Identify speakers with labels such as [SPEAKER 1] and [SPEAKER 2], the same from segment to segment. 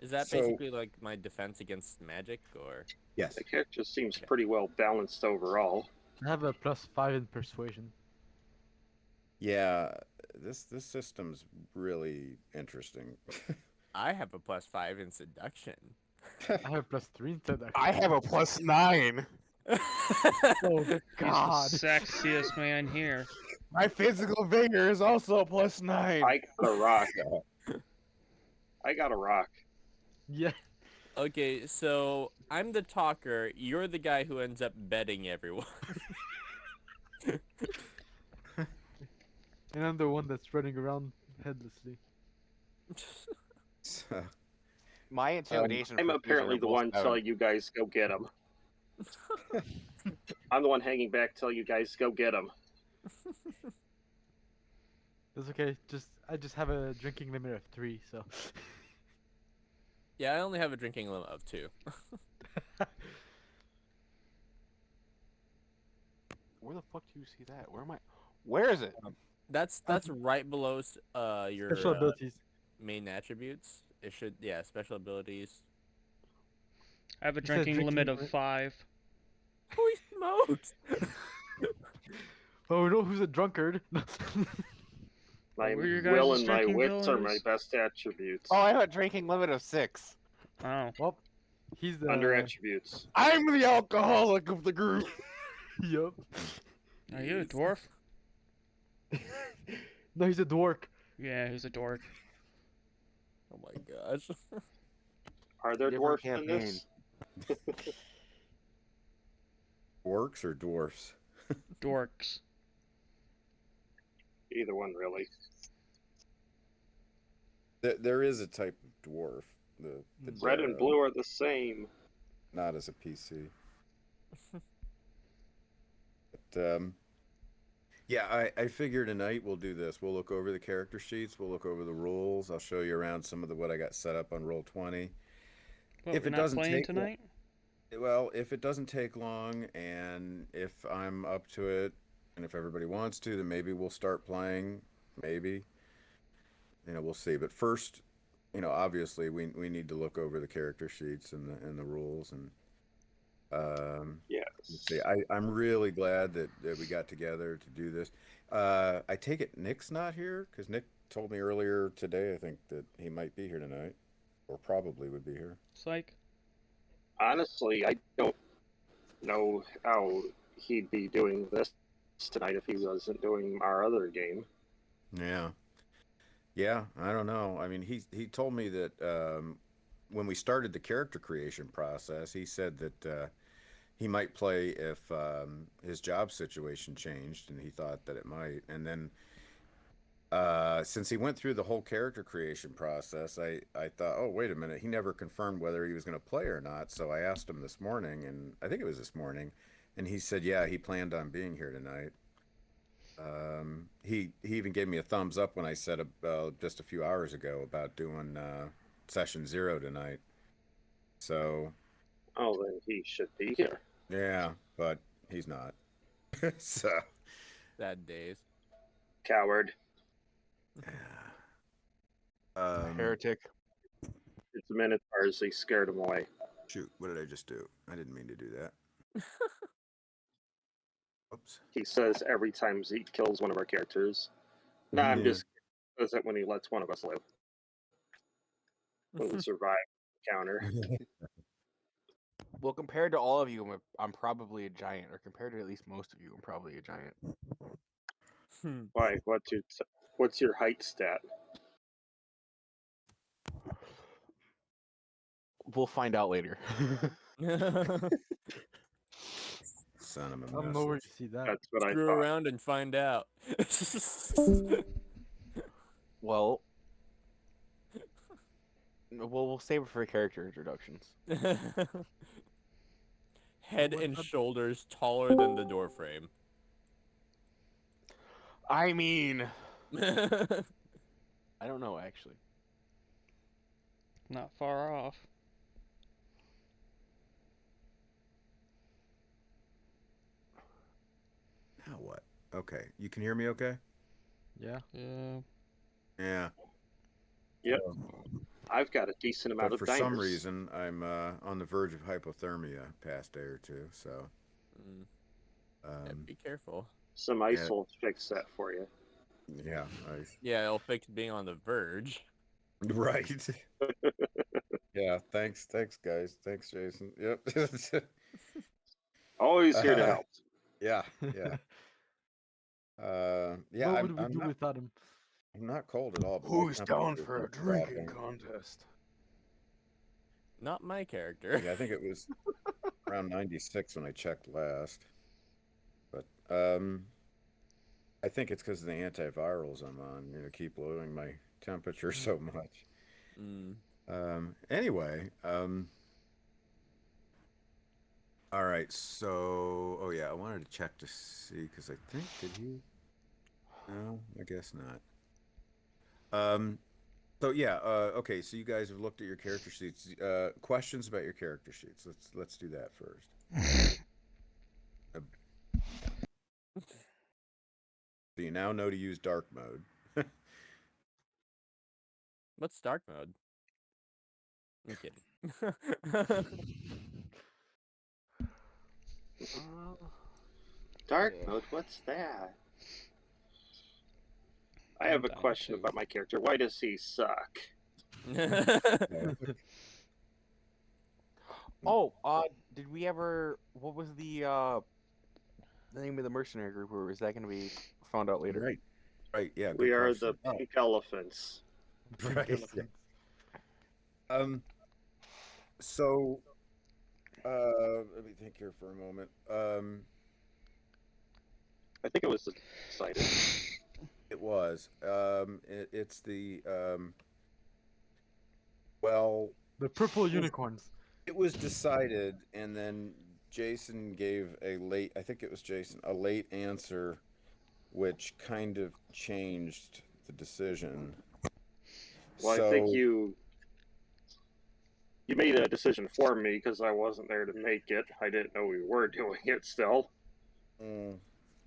[SPEAKER 1] Is that
[SPEAKER 2] So
[SPEAKER 1] basically like my defense against magic, or?
[SPEAKER 2] yes,
[SPEAKER 3] The character seems
[SPEAKER 1] Okay.
[SPEAKER 3] pretty well balanced overall.
[SPEAKER 4] I have a +5 in persuasion.
[SPEAKER 2] yeah, this system's really interesting.
[SPEAKER 1] I have a +5 in seduction.
[SPEAKER 4] I have +3 in seduction.
[SPEAKER 5] I have a +9.
[SPEAKER 4] Oh
[SPEAKER 6] He's
[SPEAKER 4] God!
[SPEAKER 6] the sexiest man here.
[SPEAKER 5] My physical vigor is also a +9.
[SPEAKER 3] I got a rock. I got a rock.
[SPEAKER 4] Yeah.
[SPEAKER 1] Okay, so I'm the talker. You're the guy who ends up betting everyone.
[SPEAKER 4] And I'm the one that's running around headlessly.
[SPEAKER 2] So,
[SPEAKER 5] My intimidation.
[SPEAKER 3] I'm
[SPEAKER 5] for
[SPEAKER 3] apparently the
[SPEAKER 5] reasonable
[SPEAKER 3] one
[SPEAKER 5] seven.
[SPEAKER 3] telling you guys go get him. I'm the one hanging back, tell you guys go get him.
[SPEAKER 4] That's okay. I just have a drinking limit of 3, so.
[SPEAKER 1] Yeah, I only have a drinking limit of 2.
[SPEAKER 5] Where the fuck do you see that? Where am I? Where is it?
[SPEAKER 1] That's right below your
[SPEAKER 4] Special abilities.
[SPEAKER 1] main attributes. It should, yeah, special abilities.
[SPEAKER 6] I have a
[SPEAKER 4] It says
[SPEAKER 6] drinking
[SPEAKER 4] drinking
[SPEAKER 6] limit of
[SPEAKER 4] limit.
[SPEAKER 6] 5.
[SPEAKER 1] Holy smokes!
[SPEAKER 4] Oh, we know who's a drunkard.
[SPEAKER 3] My
[SPEAKER 6] What are your guys'
[SPEAKER 3] will and my
[SPEAKER 6] drinking
[SPEAKER 3] wits are my
[SPEAKER 6] abilities?
[SPEAKER 3] best attributes.
[SPEAKER 5] Oh, I have a drinking limit of 6.
[SPEAKER 6] Oh.
[SPEAKER 4] Well, he's the.
[SPEAKER 3] Under attributes.
[SPEAKER 5] I'm the alcoholic of the group.
[SPEAKER 4] Yup.
[SPEAKER 6] Are you a
[SPEAKER 1] Jeez.
[SPEAKER 6] dwarf?
[SPEAKER 4] No, he's a dwarf.
[SPEAKER 6] Yeah, he's a dork.
[SPEAKER 1] Oh my gosh.
[SPEAKER 3] Are there
[SPEAKER 5] Different
[SPEAKER 3] dwarfs in this?
[SPEAKER 2] orcs or dwarfs?
[SPEAKER 6] Dorks.
[SPEAKER 3] Either one, really.
[SPEAKER 2] There is a type of dwarf. The
[SPEAKER 3] Red and blue are the same.
[SPEAKER 2] not as a PC. But yeah, I figure tonight we'll do this. We'll look over the character sheets. We'll look over the rules. I'll show you around some of what I got set up on Roll20.
[SPEAKER 6] What,
[SPEAKER 2] If
[SPEAKER 6] we're
[SPEAKER 2] it
[SPEAKER 6] not
[SPEAKER 2] doesn't
[SPEAKER 6] playing
[SPEAKER 2] take long-
[SPEAKER 6] tonight?
[SPEAKER 2] Well, if it doesn't take long, and if I'm up to it, and if everybody wants to, then maybe we'll start playing. Maybe. We'll see. But first, obviously we need to look over the character sheets and the rules and
[SPEAKER 3] Yes.
[SPEAKER 2] let's see. I'm really glad that we got together to do this. I take it Nick's not here because Nick told me earlier today, I think, that he might be here tonight, or probably would be here.
[SPEAKER 6] Psych.
[SPEAKER 3] Honestly, I don't know how he'd be doing this tonight if he wasn't doing our other game.
[SPEAKER 2] Yeah. Yeah, I don't know. I mean, he told me that when we started the character creation process, he said that he might play if his job situation changed, and he thought that it might. And then since he went through the whole character creation process, I thought, oh, wait a minute, he never confirmed whether he was going to play or not. So I asked him this morning, and I think it was this morning, and he said, yeah, he planned on being here tonight. He even gave me a thumbs up when I said just a few hours ago about doing session 0 tonight. So
[SPEAKER 3] Oh, then he should be here.
[SPEAKER 2] yeah, but he's not. So
[SPEAKER 1] Sad days.
[SPEAKER 3] Coward.
[SPEAKER 5] Heretic.
[SPEAKER 3] It's Minotaurs, they scared him away.
[SPEAKER 2] Shoot, what did I just do? I didn't mean to do that. Oops.
[SPEAKER 3] He says every time Zeke kills one of our characters. Nah, I'm
[SPEAKER 2] Yeah.
[SPEAKER 3] just does it when he lets one of us live. When we survive the counter.
[SPEAKER 5] Well, compared to all of you, I'm probably a giant, or compared to at least most of you, I'm probably a giant.
[SPEAKER 3] Why? What's your height stat?
[SPEAKER 5] We'll find out later.
[SPEAKER 2] Son of a
[SPEAKER 4] I don't know where
[SPEAKER 2] message.
[SPEAKER 4] you see that.
[SPEAKER 3] That's what I
[SPEAKER 1] Screw
[SPEAKER 3] thought.
[SPEAKER 1] around and find out.
[SPEAKER 5] Well, we'll save it for character introductions.
[SPEAKER 1] Head and shoulders taller than the door frame.
[SPEAKER 5] I mean, I don't know actually.
[SPEAKER 6] Not far off.
[SPEAKER 2] Now what? Okay, you can hear me okay?
[SPEAKER 4] Yeah.
[SPEAKER 6] Yeah.
[SPEAKER 2] Yeah.
[SPEAKER 3] Yep. I've got a decent amount
[SPEAKER 2] But
[SPEAKER 3] of
[SPEAKER 2] for
[SPEAKER 3] diners.
[SPEAKER 2] some reason, I'm on the verge of hypothermia past day or two. So,
[SPEAKER 1] Mm, yeah, be careful.
[SPEAKER 3] Some ice
[SPEAKER 2] yeah.
[SPEAKER 3] will fix that for you.
[SPEAKER 2] yeah,
[SPEAKER 1] Yeah, it'll fix being on the verge.
[SPEAKER 2] right. Yeah, thanks, guys. Thanks, Jason. Yep.
[SPEAKER 3] Always here to
[SPEAKER 2] Uh,
[SPEAKER 3] help.
[SPEAKER 2] yeah, yeah. Yeah,
[SPEAKER 4] What would we
[SPEAKER 2] I'm
[SPEAKER 4] do
[SPEAKER 2] not.
[SPEAKER 4] without him?
[SPEAKER 2] I'm not cold at all, but my
[SPEAKER 5] Who's down
[SPEAKER 2] temperature
[SPEAKER 5] for a
[SPEAKER 2] keeps
[SPEAKER 5] drinking
[SPEAKER 2] dropping.
[SPEAKER 5] contest?
[SPEAKER 1] Not my character.
[SPEAKER 2] Yeah, I think it was around 96 when I checked last. But I think it's because of the antivirals I'm on. Keep lowering my temperature so much.
[SPEAKER 1] Mm.
[SPEAKER 2] Anyway, all right. So, oh yeah, I wanted to check to see because I think did he? No, I guess not. So yeah, okay. So you guys have looked at your character sheets. Questions about your character sheets. Let's do that first. So you now know to use dark mode.
[SPEAKER 1] What's dark mode? I'm kidding.
[SPEAKER 3] Dark
[SPEAKER 5] Yeah.
[SPEAKER 3] mode, what's that? I
[SPEAKER 6] I'm
[SPEAKER 3] have a
[SPEAKER 6] down
[SPEAKER 3] question
[SPEAKER 6] too.
[SPEAKER 3] about my character. Why does he suck?
[SPEAKER 5] Oh, did we ever? What was the name of the mercenary group? Or is that going to be found out later?
[SPEAKER 2] Right. Right. Yeah.
[SPEAKER 3] We
[SPEAKER 2] Good
[SPEAKER 3] are
[SPEAKER 2] question.
[SPEAKER 3] the pink elephants.
[SPEAKER 2] Right.
[SPEAKER 4] Elephants.
[SPEAKER 2] Um. So, let me think here for a moment.
[SPEAKER 3] I think it was decided.
[SPEAKER 2] It was. It's the well,
[SPEAKER 4] The purple unicorns.
[SPEAKER 2] it was decided, and then Jason gave a late. I think it was Jason a late answer, which kind of changed the decision.
[SPEAKER 3] Well, I think you made a decision for me because I wasn't there to make it. I didn't know we were doing it still.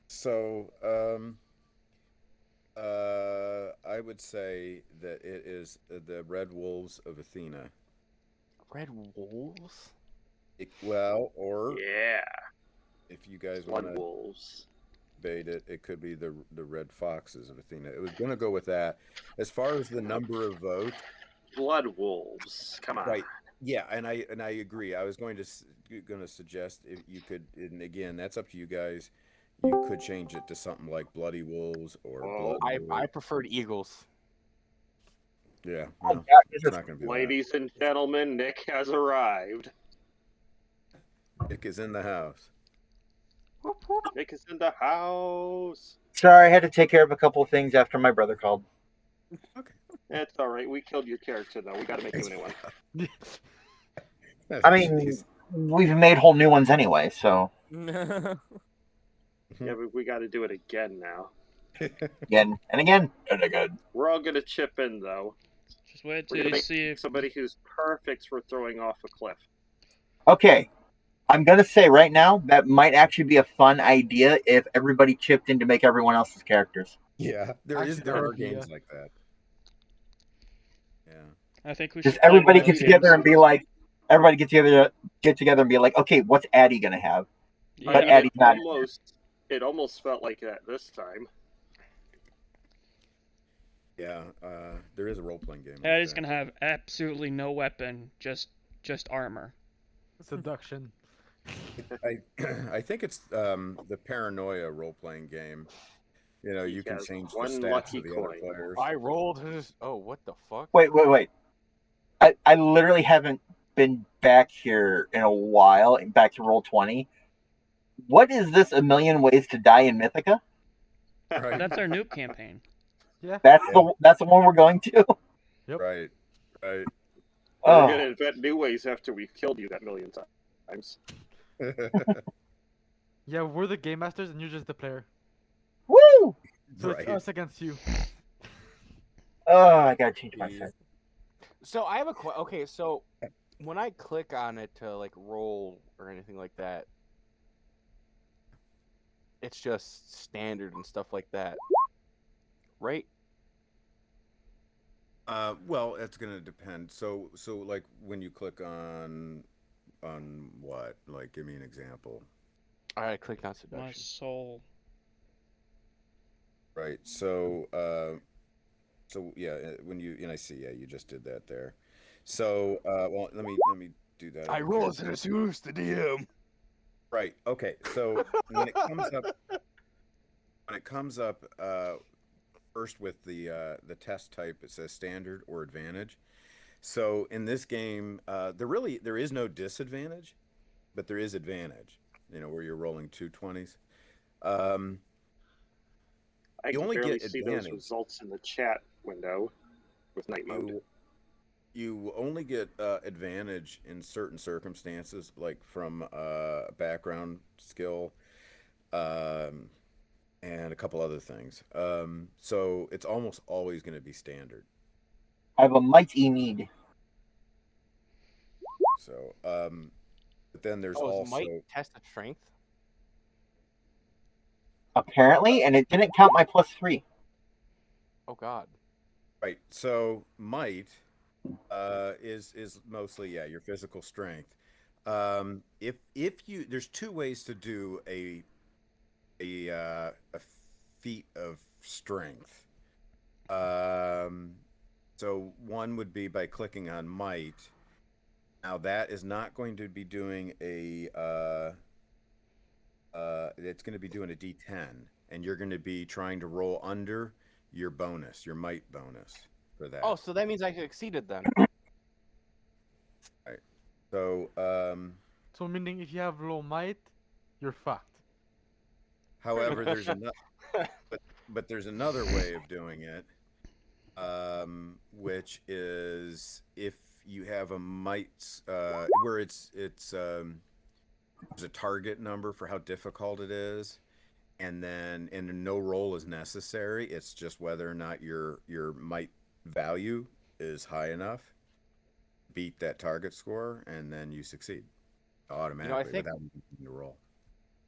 [SPEAKER 2] So, I would say that it is the Red Wolves of Athena.
[SPEAKER 5] Red wolves.
[SPEAKER 2] Well, or
[SPEAKER 3] Yeah,
[SPEAKER 2] if you guys
[SPEAKER 3] blood
[SPEAKER 2] want to
[SPEAKER 3] wolves.
[SPEAKER 2] debate it, it could be the Red Foxes of Athena. It was going to go with that. As far as the number of votes,
[SPEAKER 3] Blood wolves. Come on.
[SPEAKER 2] right? Yeah, and I agree. I was going to suggest if you could, and again, that's up to you guys. You could change it to something like Bloody Wolves or
[SPEAKER 3] Oh,
[SPEAKER 2] Blood
[SPEAKER 5] I
[SPEAKER 2] Wolves.
[SPEAKER 5] preferred eagles.
[SPEAKER 2] Yeah,
[SPEAKER 7] Oh,
[SPEAKER 2] well,
[SPEAKER 7] yeah,
[SPEAKER 2] it's not going to be that.
[SPEAKER 3] ladies and gentlemen, Nick has arrived.
[SPEAKER 2] Nick is in the house.
[SPEAKER 3] Nick is in the house.
[SPEAKER 7] sorry, I had to take care of a couple of things after my brother called.
[SPEAKER 2] Okay.
[SPEAKER 3] It's all right. We killed your character, though. We got to make you a new one.
[SPEAKER 7] I mean, we've made whole new ones anyway, so
[SPEAKER 3] Yeah, but we got to do it again now.
[SPEAKER 7] again and again and again.
[SPEAKER 3] We're all going to chip in, though.
[SPEAKER 6] Just wait
[SPEAKER 3] We're
[SPEAKER 6] till
[SPEAKER 3] going to
[SPEAKER 6] you
[SPEAKER 3] make
[SPEAKER 6] see if
[SPEAKER 3] somebody who's perfect for throwing off a cliff.
[SPEAKER 7] Okay, I'm gonna say right now that might actually be a fun idea if everybody chipped in to make everyone else's characters.
[SPEAKER 2] Yeah, there
[SPEAKER 4] Actually,
[SPEAKER 2] are
[SPEAKER 4] idea.
[SPEAKER 2] games like that. Yeah.
[SPEAKER 6] I think we
[SPEAKER 7] Just
[SPEAKER 6] should play
[SPEAKER 7] everybody
[SPEAKER 6] one of
[SPEAKER 7] get
[SPEAKER 6] those
[SPEAKER 7] together
[SPEAKER 6] games.
[SPEAKER 7] and be like, everybody get together and be like, okay, what's Addie gonna have?
[SPEAKER 3] I
[SPEAKER 7] But
[SPEAKER 3] mean,
[SPEAKER 7] Addie's not.
[SPEAKER 3] it almost felt like that this time.
[SPEAKER 2] Yeah, there is a role-playing game.
[SPEAKER 6] Eddie's
[SPEAKER 2] like
[SPEAKER 6] gonna have absolutely no weapon, just armor.
[SPEAKER 4] Seduction.
[SPEAKER 2] that. I think it's the Paranoia role-playing game.
[SPEAKER 3] He
[SPEAKER 2] You can
[SPEAKER 3] has
[SPEAKER 2] change the
[SPEAKER 3] one
[SPEAKER 2] stats
[SPEAKER 3] lucky
[SPEAKER 2] of the other
[SPEAKER 3] coin.
[SPEAKER 2] players.
[SPEAKER 5] I rolled his. Oh, what the fuck?
[SPEAKER 7] Wait. I literally haven't been back here in a while, back to Roll20. What is this A Million Ways to Die in Mythica?
[SPEAKER 2] Right.
[SPEAKER 6] That's our nuke campaign.
[SPEAKER 4] Yeah.
[SPEAKER 7] That's the one we're going to?
[SPEAKER 2] Right.
[SPEAKER 3] We're
[SPEAKER 7] Oh,
[SPEAKER 3] going to invent new ways after we've killed you that million times.
[SPEAKER 4] Yeah, we're the game masters and you're just the player.
[SPEAKER 7] woo!
[SPEAKER 4] So
[SPEAKER 2] Right.
[SPEAKER 4] it's us against you.
[SPEAKER 7] Oh, I gotta change my
[SPEAKER 1] Jeez.
[SPEAKER 7] set.
[SPEAKER 5] So I have a okay. So when I click on it to like roll or anything like that, it's just standard and stuff like that, right?
[SPEAKER 2] Well, it's gonna depend. So like when you click on what? Like, give me an example.
[SPEAKER 5] I clicked on
[SPEAKER 6] My
[SPEAKER 5] seduction.
[SPEAKER 6] soul.
[SPEAKER 2] Right. So yeah, when you and I see, yeah, you just did that there. So well, let me do that. over here.
[SPEAKER 5] as who's the DM.
[SPEAKER 2] Right. Okay. So when it comes up first with the test type, it says standard or advantage. So in this game, there is no disadvantage, but there is advantage. Where you're rolling 2 20s.
[SPEAKER 3] I
[SPEAKER 2] You
[SPEAKER 3] can
[SPEAKER 2] only
[SPEAKER 3] barely
[SPEAKER 2] get
[SPEAKER 3] see those
[SPEAKER 2] advantage.
[SPEAKER 3] results in the chat window with night mode.
[SPEAKER 2] You only get advantage in certain circumstances, like from background skill, um, and a couple other things. So it's almost always going to be standard.
[SPEAKER 7] I have a mighty need.
[SPEAKER 2] So, but then there's
[SPEAKER 5] Oh, is
[SPEAKER 2] also
[SPEAKER 5] might test of strength?
[SPEAKER 7] Apparently, and it didn't count my +3.
[SPEAKER 5] Oh God.
[SPEAKER 2] right. So might is mostly your physical strength. If you there's two ways to do a feat of strength. So one would be by clicking on might. Now that is not going to be doing it's going to be doing a D10, and you're going to be trying to roll under your bonus, your might bonus for that.
[SPEAKER 5] Oh, so that means I succeeded then.
[SPEAKER 2] So
[SPEAKER 4] So meaning if you have low might, you're fucked.
[SPEAKER 2] however, there's another, but there's another way of doing it, which is if you have a might where there's a target number for how difficult it is, and no roll is necessary. It's just whether or not your might value is high enough, beat that target score, and then you succeed automatically
[SPEAKER 5] think-
[SPEAKER 2] without needing to roll.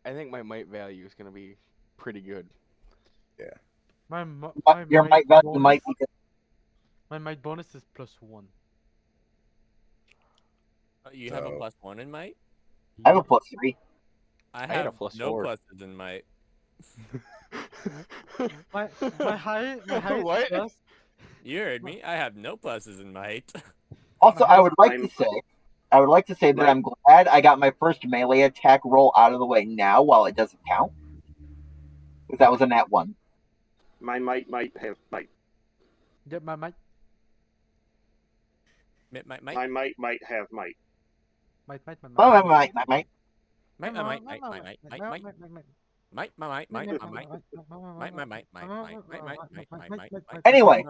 [SPEAKER 5] I think my might value is gonna be pretty good.
[SPEAKER 4] My
[SPEAKER 7] But your might value might be good.
[SPEAKER 4] My might bonus is +1.
[SPEAKER 1] You have a
[SPEAKER 2] So-
[SPEAKER 1] +1 in might?
[SPEAKER 7] I have a +3.
[SPEAKER 1] I
[SPEAKER 5] had a
[SPEAKER 1] have
[SPEAKER 5] +4.
[SPEAKER 1] no pluses in might.
[SPEAKER 4] My high
[SPEAKER 5] What?
[SPEAKER 4] plus.
[SPEAKER 1] You heard me. I have no pluses in might.
[SPEAKER 7] Also, I would like
[SPEAKER 3] I'm-
[SPEAKER 7] to say that I'm glad I got my first melee attack roll out of the way now while it doesn't count. Because that was a nat 1.
[SPEAKER 3] My might have might.
[SPEAKER 4] Get my might.
[SPEAKER 1] Might.
[SPEAKER 3] My might have might.
[SPEAKER 4] Might.
[SPEAKER 7] Oh, my might. Anyway.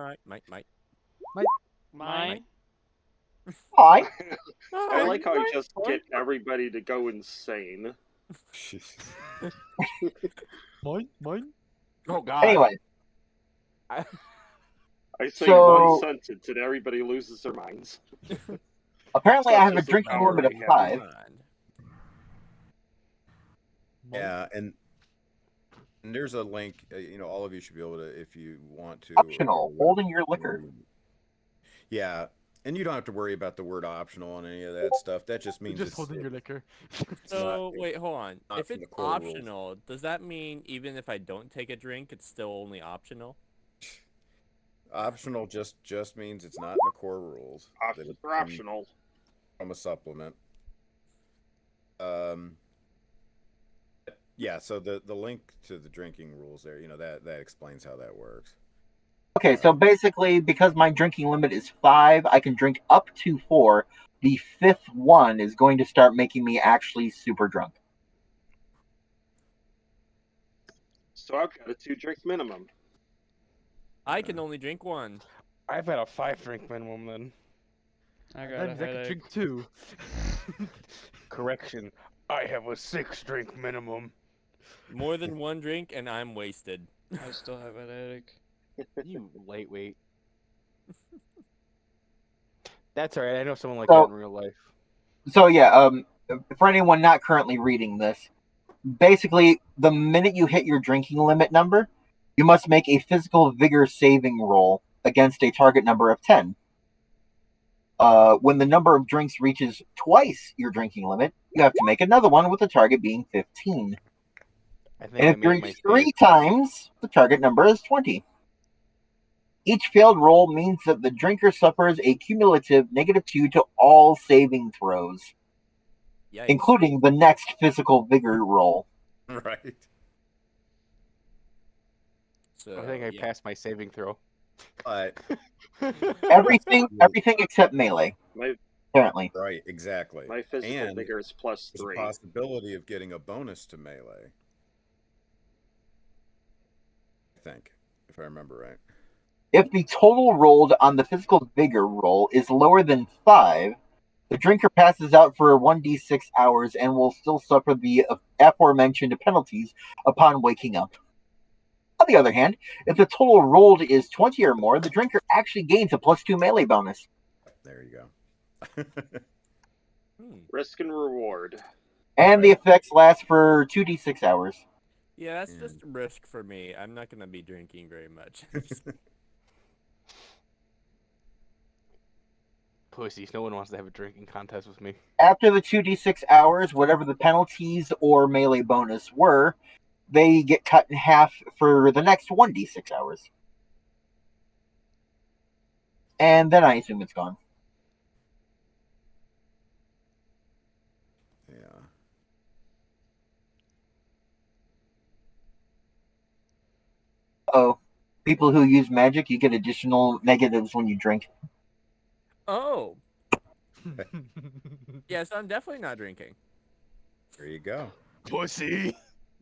[SPEAKER 6] Mine.
[SPEAKER 7] Hi.
[SPEAKER 3] I like how you just get everybody to go insane.
[SPEAKER 4] Mine.
[SPEAKER 5] Oh God.
[SPEAKER 7] Anyway,
[SPEAKER 3] I say
[SPEAKER 7] So-
[SPEAKER 3] one sentence and everybody loses their minds.
[SPEAKER 7] apparently I have a
[SPEAKER 3] Such is the
[SPEAKER 7] drinking
[SPEAKER 3] power
[SPEAKER 7] limit of
[SPEAKER 3] we have.
[SPEAKER 7] 5.
[SPEAKER 2] Yeah, and there's a link. All of you should be able to, if you want to.
[SPEAKER 7] Optional. Holding your liquor.
[SPEAKER 2] Yeah, and you don't have to worry about the word optional on any of that stuff. That just means
[SPEAKER 4] Just
[SPEAKER 2] it's
[SPEAKER 4] holding your liquor.
[SPEAKER 1] So wait, hold on.
[SPEAKER 2] not
[SPEAKER 1] If
[SPEAKER 2] from the
[SPEAKER 1] it's
[SPEAKER 2] core rules.
[SPEAKER 1] optional, does that mean even if I don't take a drink, it's still only optional?
[SPEAKER 2] optional. Just means it's not in the core rules. that it's
[SPEAKER 3] They're optional.
[SPEAKER 2] from a supplement. Yeah. So the link to the drinking rules there, that explains how that works.
[SPEAKER 7] Okay, so basically, because my drinking limit is 5, I can drink up to 4. The 5th one is going to start making me actually super drunk.
[SPEAKER 3] So I've got a 2-drink minimum.
[SPEAKER 1] I can only drink one.
[SPEAKER 5] I've had a 5-drink minimum then.
[SPEAKER 6] I got
[SPEAKER 4] That
[SPEAKER 6] a
[SPEAKER 4] means I could
[SPEAKER 6] headache.
[SPEAKER 4] drink 2.
[SPEAKER 5] Correction. I have a 6-drink minimum.
[SPEAKER 1] More than one drink and I'm wasted.
[SPEAKER 6] I still have a headache.
[SPEAKER 5] You lightweight. That's alright. I know someone like
[SPEAKER 7] So-
[SPEAKER 5] that in real life.
[SPEAKER 7] So yeah, for anyone not currently reading this, basically, the minute you hit your drinking limit number, you must make a physical vigor saving roll against a target number of 10. When the number of drinks reaches twice your drinking limit, you have to make another one with the target being 15.
[SPEAKER 5] I think
[SPEAKER 7] And
[SPEAKER 5] I
[SPEAKER 7] if you
[SPEAKER 5] made my
[SPEAKER 7] reach 3
[SPEAKER 5] save.
[SPEAKER 7] times, the target number is 20. Each failed roll means that the drinker suffers a cumulative -2 to all saving throws,
[SPEAKER 1] Yikes.
[SPEAKER 7] including the next physical vigor roll.
[SPEAKER 2] Right.
[SPEAKER 1] So,
[SPEAKER 5] I think I
[SPEAKER 1] yeah.
[SPEAKER 5] passed my saving throw.
[SPEAKER 2] But
[SPEAKER 7] Everything except melee,
[SPEAKER 3] My
[SPEAKER 7] apparently.
[SPEAKER 2] right, exactly.
[SPEAKER 3] my physical
[SPEAKER 2] And
[SPEAKER 3] vigor is
[SPEAKER 2] there's a
[SPEAKER 3] +3.
[SPEAKER 2] possibility of getting a bonus to melee. I think, if I remember right.
[SPEAKER 7] If the total rolled on the physical vigor roll is lower than 5, the drinker passes out for 1d6 hours and will still suffer the aforementioned penalties upon waking up. On the other hand, if the total rolled is 20 or more, the drinker actually gains a +2 melee bonus.
[SPEAKER 2] There you go.
[SPEAKER 3] Risk and reward.
[SPEAKER 7] And the
[SPEAKER 2] Right.
[SPEAKER 7] effects last for 2d6 hours.
[SPEAKER 1] Yeah, that's
[SPEAKER 2] And-
[SPEAKER 1] just a risk for me. I'm not gonna be drinking very much.
[SPEAKER 5] Pussies. No one wants to have a drinking contest with me.
[SPEAKER 7] After the 2d6 hours, whatever the penalties or melee bonus were, they get cut in half for the next 1d6 hours. And then I assume it's gone.
[SPEAKER 2] Yeah.
[SPEAKER 7] Oh, people who use magic, you get additional negatives when you drink.
[SPEAKER 1] Oh, yeah, so I'm definitely not drinking.
[SPEAKER 2] There you go.
[SPEAKER 5] Pussy.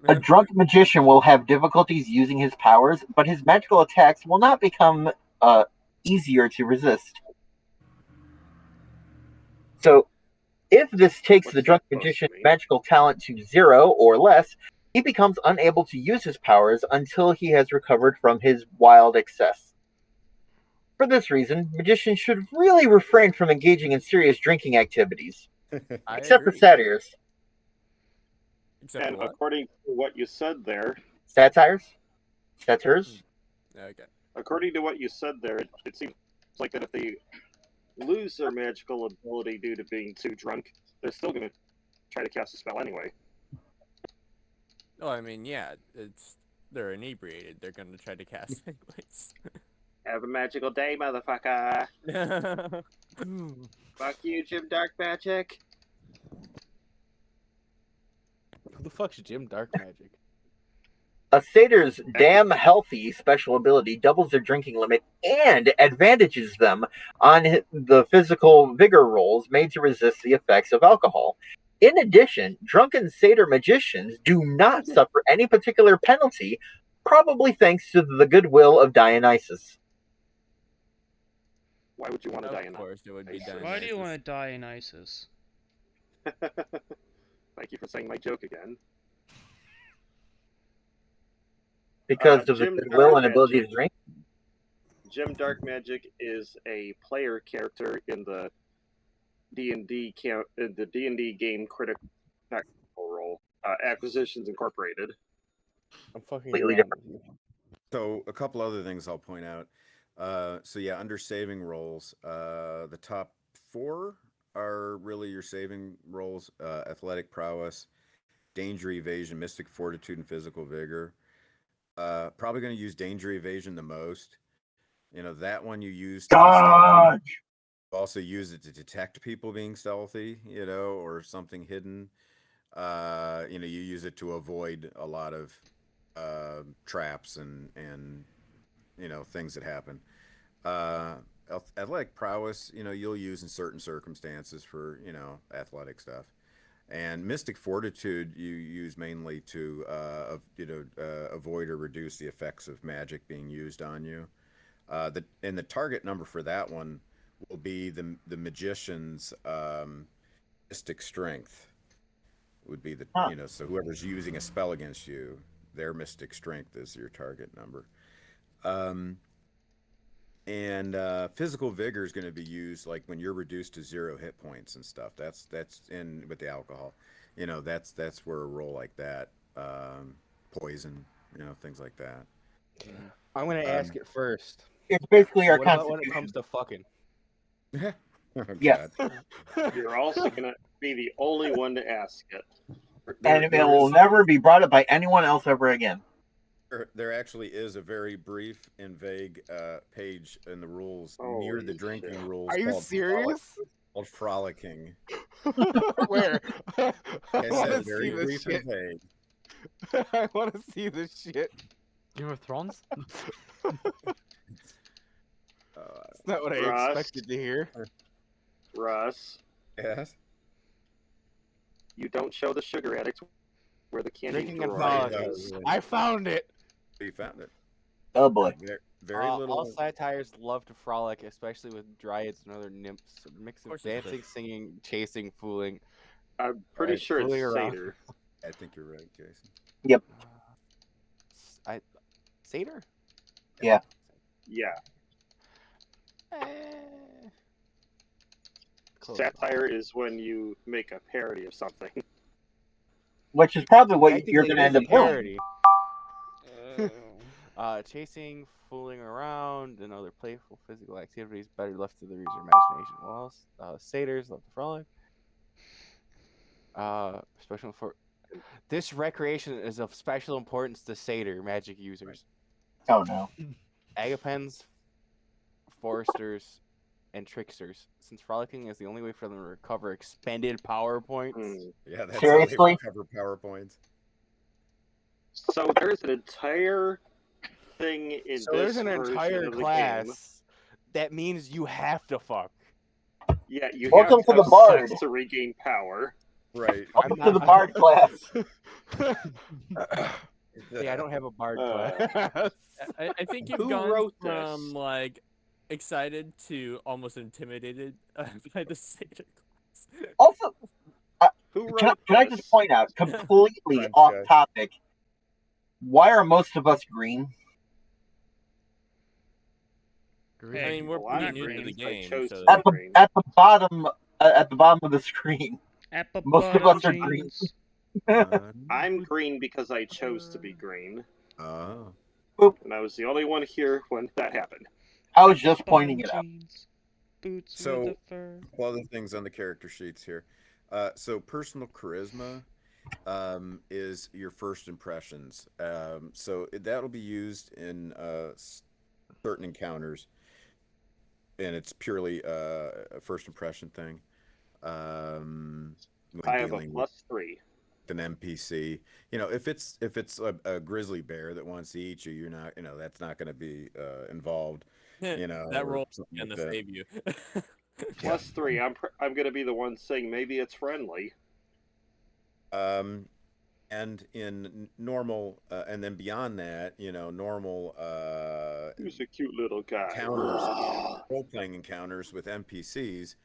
[SPEAKER 7] A drunk magician will have difficulties using his powers, but his magical attacks will not become easier to resist. So, if this takes
[SPEAKER 3] What's
[SPEAKER 7] the drunk
[SPEAKER 3] that supposed to
[SPEAKER 7] magician's
[SPEAKER 3] mean?
[SPEAKER 7] magical talent to 0 or less, he becomes unable to use his powers until he has recovered from his wild excess. For this reason, magicians should really refrain from engaging in serious drinking activities,
[SPEAKER 1] I
[SPEAKER 7] except for
[SPEAKER 1] agree.
[SPEAKER 7] satyrs.
[SPEAKER 1] Except
[SPEAKER 3] And
[SPEAKER 1] for what?
[SPEAKER 3] according to what you said there,
[SPEAKER 7] Satires? Satyrs?
[SPEAKER 1] Okay.
[SPEAKER 3] according to what you said there, it seems like that if they lose their magical ability due to being too drunk, they're still going to try to cast a spell anyway.
[SPEAKER 1] Oh, I mean, yeah, they're inebriated. They're gonna try to cast anyways.
[SPEAKER 3] Have a magical day, motherfucker. Fuck you, Jim Dark Magic.
[SPEAKER 5] Who the fuck's Jim Dark Magic?
[SPEAKER 7] A satyr's damn healthy special ability doubles their drinking limit and advantages them on the physical vigor rolls made to resist the effects of alcohol. In addition, drunken satyr magicians do not suffer any particular penalty, probably thanks to the goodwill of Dionysus.
[SPEAKER 3] Why would you want to die in
[SPEAKER 1] Of
[SPEAKER 3] that?
[SPEAKER 1] course, it would be
[SPEAKER 3] Why
[SPEAKER 1] done.
[SPEAKER 6] Why do you want to die in ISIS?
[SPEAKER 3] Thank you for saying my joke again.
[SPEAKER 7] Because of the
[SPEAKER 3] Jim
[SPEAKER 7] goodwill
[SPEAKER 3] Dark
[SPEAKER 7] and ability
[SPEAKER 3] Magic.
[SPEAKER 7] to drink?
[SPEAKER 3] Jim Dark Magic is a player character in the D&D game Critical Role, Acquisitions Incorporated.
[SPEAKER 5] I'm fucking
[SPEAKER 7] Completely
[SPEAKER 5] around
[SPEAKER 7] different.
[SPEAKER 5] with you.
[SPEAKER 2] So a couple other things I'll point out. So yeah, under saving rolls, the top 4 are really your saving rolls: athletic prowess, danger evasion, mystic fortitude, and physical vigor. Probably going to use danger evasion the most. You know, that one you use to be stealthy.
[SPEAKER 7] Dodge!
[SPEAKER 2] You also use it to detect people being stealthy, you know, or something hidden. You know, you use it to avoid a lot of traps and you know, things that happen. Athletic prowess, you know, you'll use in certain circumstances for, you know, athletic stuff. And mystic fortitude you use mainly to avoid or reduce the effects of magic being used on you. The target number for that one will be the magician's mystic strength would be the you know, so whoever's using a spell against you, their mystic strength is your target number. And physical vigor is going to be used like when you're reduced to 0 hit points and stuff. That's in with the alcohol, you know, that's where a roll like that, poison, you know, things like that.
[SPEAKER 5] I'm gonna ask it first.
[SPEAKER 7] It's basically our
[SPEAKER 5] What about when
[SPEAKER 7] constitution.
[SPEAKER 5] it comes to fucking?
[SPEAKER 2] Oh,
[SPEAKER 7] Yes.
[SPEAKER 2] God.
[SPEAKER 3] You're also gonna be the only one to ask it.
[SPEAKER 7] And it will never be brought up by anyone else ever again.
[SPEAKER 2] There actually is a very brief and vague page in the rules near
[SPEAKER 3] Holy
[SPEAKER 2] the drinking
[SPEAKER 3] shit.
[SPEAKER 2] rules
[SPEAKER 5] Are you serious?
[SPEAKER 2] called frolicking.
[SPEAKER 5] Where? I
[SPEAKER 2] I
[SPEAKER 5] want
[SPEAKER 2] said
[SPEAKER 5] to
[SPEAKER 2] very
[SPEAKER 5] see this
[SPEAKER 2] brief
[SPEAKER 5] shit.
[SPEAKER 2] and vague.
[SPEAKER 5] I want to see this shit.
[SPEAKER 4] Game of Thrones?
[SPEAKER 5] It's not what I
[SPEAKER 3] Russ.
[SPEAKER 5] expected to hear.
[SPEAKER 3] Russ,
[SPEAKER 2] Yes.
[SPEAKER 3] you don't show the sugar addict where the candy
[SPEAKER 5] Drinking and
[SPEAKER 3] drawer
[SPEAKER 5] frolicking.
[SPEAKER 3] is.
[SPEAKER 5] I found it.
[SPEAKER 2] You found it.
[SPEAKER 7] Oh boy.
[SPEAKER 2] Very little.
[SPEAKER 5] All satires love to frolic, especially with dryads and other nymphs. A mix of
[SPEAKER 1] course they do.
[SPEAKER 5] dancing, singing, chasing, fooling.
[SPEAKER 3] I'm pretty
[SPEAKER 2] Right,
[SPEAKER 3] sure it's
[SPEAKER 5] fooling around.
[SPEAKER 3] Satyr.
[SPEAKER 2] I think you're right, Jason.
[SPEAKER 5] Satyr?
[SPEAKER 3] Yeah.
[SPEAKER 5] Close.
[SPEAKER 3] Satire is when you make a parody of something.
[SPEAKER 7] Which is probably what you're
[SPEAKER 5] Technically,
[SPEAKER 7] going to
[SPEAKER 5] it
[SPEAKER 7] end
[SPEAKER 5] is
[SPEAKER 7] up
[SPEAKER 5] a
[SPEAKER 7] doing.
[SPEAKER 5] parody. Chasing, fooling around, and other playful physical activities better left to the user imagination. What else? Satyrs love to frolic. Special for this recreation is of special importance to satyr magic users.
[SPEAKER 7] Oh no.
[SPEAKER 5] Agapens, foresters, and tricksters. Since frolicking is the only way for them to recover expended power points.
[SPEAKER 2] Yeah, that's
[SPEAKER 7] Seriously?
[SPEAKER 2] how they recover PowerPoints.
[SPEAKER 3] So there's an entire thing in
[SPEAKER 5] So
[SPEAKER 3] this
[SPEAKER 5] there's an
[SPEAKER 3] version
[SPEAKER 5] entire
[SPEAKER 3] of the
[SPEAKER 5] class
[SPEAKER 3] game.
[SPEAKER 5] that means you have to fuck.
[SPEAKER 3] Yeah, you
[SPEAKER 7] Welcome
[SPEAKER 3] have
[SPEAKER 7] to
[SPEAKER 3] to
[SPEAKER 7] the
[SPEAKER 3] have
[SPEAKER 7] Bard.
[SPEAKER 3] sex to regain power.
[SPEAKER 2] Right.
[SPEAKER 7] Welcome to the Bard class.
[SPEAKER 5] Yeah, I don't have a bard
[SPEAKER 3] Uh,
[SPEAKER 5] class.
[SPEAKER 1] I think you've
[SPEAKER 3] Who
[SPEAKER 1] gone
[SPEAKER 3] wrote
[SPEAKER 1] from
[SPEAKER 3] this?
[SPEAKER 1] like excited to almost intimidated by the satyr class.
[SPEAKER 7] Also,
[SPEAKER 3] Who
[SPEAKER 7] can
[SPEAKER 3] wrote
[SPEAKER 7] I
[SPEAKER 3] this?
[SPEAKER 7] just point out, completely
[SPEAKER 2] French
[SPEAKER 7] off
[SPEAKER 2] guy.
[SPEAKER 7] topic, why are most of us green?
[SPEAKER 1] I mean, we're
[SPEAKER 3] Well, I'm
[SPEAKER 1] pretty new to
[SPEAKER 6] green.
[SPEAKER 1] the
[SPEAKER 3] I
[SPEAKER 1] game,
[SPEAKER 3] chose
[SPEAKER 1] so
[SPEAKER 3] to
[SPEAKER 7] At the
[SPEAKER 3] green.
[SPEAKER 7] at the bottom of the screen. Most of us are green.
[SPEAKER 6] Jeans.
[SPEAKER 3] I'm green because I chose to be green,
[SPEAKER 2] Oh.
[SPEAKER 3] and I was the only one here when that happened.
[SPEAKER 7] I was just pointing it out.
[SPEAKER 6] Jeans, boots
[SPEAKER 2] So-
[SPEAKER 6] with a fur.
[SPEAKER 2] Couple other things on the character sheets here. So personal charisma is your first impressions. So that'll be used in certain encounters, and it's purely a first impression thing. When
[SPEAKER 3] I have a
[SPEAKER 2] dealing with
[SPEAKER 3] +3.
[SPEAKER 2] an NPC, if it's a grizzly bear that wants to eat you, you're not, that's not going to be involved.
[SPEAKER 1] that
[SPEAKER 2] or
[SPEAKER 1] roll
[SPEAKER 2] something
[SPEAKER 1] gonna
[SPEAKER 2] like that.
[SPEAKER 1] save you.
[SPEAKER 3] +3. I'm gonna be the one saying maybe it's friendly.
[SPEAKER 2] And in normal, and then beyond that, normal
[SPEAKER 3] Who's a cute little guy?
[SPEAKER 2] encounters, role-playing encounters with NPCs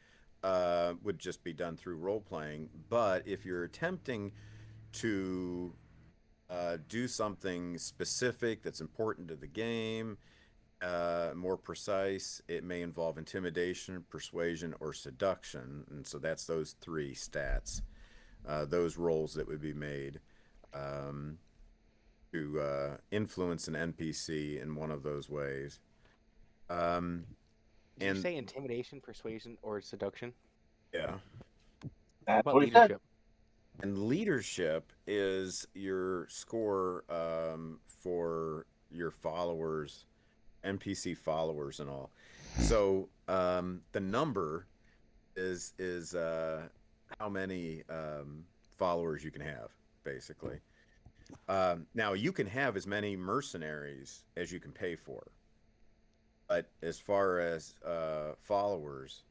[SPEAKER 2] would just be done through role-playing. But if you're attempting to do something specific that's important to the game, more precise, it may involve intimidation, persuasion, or seduction. And so that's those three stats, those rolls that would be made to influence an NPC in one of those ways.
[SPEAKER 5] Did you
[SPEAKER 2] And
[SPEAKER 5] say intimidation, persuasion, or seduction?
[SPEAKER 2] yeah.
[SPEAKER 5] What
[SPEAKER 7] That's
[SPEAKER 5] about
[SPEAKER 7] what he said.
[SPEAKER 5] leadership?
[SPEAKER 2] And leadership is your score for your followers, NPC followers, and all. So the number is how many followers you can have, basically. Now you can have as many mercenaries as you can pay for, but as far as followers,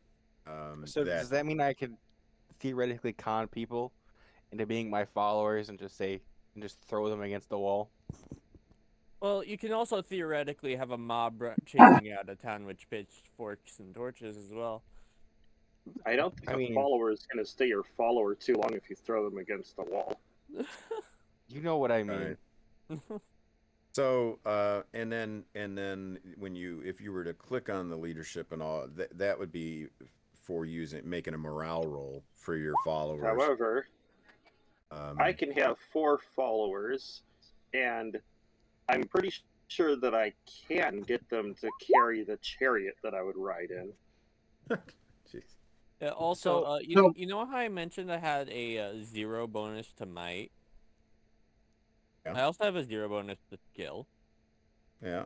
[SPEAKER 5] So does that mean I could theoretically con people into being my followers and just throw them against the wall?
[SPEAKER 1] Well, you can also theoretically have a mob chasing you out of town with pitchforks and torches as well.
[SPEAKER 3] I don't think a follower is gonna stay your follower too long if you throw them against the wall.
[SPEAKER 5] You know what I mean.
[SPEAKER 1] Right.
[SPEAKER 2] So, and then if you were to click on the leadership and all, that would be for making a morale roll for your followers.
[SPEAKER 3] However, I can have 4 followers, and I'm pretty sure that I can get them to carry the chariot that I would ride in.
[SPEAKER 2] Jeez.
[SPEAKER 1] Also,
[SPEAKER 5] So-
[SPEAKER 1] you know how I mentioned I had a 0 bonus to might?
[SPEAKER 2] Yeah.
[SPEAKER 1] I also have a 0 bonus to skill.
[SPEAKER 2] Yeah.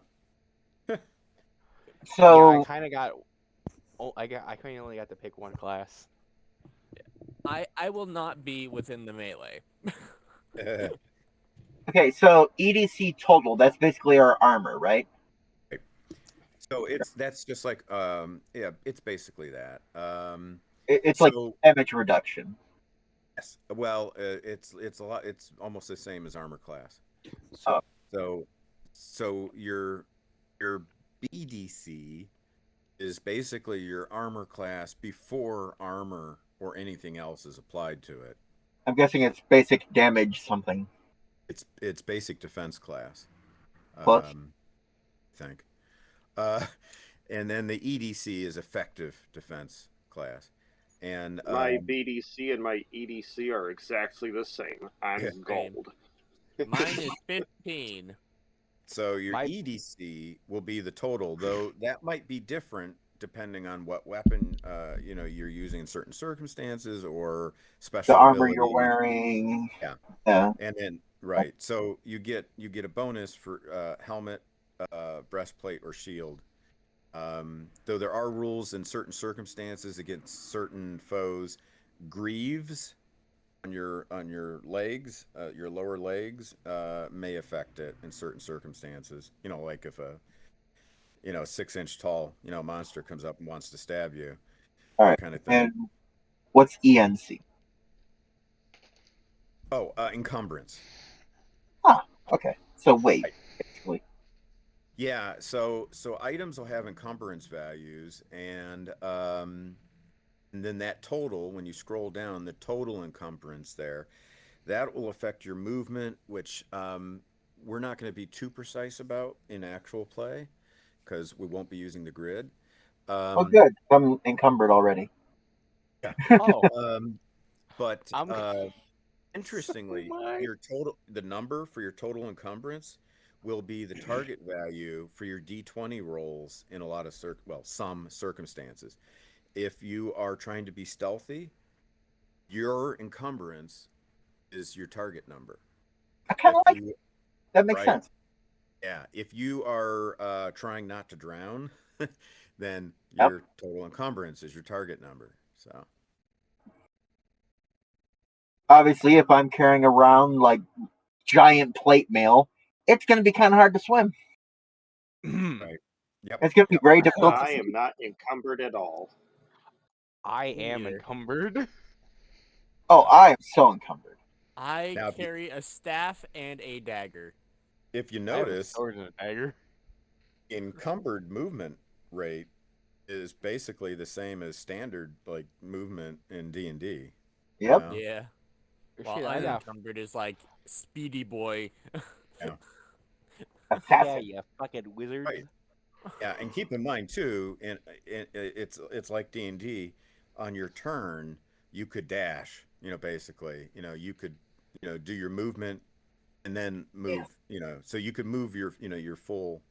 [SPEAKER 7] So
[SPEAKER 5] Yeah, I kind of got. Oh, I kind of only got to pick one class.
[SPEAKER 1] I will not be within the melee.
[SPEAKER 7] okay, so EDC total, that's basically our armor, right?
[SPEAKER 2] So that's just like yeah, it's basically that.
[SPEAKER 7] It's like
[SPEAKER 2] So
[SPEAKER 7] damage reduction.
[SPEAKER 2] yes, well, it's a lot. It's almost the same as armor class.
[SPEAKER 7] Oh.
[SPEAKER 2] So your BDC is basically your armor class before armor or anything else is applied to it.
[SPEAKER 7] I'm guessing it's basic damage something.
[SPEAKER 2] It's basic defense class.
[SPEAKER 7] Plus?
[SPEAKER 2] I think. And then the EDC is effective defense class. And
[SPEAKER 3] My BDC and my EDC are exactly the same. I'm
[SPEAKER 2] Yeah.
[SPEAKER 3] gold.
[SPEAKER 1] Mine is 15.
[SPEAKER 2] so your
[SPEAKER 5] My-
[SPEAKER 2] EDC will be the total, though that might be different depending on what weapon you're using in certain circumstances or special
[SPEAKER 7] The armor you're
[SPEAKER 2] abilities.
[SPEAKER 7] wearing.
[SPEAKER 2] Yeah.
[SPEAKER 7] Yeah.
[SPEAKER 2] And then right, so you get a bonus for helmet, breastplate, or shield. Though there are rules in certain circumstances against certain foes, greaves on your legs, your lower legs, may affect it in certain circumstances. Like if a 6-inch tall monster comes up and wants to stab you,
[SPEAKER 7] All right.
[SPEAKER 2] kind of thing.
[SPEAKER 7] And what's ENC?
[SPEAKER 2] Oh, encumbrance.
[SPEAKER 7] Okay. So weight, basically.
[SPEAKER 2] Yeah, so items will have encumbrance values, and then that total, when you scroll down, the total encumbrance there, that will affect your movement, which we're not going to be too precise about in actual play because we won't be using the grid.
[SPEAKER 7] Oh, good. I'm encumbered already.
[SPEAKER 5] Oh,
[SPEAKER 2] But
[SPEAKER 5] I'm-
[SPEAKER 2] interestingly,
[SPEAKER 5] So am I.
[SPEAKER 2] the number for your total encumbrance will be the target value for your D20 rolls in a lot of some circumstances. If you are trying to be stealthy, your encumbrance is your target number.
[SPEAKER 7] I kind of
[SPEAKER 2] If
[SPEAKER 7] like
[SPEAKER 2] you-
[SPEAKER 7] that. Makes
[SPEAKER 2] right.
[SPEAKER 7] sense.
[SPEAKER 2] Yeah, if you are trying not to drown, then
[SPEAKER 7] Yep.
[SPEAKER 2] your total encumbrance is your target number. So
[SPEAKER 7] Obviously, if I'm carrying around like giant plate mail, it's going to be kind of hard to swim.
[SPEAKER 2] right. Yep.
[SPEAKER 7] It's going to be
[SPEAKER 2] yep.
[SPEAKER 7] very difficult.
[SPEAKER 3] I am not encumbered at all.
[SPEAKER 5] I am
[SPEAKER 1] Neither.
[SPEAKER 5] encumbered.
[SPEAKER 7] Oh, I am so encumbered.
[SPEAKER 1] I
[SPEAKER 2] Now, if you-
[SPEAKER 1] carry a staff and a dagger.
[SPEAKER 2] If you
[SPEAKER 5] I have a
[SPEAKER 2] notice,
[SPEAKER 5] sword and a dagger.
[SPEAKER 2] encumbered movement rate is basically the same as standard like movement in D&D.
[SPEAKER 7] Yep.
[SPEAKER 1] Yeah. While
[SPEAKER 5] Shit, I got.
[SPEAKER 1] unencumbered is like Speedy Boy.
[SPEAKER 5] Yeah,
[SPEAKER 7] Assassin.
[SPEAKER 5] you fucking wizard.
[SPEAKER 2] Right. Yeah, and keep in mind too, and it's like D&D. On your turn, you could dash. Basically, you could do your movement and then move. So you could move your your full.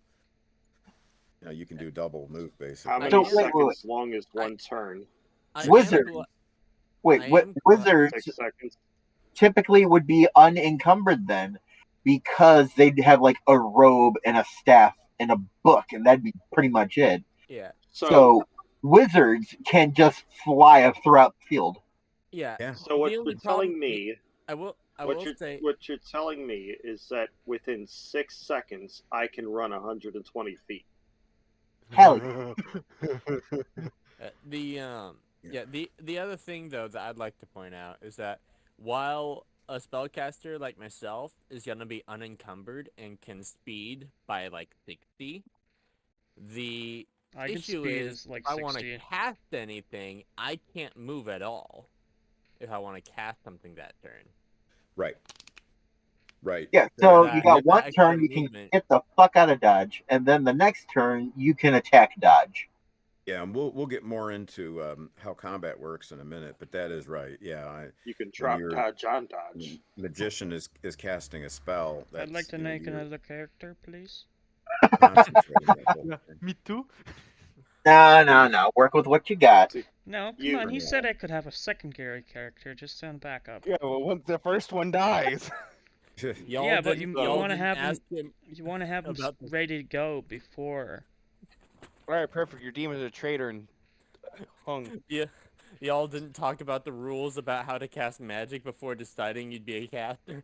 [SPEAKER 2] You can do double move basically.
[SPEAKER 3] How many
[SPEAKER 7] So, wait,
[SPEAKER 3] seconds long is one turn?
[SPEAKER 1] I am
[SPEAKER 7] Wizard.
[SPEAKER 1] gl-
[SPEAKER 7] Wait,
[SPEAKER 1] I
[SPEAKER 7] what
[SPEAKER 1] am-
[SPEAKER 7] wizards
[SPEAKER 3] 6 seconds.
[SPEAKER 7] typically would be unencumbered then because they'd have like a robe and a staff and a book, and that'd be pretty much it.
[SPEAKER 1] Yeah.
[SPEAKER 7] So wizards can just fly throughout the field.
[SPEAKER 1] Yeah.
[SPEAKER 2] Yeah.
[SPEAKER 3] So what
[SPEAKER 1] The
[SPEAKER 3] you're
[SPEAKER 1] only
[SPEAKER 3] telling
[SPEAKER 1] problem-
[SPEAKER 3] me,
[SPEAKER 1] I will say
[SPEAKER 3] what you're telling me is that within 6 seconds I can run 120 feet.
[SPEAKER 7] Hell yeah.
[SPEAKER 1] The other thing though that I'd like to point out is that while a spellcaster like myself is gonna be unencumbered and can speed by like 60, the
[SPEAKER 6] I can
[SPEAKER 1] issue
[SPEAKER 6] speed
[SPEAKER 1] is
[SPEAKER 6] is like
[SPEAKER 1] if I want to
[SPEAKER 6] 60.
[SPEAKER 1] cast anything, I can't move at all. If I want to cast something that turn.
[SPEAKER 2] Right. Right.
[SPEAKER 7] Yeah, so
[SPEAKER 1] that-
[SPEAKER 7] you got
[SPEAKER 1] that
[SPEAKER 7] one
[SPEAKER 1] extra
[SPEAKER 7] turn you can
[SPEAKER 1] movement.
[SPEAKER 7] get the fuck out of dodge, and then the next turn you can attack dodge.
[SPEAKER 2] Yeah, and we'll get more into how combat works in a minute, but that is right. Yeah,
[SPEAKER 3] You can drop
[SPEAKER 2] you're-
[SPEAKER 3] dodge on dodge.
[SPEAKER 2] magician is casting a spell.
[SPEAKER 6] I'd like
[SPEAKER 2] That's,
[SPEAKER 6] to make another character, please.
[SPEAKER 2] concentrate on that whole
[SPEAKER 4] Yeah,
[SPEAKER 2] thing.
[SPEAKER 4] me too.
[SPEAKER 7] No. Work with what you got.
[SPEAKER 6] No, come
[SPEAKER 3] You-
[SPEAKER 6] on. He said I could have a secondary character just on backup.
[SPEAKER 5] Yeah, well, once the first one dies.
[SPEAKER 1] Y'all
[SPEAKER 6] Yeah, but
[SPEAKER 1] didn't-
[SPEAKER 6] you
[SPEAKER 1] y'all
[SPEAKER 6] wanna
[SPEAKER 1] didn't
[SPEAKER 6] have 'em-
[SPEAKER 1] ask him
[SPEAKER 6] You want to have him
[SPEAKER 1] about the-
[SPEAKER 6] ready to go before.
[SPEAKER 5] All right, perfect. Your demon's a traitor and hung.
[SPEAKER 1] Yeah, y'all didn't talk about the rules about how to cast magic before deciding you'd be a caster.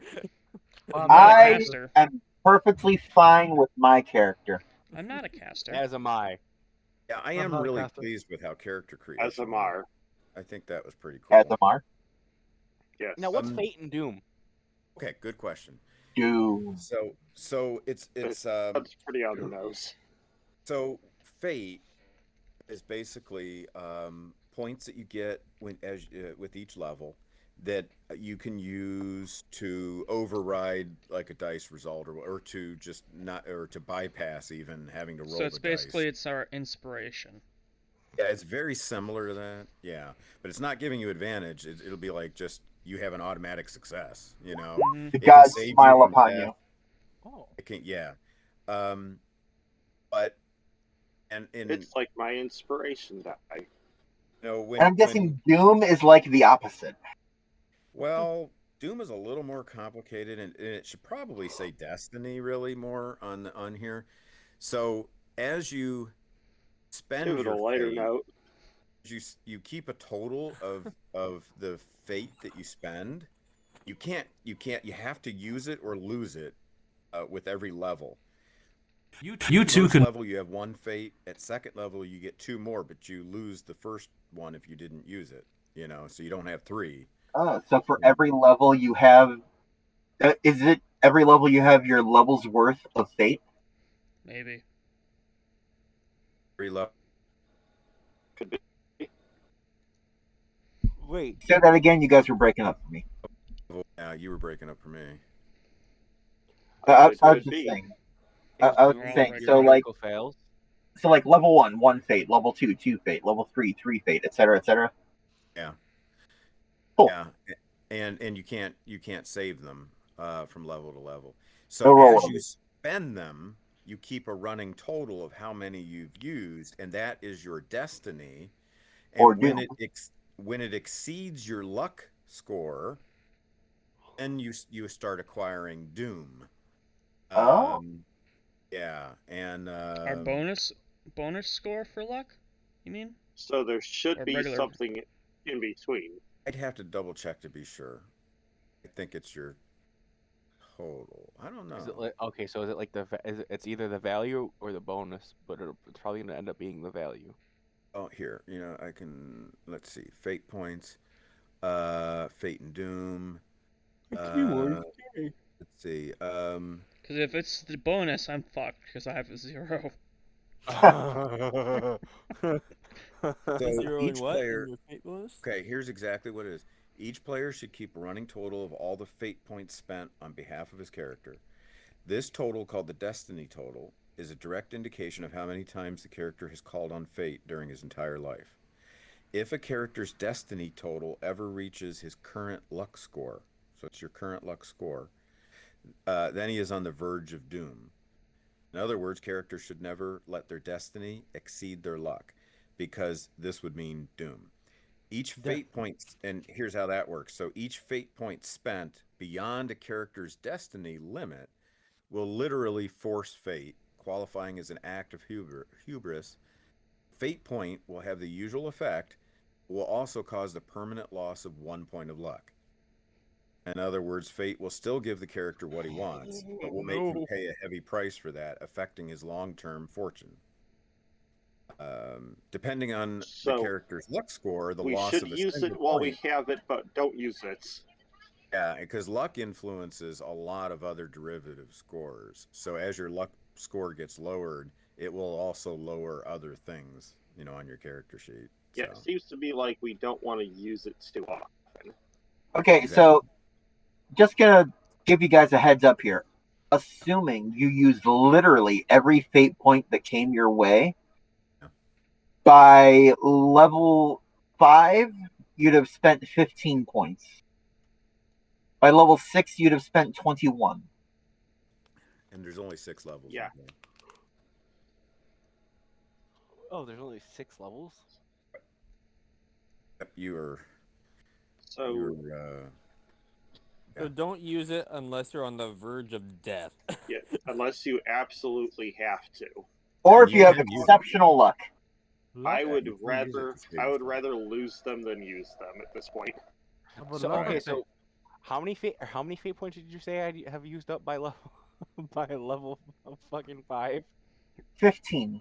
[SPEAKER 6] I'm not a
[SPEAKER 7] I
[SPEAKER 6] caster.
[SPEAKER 7] am perfectly fine with my character.
[SPEAKER 6] I'm not a caster.
[SPEAKER 5] As am I.
[SPEAKER 2] Yeah, I
[SPEAKER 4] I'm
[SPEAKER 2] am
[SPEAKER 4] not a
[SPEAKER 2] really
[SPEAKER 4] caster.
[SPEAKER 2] pleased with how character creation.
[SPEAKER 3] As Amar.
[SPEAKER 2] I think that was pretty cool.
[SPEAKER 7] Azamar.
[SPEAKER 3] Yes.
[SPEAKER 5] Now, what's
[SPEAKER 2] Um,
[SPEAKER 5] Fate and Doom?
[SPEAKER 2] Okay, good question.
[SPEAKER 7] Doom.
[SPEAKER 2] So it's
[SPEAKER 3] That's pretty on the nose.
[SPEAKER 2] so fate is basically points that you get with each level that you can use to override like a dice result or to just not or to bypass even having to roll
[SPEAKER 6] So it's
[SPEAKER 2] the
[SPEAKER 6] basically
[SPEAKER 2] dice.
[SPEAKER 6] it's our inspiration.
[SPEAKER 2] Yeah, it's very similar to that. Yeah, but it's not giving you advantage. It'll be like just you have an automatic success. You know,
[SPEAKER 6] Mhm.
[SPEAKER 7] The
[SPEAKER 2] It can
[SPEAKER 7] gods
[SPEAKER 2] save you
[SPEAKER 7] smile
[SPEAKER 2] from
[SPEAKER 7] upon
[SPEAKER 2] death.
[SPEAKER 7] you.
[SPEAKER 5] Oh.
[SPEAKER 2] It can, yeah. But and in
[SPEAKER 3] It's like my inspiration die.
[SPEAKER 2] no when
[SPEAKER 7] And I'm guessing Doom is like the opposite.
[SPEAKER 2] well, Doom is a little more complicated, and it should probably say Destiny really more on here. So as you spend
[SPEAKER 3] Give it a
[SPEAKER 2] your
[SPEAKER 3] lighter
[SPEAKER 2] fate,
[SPEAKER 3] note.
[SPEAKER 2] you keep a total of the fate that you spend. You have to use it or lose it with every level. You too
[SPEAKER 8] can-
[SPEAKER 2] level you have one fate. At second level you get two more, but you lose the first one if you didn't use it. You know, so you don't have three.
[SPEAKER 7] So for every level you have, is it every level you have your level's worth of fate?
[SPEAKER 6] Maybe.
[SPEAKER 2] Three level.
[SPEAKER 3] Could be.
[SPEAKER 5] Wait.
[SPEAKER 7] Say that again. You guys were breaking up for me.
[SPEAKER 2] Yeah, you were breaking up for me.
[SPEAKER 7] I was
[SPEAKER 3] Could
[SPEAKER 7] just
[SPEAKER 3] be.
[SPEAKER 7] saying. I was
[SPEAKER 6] We're all
[SPEAKER 7] saying.
[SPEAKER 6] right.
[SPEAKER 7] So like,
[SPEAKER 5] Critical fails.
[SPEAKER 7] so like level 1, 1 fate. Level 2, 2 fate. Level 3, 3 fate, etc., etc.
[SPEAKER 2] Yeah.
[SPEAKER 7] Cool.
[SPEAKER 2] Yeah, and you can't save them from level to level.
[SPEAKER 7] No
[SPEAKER 2] So
[SPEAKER 7] roll.
[SPEAKER 2] as you spend them, you keep a running total of how many you've used, and that is your destiny. And
[SPEAKER 7] Or
[SPEAKER 2] when
[SPEAKER 7] doom.
[SPEAKER 2] when it exceeds your luck score, then you start acquiring doom.
[SPEAKER 7] Oh.
[SPEAKER 2] Yeah, and
[SPEAKER 6] Our bonus score for luck? You mean?
[SPEAKER 3] So there should
[SPEAKER 6] Or
[SPEAKER 3] be
[SPEAKER 6] regular.
[SPEAKER 3] something in between.
[SPEAKER 2] I'd have to double check to be sure. I think it's your total. I don't know.
[SPEAKER 5] Is it like okay? So is it like it's either the value or the bonus, but it's probably gonna end up being the value.
[SPEAKER 2] Oh, here, I can, let's see, fate points, fate and doom. Let's see,
[SPEAKER 6] Because if it's the bonus, I'm fucked because I have a 0.
[SPEAKER 2] so
[SPEAKER 1] Zeroing
[SPEAKER 2] each
[SPEAKER 1] what in
[SPEAKER 2] player,
[SPEAKER 1] your fate bonus?
[SPEAKER 2] okay, here's exactly what it is. Each player should keep a running total of all the fate points spent on behalf of his character. This total, called the destiny total, is a direct indication of how many times the character has called on fate during his entire life. If a character's destiny total ever reaches his current luck score, so it's your current luck score, then he is on the verge of doom. In other words, characters should never let their destiny exceed their luck, because this would mean doom. Each fate point, and here's how that works. So each fate point spent beyond a character's destiny limit will literally force fate, qualifying as an act of hubris. Fate point will have the usual effect, will also cause the permanent loss of 1 point of luck. In other words, fate will still give the character what he wants, but will make him pay a heavy price for that, affecting his long-term fortune. Depending on the
[SPEAKER 3] So,
[SPEAKER 2] character's luck score, the
[SPEAKER 3] We
[SPEAKER 2] loss
[SPEAKER 3] should
[SPEAKER 2] of a
[SPEAKER 3] use
[SPEAKER 2] single
[SPEAKER 3] it while we
[SPEAKER 2] point.
[SPEAKER 3] have it, but don't use it.
[SPEAKER 2] Yeah, because luck influences a lot of other derivative scores. So as your luck score gets lowered, it will also lower other things, on your character sheet.
[SPEAKER 3] Yeah, it seems to be like we don't want to use it too often.
[SPEAKER 7] Okay,
[SPEAKER 2] Exactly.
[SPEAKER 7] so just gonna give you guys a heads up here. Assuming you used literally every fate point that came your way,
[SPEAKER 2] Yeah.
[SPEAKER 7] by level 5, you'd have spent 15 points. By level 6, you'd have spent 21.
[SPEAKER 2] And there's only 6 levels.
[SPEAKER 3] Yeah.
[SPEAKER 2] in there.
[SPEAKER 5] Oh, there's only 6 levels?
[SPEAKER 2] You're
[SPEAKER 3] So
[SPEAKER 1] So don't use it unless you're on the verge of death.
[SPEAKER 3] yeah, unless you absolutely have to.
[SPEAKER 7] Or
[SPEAKER 2] And
[SPEAKER 7] if
[SPEAKER 2] you
[SPEAKER 7] you have
[SPEAKER 2] can use it.
[SPEAKER 7] exceptional luck.
[SPEAKER 3] I
[SPEAKER 2] Yeah,
[SPEAKER 3] would
[SPEAKER 2] you can use it
[SPEAKER 3] rather
[SPEAKER 2] to save
[SPEAKER 3] I would
[SPEAKER 2] yourself.
[SPEAKER 3] rather lose them than use them at this point.
[SPEAKER 4] How about
[SPEAKER 5] So,
[SPEAKER 4] luck
[SPEAKER 5] okay,
[SPEAKER 4] or fate?
[SPEAKER 5] so how many fate points did you say I have used up by level by level fucking 5?
[SPEAKER 7] 15.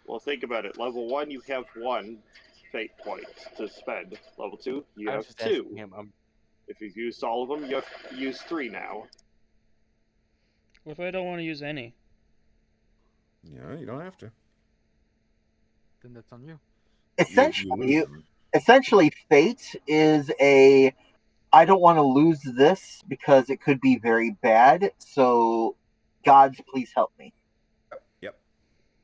[SPEAKER 3] Well, think about it. Level 1, you have 1 fate point to spend. Level 2, you
[SPEAKER 5] I was
[SPEAKER 3] have
[SPEAKER 5] just asking
[SPEAKER 3] 2.
[SPEAKER 5] him.
[SPEAKER 3] If you've used all of them, you have used 3 now.
[SPEAKER 6] What if I don't want to use any?
[SPEAKER 2] You don't have to.
[SPEAKER 4] Then that's on you.
[SPEAKER 7] Essentially,
[SPEAKER 2] lose them.
[SPEAKER 7] essentially, fate is a. I don't want to lose this because it could be very bad. So, gods, please help me.
[SPEAKER 2] Yep.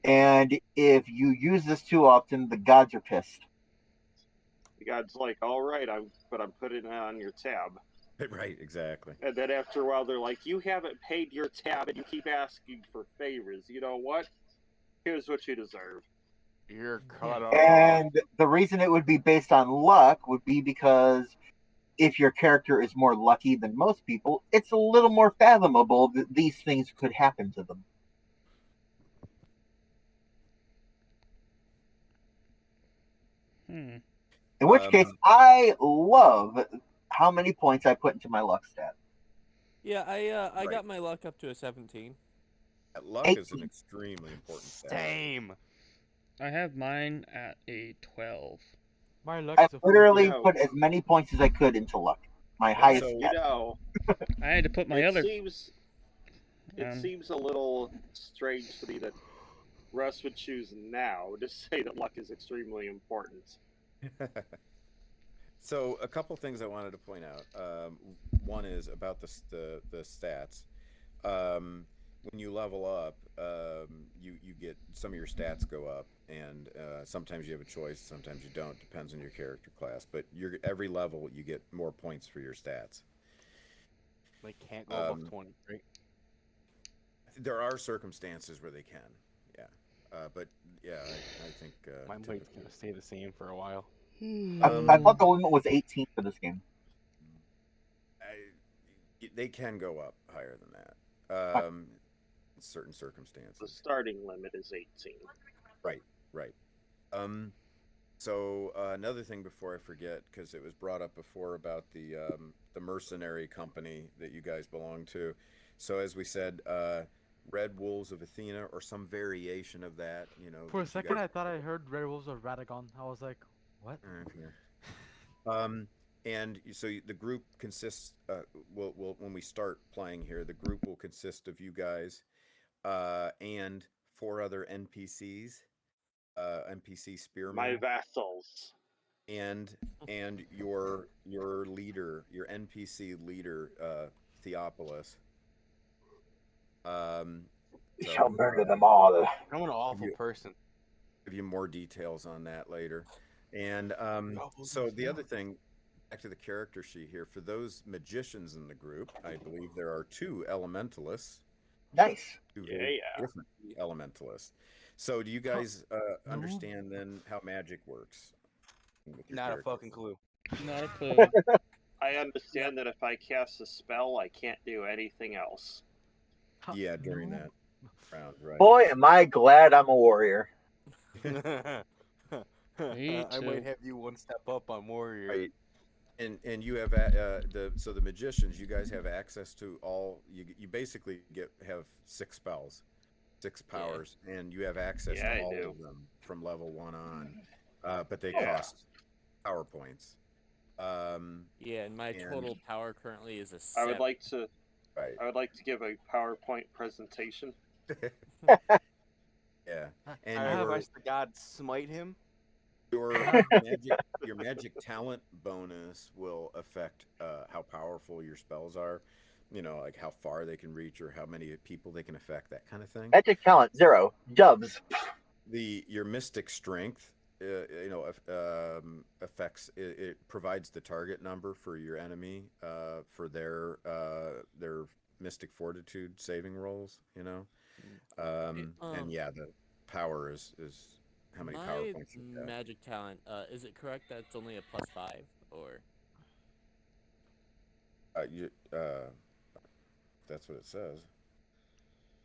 [SPEAKER 7] And if you use this too often, the gods are pissed.
[SPEAKER 3] The god's like, all right, but I'm putting it on your tab.
[SPEAKER 2] Right, exactly.
[SPEAKER 3] And then after a while, they're like, you haven't paid your tab and you keep asking for favors. You know what? Here's what you deserve.
[SPEAKER 5] You're cut off.
[SPEAKER 7] And the reason it would be based on luck would be because if your character is more lucky than most people, it's a little more fathomable that these things could happen to them.
[SPEAKER 6] Hmm.
[SPEAKER 7] In which case, I love how many points I put into my luck stat.
[SPEAKER 1] Yeah, I
[SPEAKER 2] Right.
[SPEAKER 1] got my luck up to a 17.
[SPEAKER 2] Luck is an extremely important stat.
[SPEAKER 5] Same.
[SPEAKER 6] I have mine at a 12.
[SPEAKER 4] My luck
[SPEAKER 7] I
[SPEAKER 4] is a
[SPEAKER 7] literally
[SPEAKER 3] No.
[SPEAKER 7] put as many points as I could into luck. My
[SPEAKER 2] Yeah,
[SPEAKER 7] highest
[SPEAKER 2] so-
[SPEAKER 3] You
[SPEAKER 7] stat.
[SPEAKER 3] know,
[SPEAKER 6] I had to put my
[SPEAKER 3] it
[SPEAKER 6] other.
[SPEAKER 3] seems
[SPEAKER 6] um,
[SPEAKER 3] seems a little strange to me that Russ would choose now to say that luck is extremely important.
[SPEAKER 2] So a couple things I wanted to point out. One is about the stats. When you level up, you get some of your stats go up, and sometimes you have a choice, sometimes you don't. Depends on your character class. But every level you get more points for your stats.
[SPEAKER 5] They can't go above 20, right?
[SPEAKER 2] There are circumstances where they can, yeah. But yeah, I think
[SPEAKER 5] My weight's
[SPEAKER 2] typically-
[SPEAKER 5] gonna stay the same for a while.
[SPEAKER 7] I thought the limit was 18 for this game.
[SPEAKER 2] they can go up higher than that. In certain
[SPEAKER 3] The
[SPEAKER 2] circumstances.
[SPEAKER 3] starting limit is 18.
[SPEAKER 2] Right. So another thing before I forget, because it was brought up before about the mercenary company that you guys belong to. So as we said, Red Wolves of Athena or some variation of that.
[SPEAKER 4] For a
[SPEAKER 2] that you
[SPEAKER 4] second,
[SPEAKER 2] guys-
[SPEAKER 4] I thought I heard Red Wolves of Radagon. I was like, what?
[SPEAKER 2] Okay. And so the group consists. When we start playing here, the group will consist of you guys, and 4 other NPCs, NPC spearmen,
[SPEAKER 3] My vassals.
[SPEAKER 2] and your leader, your NPC leader, Theopolis.
[SPEAKER 7] We
[SPEAKER 2] So
[SPEAKER 7] shall murder them all.
[SPEAKER 5] I'm an awful
[SPEAKER 2] you-
[SPEAKER 5] person.
[SPEAKER 2] give you more details on that later. And
[SPEAKER 5] Awful
[SPEAKER 2] so
[SPEAKER 5] just
[SPEAKER 2] the
[SPEAKER 5] now.
[SPEAKER 2] other thing, back to the character sheet here, for those magicians in the group, I believe there are 2 elementalists.
[SPEAKER 7] Nice.
[SPEAKER 2] 2 very
[SPEAKER 3] Yeah.
[SPEAKER 2] different elementalists. So do you guys understand then how magic works? with your
[SPEAKER 5] Not a
[SPEAKER 2] characters?
[SPEAKER 5] fucking clue.
[SPEAKER 6] Not a clue.
[SPEAKER 3] I understand that if I cast a spell, I can't do anything else.
[SPEAKER 2] Yeah, during
[SPEAKER 4] No.
[SPEAKER 2] that round, right?
[SPEAKER 7] Boy, am I glad I'm a warrior.
[SPEAKER 5] I
[SPEAKER 6] Me too.
[SPEAKER 5] might have you one step up on Warrior.
[SPEAKER 2] Right. And you have the magicians. You guys have access to all. You basically have 6 spells, 6 powers, and you have access
[SPEAKER 3] Yeah,
[SPEAKER 2] to
[SPEAKER 3] I
[SPEAKER 2] all
[SPEAKER 3] do.
[SPEAKER 2] of them from level 1 on. But they
[SPEAKER 3] Yeah.
[SPEAKER 2] cost power points.
[SPEAKER 1] Yeah, and my
[SPEAKER 2] And-
[SPEAKER 1] total power currently is a
[SPEAKER 3] I
[SPEAKER 1] 7.
[SPEAKER 3] would like to
[SPEAKER 2] Right.
[SPEAKER 3] I would like to give a PowerPoint presentation.
[SPEAKER 2] Yeah.
[SPEAKER 4] I
[SPEAKER 2] And
[SPEAKER 5] I
[SPEAKER 4] have
[SPEAKER 2] your
[SPEAKER 5] advise the god smite him.
[SPEAKER 2] your magic talent bonus will affect how powerful your spells are. Like how far they can reach or how many people they can affect, that kind of thing.
[SPEAKER 7] Magic talent 0. Doves.
[SPEAKER 2] Your mystic strength, affects it provides the target number for your enemy for their mystic fortitude saving rolls. And yeah, the power is how many power
[SPEAKER 1] My
[SPEAKER 2] points you have.
[SPEAKER 1] magic talent, is it correct that it's only a +5, or?
[SPEAKER 2] That's what it says.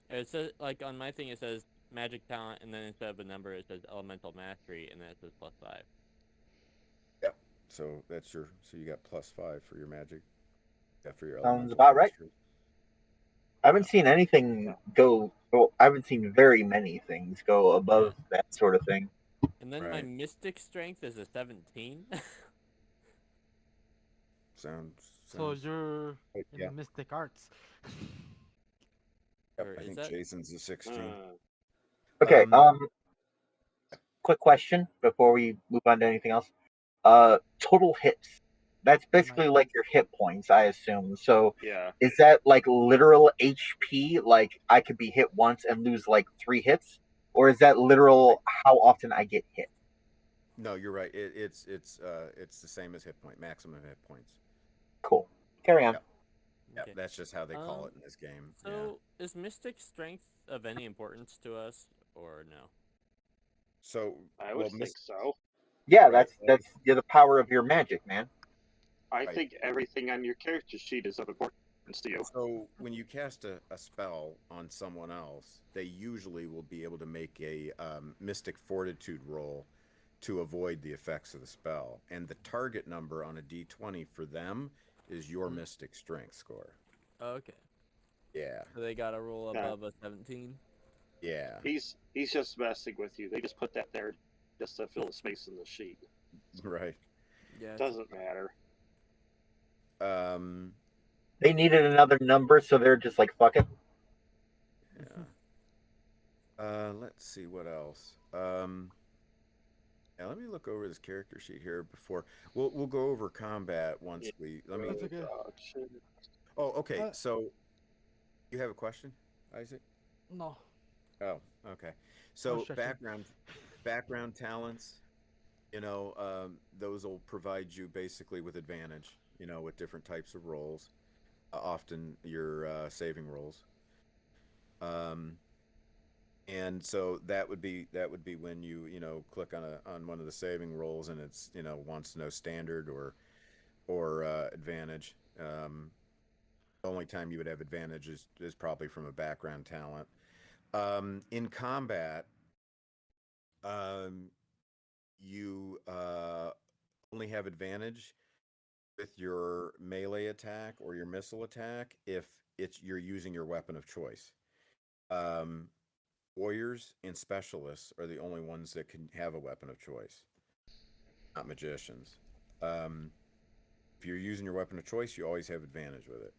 [SPEAKER 1] It says, like, on my thing it says magic talent, and then instead of a number it says elemental mastery, and then it says +5.
[SPEAKER 2] Yep. So so you got +5 for your magic. Yeah, for your
[SPEAKER 7] Sounds
[SPEAKER 2] elemental
[SPEAKER 7] about right.
[SPEAKER 2] mastery.
[SPEAKER 7] I haven't seen anything go. Well, I haven't seen very many things go above that sort of thing.
[SPEAKER 1] And then my
[SPEAKER 2] Right.
[SPEAKER 1] mystic strength is a 17.
[SPEAKER 7] Hmm.
[SPEAKER 4] So you're in
[SPEAKER 2] yeah.
[SPEAKER 4] mystic arts.
[SPEAKER 2] Yep,
[SPEAKER 1] Or
[SPEAKER 2] I
[SPEAKER 1] is
[SPEAKER 2] think
[SPEAKER 1] that-
[SPEAKER 2] Jason's a 16.
[SPEAKER 7] Okay.
[SPEAKER 2] Um,
[SPEAKER 7] Quick question before we move on to anything else. Total hits. That's basically like your hit points, I assume. So
[SPEAKER 3] Yeah.
[SPEAKER 7] is that like literal HP? Like I could be hit once and lose like 3 hits, or is that literal how often I get hit?
[SPEAKER 2] No, you're right. It's the same as hit point, maximum hit points.
[SPEAKER 7] Cool. Carry on.
[SPEAKER 2] Yep. Yeah,
[SPEAKER 1] Okay.
[SPEAKER 2] that's just how they call it in this game.
[SPEAKER 1] So, is mystic strength of any importance to us, or no?
[SPEAKER 2] So
[SPEAKER 3] I would think so.
[SPEAKER 7] Yeah,
[SPEAKER 2] Right.
[SPEAKER 7] that's the power of your magic, man.
[SPEAKER 3] I
[SPEAKER 2] Right.
[SPEAKER 3] think everything on your character sheet is of importance to you.
[SPEAKER 2] So when you cast a spell on someone else, they usually will be able to make a mystic fortitude roll to avoid the effects of the spell, and the target number on a d20 for them is your mystic strength score.
[SPEAKER 1] Okay.
[SPEAKER 2] Yeah.
[SPEAKER 1] So they got to roll
[SPEAKER 3] Yeah.
[SPEAKER 1] above a 17.
[SPEAKER 2] Yeah.
[SPEAKER 3] He's just messing with you. They just put that there just to fill the space in the sheet.
[SPEAKER 2] Right.
[SPEAKER 1] Yeah.
[SPEAKER 3] Doesn't matter.
[SPEAKER 7] They needed another number, so they're just like, fuck it.
[SPEAKER 2] Yeah. Let's see what else. Yeah, let me look over this character sheet here before we'll go over combat once
[SPEAKER 3] Yeah.
[SPEAKER 2] we.
[SPEAKER 4] That's okay.
[SPEAKER 2] Oh, okay. So, you have a question, Isaac?
[SPEAKER 4] No.
[SPEAKER 2] Oh, okay. So
[SPEAKER 4] stretching.
[SPEAKER 2] background talents, those will provide you basically with advantage, with different types of roles, often your saving rolls. And so that would be when you click on one of the saving rolls and it's wants to know standard or advantage. The only time you would have advantage is probably from a background talent. In combat, you only have advantage with your melee attack or your missile attack if you're using your weapon of choice. Warriors and specialists are the only ones that can have a weapon of choice, not magicians. If you're using your weapon of choice, you always have advantage with it.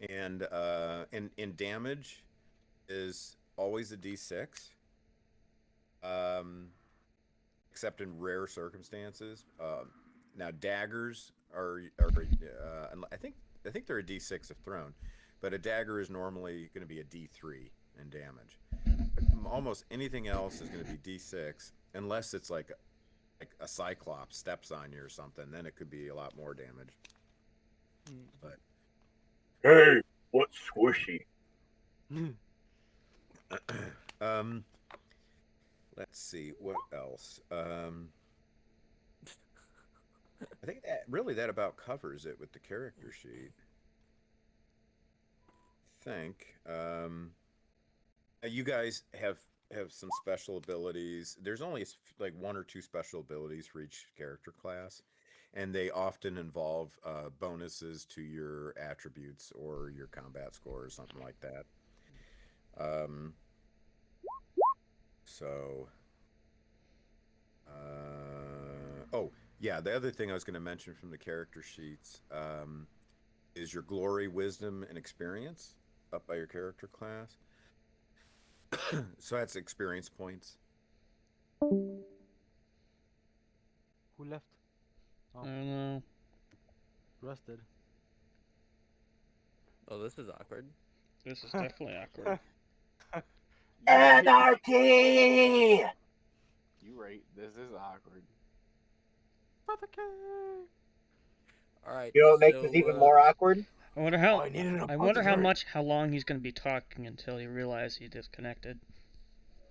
[SPEAKER 2] And damage is always a d6, except in rare circumstances. Now daggers are I think they're a d6 if thrown, but a dagger is normally going to be a d3 in damage. Almost anything else is going to be d6 unless it's like a cyclops steps on you or something. Then it could be a lot more damage. But
[SPEAKER 7] hey, what's squishy?
[SPEAKER 2] Let's see what else. I think that about covers it with the character sheet. I think. You guys have some special abilities. There's only like 1 or 2 special abilities for each character class, and they often involve bonuses to your attributes or your combat score or something like that. Oh yeah, the other thing I was going to mention from the character sheets is your glory, wisdom, and experience up by your character class. So that's experience points.
[SPEAKER 4] Who left?
[SPEAKER 6] I don't know.
[SPEAKER 4] Rusted.
[SPEAKER 1] Oh, this is awkward.
[SPEAKER 6] This is definitely awkward.
[SPEAKER 7] Anarchy!
[SPEAKER 5] You right. This is awkward.
[SPEAKER 1] All right.
[SPEAKER 7] You know what makes this even more awkward?
[SPEAKER 6] I wonder how.
[SPEAKER 5] I need an
[SPEAKER 6] I wonder
[SPEAKER 5] apothecary.
[SPEAKER 6] how long he's gonna be talking until he realizes he disconnected.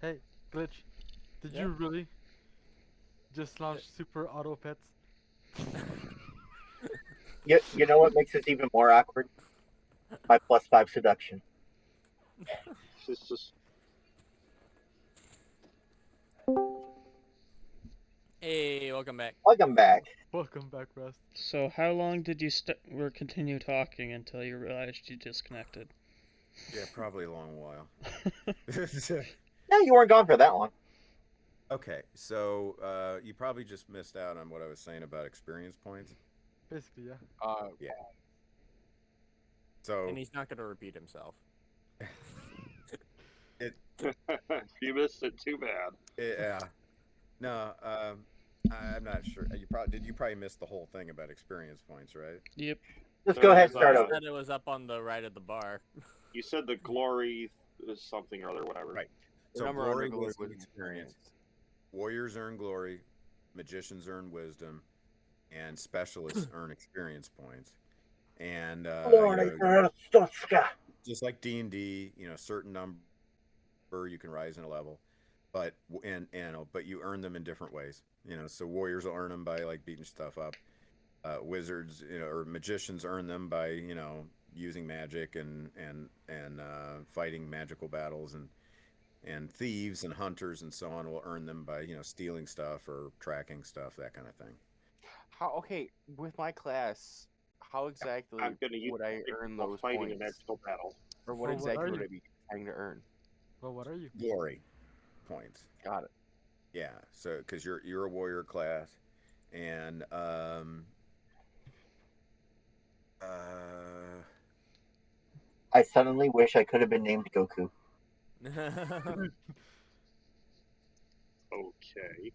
[SPEAKER 4] Hey, Glitch, did
[SPEAKER 1] Yeah?
[SPEAKER 4] you really just launch super auto pets?
[SPEAKER 7] You know what makes this even more awkward? My +5 seduction.
[SPEAKER 3] It's just
[SPEAKER 1] Hey, welcome back.
[SPEAKER 7] Welcome back.
[SPEAKER 4] Welcome back, Rust.
[SPEAKER 6] So how long did you continue talking until you realized you disconnected?
[SPEAKER 2] Yeah, probably a long while.
[SPEAKER 7] No, you weren't gone for that long.
[SPEAKER 2] Okay, so you probably just missed out on what I was saying about experience points.
[SPEAKER 4] Basically, yeah.
[SPEAKER 2] Yeah. So
[SPEAKER 1] And he's not gonna repeat himself.
[SPEAKER 3] you missed it. Too bad.
[SPEAKER 2] yeah, no, I'm not sure. You probably missed the whole thing about experience points, right?
[SPEAKER 6] Yep.
[SPEAKER 7] Just go ahead and
[SPEAKER 3] There's,
[SPEAKER 7] start
[SPEAKER 3] uh,
[SPEAKER 7] over.
[SPEAKER 1] Said it was up on the right of the bar.
[SPEAKER 3] You said the glory is something or other, whatever.
[SPEAKER 2] Right.
[SPEAKER 5] The
[SPEAKER 2] So
[SPEAKER 5] number
[SPEAKER 2] glory,
[SPEAKER 5] under glory
[SPEAKER 2] wisdom,
[SPEAKER 5] was
[SPEAKER 2] experience. Warriors earn glory, magicians earn wisdom, and specialists earn experience points. And just like D&D, certain number you can rise in a level, but but you earn them in different ways. So warriors will earn them by like beating stuff up. Wizards, or magicians earn them by using magic and fighting magical battles, and thieves and hunters and so on will earn them by stealing stuff or tracking stuff, that kind of thing.
[SPEAKER 5] Okay, with my class, how exactly
[SPEAKER 3] I'm gonna use
[SPEAKER 5] would I
[SPEAKER 3] it
[SPEAKER 5] earn
[SPEAKER 3] while
[SPEAKER 5] those
[SPEAKER 3] fighting a
[SPEAKER 5] points?
[SPEAKER 3] magical battle.
[SPEAKER 5] Or what
[SPEAKER 4] Well, what
[SPEAKER 5] exactly
[SPEAKER 4] are
[SPEAKER 5] would
[SPEAKER 4] you?
[SPEAKER 5] I be trying to earn?
[SPEAKER 4] Well, what are you?
[SPEAKER 2] Glory points.
[SPEAKER 5] Got it.
[SPEAKER 2] Yeah, so because you're a warrior class, and
[SPEAKER 7] I suddenly wish I could have been named Goku.
[SPEAKER 3] Okay.